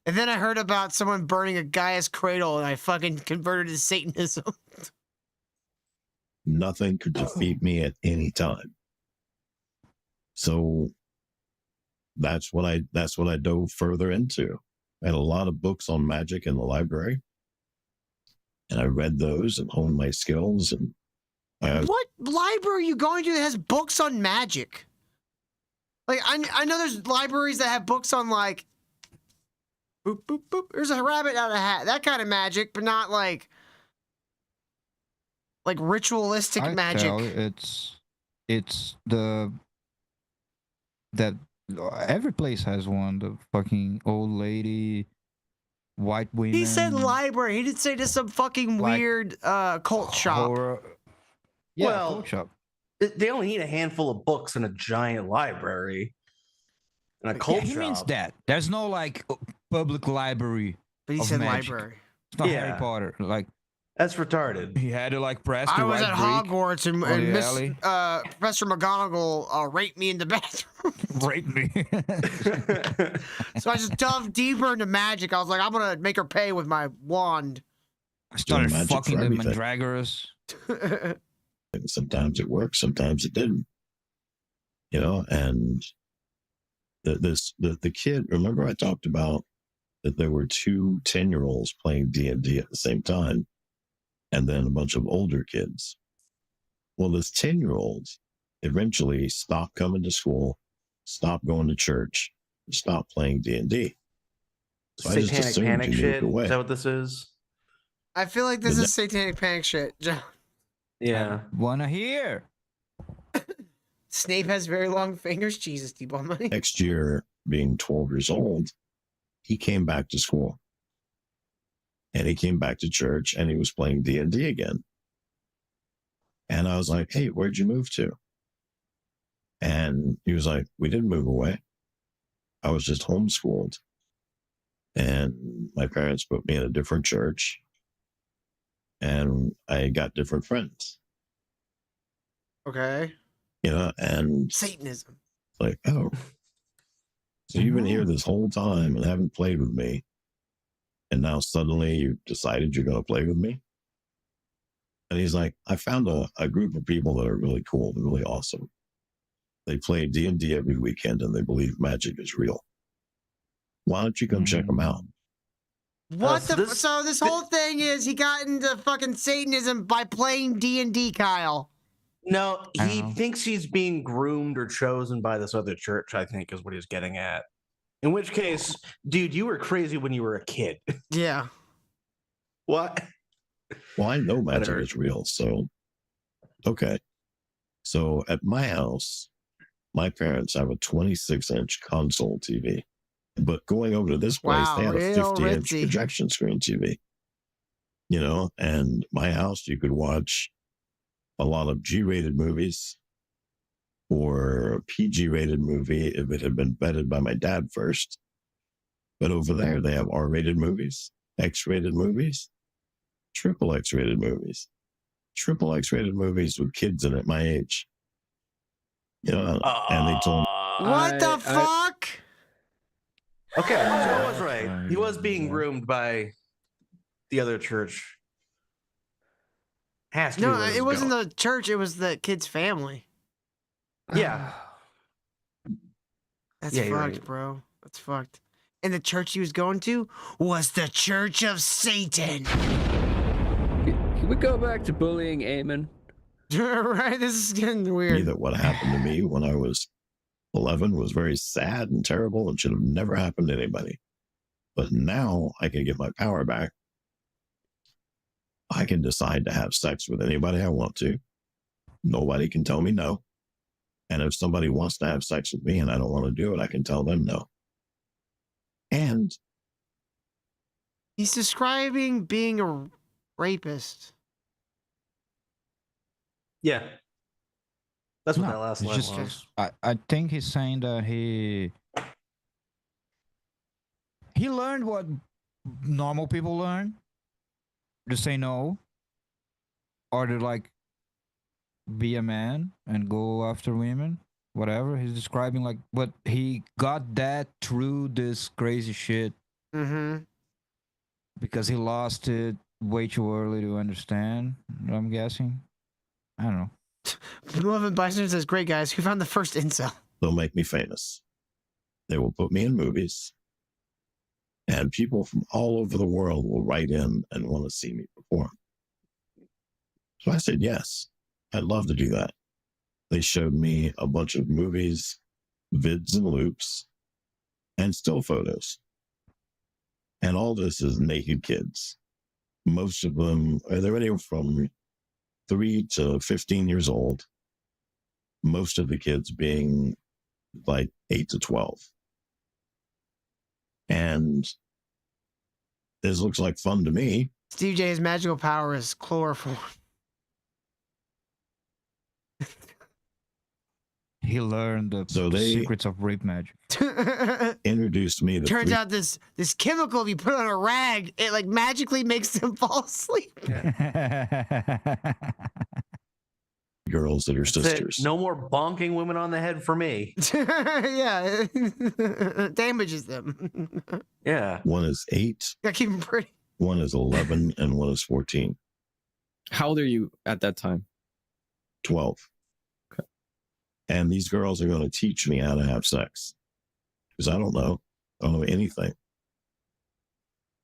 And then I heard about someone burning a Gaia's cradle, and I fucking converted to Satanism. nothing could defeat me at any time. So that's what I dove further into. I had a lot of books on magic in the library, and I read those and honed my skills. And What library are you going to that has books on magic? Like, I know there's libraries that have books on, like, boop, boop, boop, there's a rabbit out of a hat. That kind of magic, but not, like ritualistic I magic. tell, it's that every place has one. The fucking old lady, white women. He said library. He didn't say to some fucking weird cult shop. horror- Yeah, well, cult shop. they only need a handful of books in a giant library. And a cult He shop. means that. There's no like public library. But he of said magic. library. It's not Yeah. Harry Potter. Like that's retarded. He had to like press the I was white at brick Hogwarts and, on the Miss alley. Professor McGonagall raped me in the bathroom. Rape me. So I just dove deeper into magic. I was like, I'm gonna make her pay with my wand. I started magic for fucking the everything. mandragoras. And sometimes it worked, sometimes it didn't. You know, and the kid, remember I talked about that there were 2 10-year-olds playing D&D at the same time, and then a bunch of older kids. Well, this 10-year-old eventually stopped coming to school, stopped going to church, stopped playing D&D. So I just Satanic assumed panic he moved shit. away. Is that what this is? I feel like this is satanic panic shit. John. Yeah. Wanna hear? Snape has very long fingers. Jesus, D-ball money. Next year, being 12 years old, he came back to school. And he came back to church and he was playing D&D again. And I was like, hey, where'd you move to? And he was like, we didn't move away. I was just homeschooled. And my parents put me in a different church. And I got different friends. Okay. You know, and Satanism. like, oh. So you've been here this whole time and haven't played with me. And now suddenly you decided you're going to play with me? And he's like, I found a group of people that are really cool and really awesome. They play D&D every weekend and they believe magic is real. Why don't you come check them out? What so the? this- So this whole thing is he got into fucking Satanism by playing D&D, Kyle. No, I he don't know. thinks he's being groomed or chosen by this other church, I think is what he's getting at. In which case, dude, you were crazy when you were a kid. Yeah. What? Well, I know magic Better. is real. So, okay. So at my house, my parents have a 26-inch console TV. But going over to this place, Wow, they had a real 50-inch ritzy. projection screen TV. You know, and my house, you could watch a lot of G-rated movies or a PG-rated movie if it had been vetted by my dad first. But over there, they have R-rated movies, X-rated movies, triple X-rated movies, triple X-rated movies with kids in it my age. You know, and they told me, What the fuck? Okay, so I was right. He was being groomed by the other church. Has to be No, where this it is wasn't going. the church. It was the kid's family. Yeah. That's Yeah, you're fucked, right. bro. That's fucked. And the church he was going to was the Church of Satan. Can we go back to bullying Eamon? Right, this is getting Me weird. that what happened to me when I was 11 was very sad and terrible and should have never happened to anybody. But now I can get my power back. I can decide to have sex with anybody I want to. Nobody can tell me no. And if somebody wants to have sex with me and I don't want to do it, I can tell them no. And He's describing being a rapist. Yeah. That's what No, that last it's line just- was. I think he's saying that he learned what normal people learn, to say no, or to like be a man and go after women, whatever. He's describing like, but he got that through this crazy shit Mm-hmm. because he lost it way too early to understand. I'm guessing. I don't know. Beloved Bison says, great guys, who found the first incel? they'll make me famous. They will put me in movies. And people from all over the world will write in and want to see me perform. So I said, yes, I'd love to do that. They showed me a bunch of movies, vids and loops, and still photos. And all this is naked kids. Most of them, they're anywhere from 3 to 15 years old. Most of the kids being like 8 to 12. And this looks like fun to me. Steve J's magical power is chloroform. He learned the secrets of rape magic. Introduced me to Turns out this chemical, if you put on a rag, it like magically makes them fall asleep. girls that are sisters. No more bonking women on the head for me. Yeah, damages them. Yeah. One is 8. Gotta keep them pretty. One is 11, and one is 14. How old are you at that time? 12. Okay. And these girls are going to teach me how to have sex. Because I don't know. I don't know anything.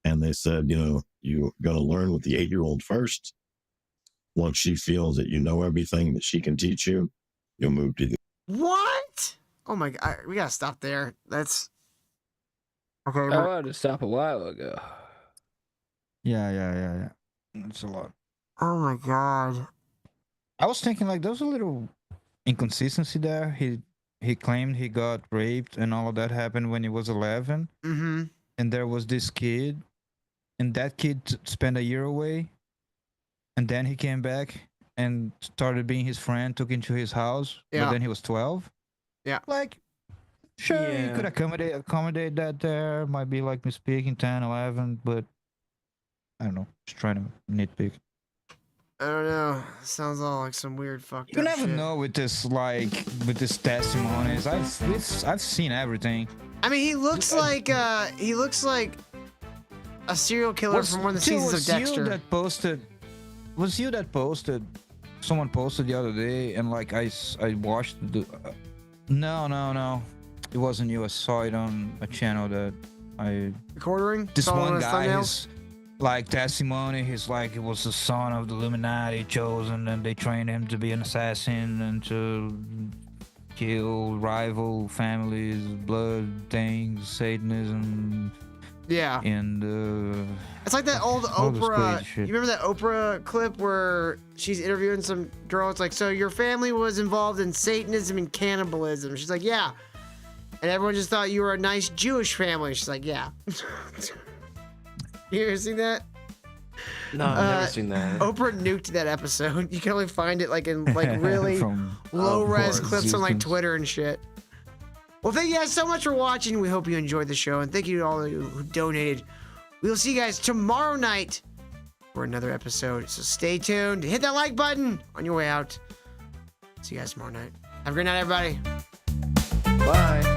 And they said, you know, you're going to learn with the 8-year-old first. Once she feels that you know everything that she can teach you, you'll move to the... What? Oh my God, we gotta stop there. That's okay. I wanted to stop a while ago. Yeah. That's a lot. Oh my God. I was thinking like there's a little inconsistency there. He claimed he got raped and all of that happened when he was 11. Mm-hmm. And there was this kid, and that kid spent a year away, and then he came back and started being his friend, took him to his house. Yeah. But then he was 12. Yeah. Like, sure, you Yeah. could accommodate that there. Might be like me speaking 10, 11, but I don't know. Just trying to nitpick. I don't know. Sounds all like some weird fucked You up never shit. know with this testimonies. I've seen everything. I mean, he looks like a serial killer from one of the seasons of Dexter. Was you that posted? Someone posted the other day, and like I watched the. No. It wasn't you. I saw it on a channel that I. Recording. This Saw one his guy, thumbnails? his like testimony. He's like he was the son of the Illuminati chosen, and they trained him to be an assassin and to kill rival families, blood things, Satanism. Yeah. And It's like that old all this Oprah. crazy shit. You remember that Oprah clip where she's interviewing some girl? It's like, so your family was involved in Satanism and cannibalism. She's like, yeah. And everyone just thought you were a nice Jewish family. She's like, yeah. You ever seen that? No, I've never seen that. Oprah nuked that episode. You can only find it like in like really From- low res of course, clips on like existence. Twitter and shit. Well, thank you guys so much for watching. We hope you enjoyed the show, and thank you to all of you who donated. We will see you guys tomorrow night for another episode. So stay tuned. Hit that like button on your way out. See you guys tomorrow night. Have a great night, everybody. Bye.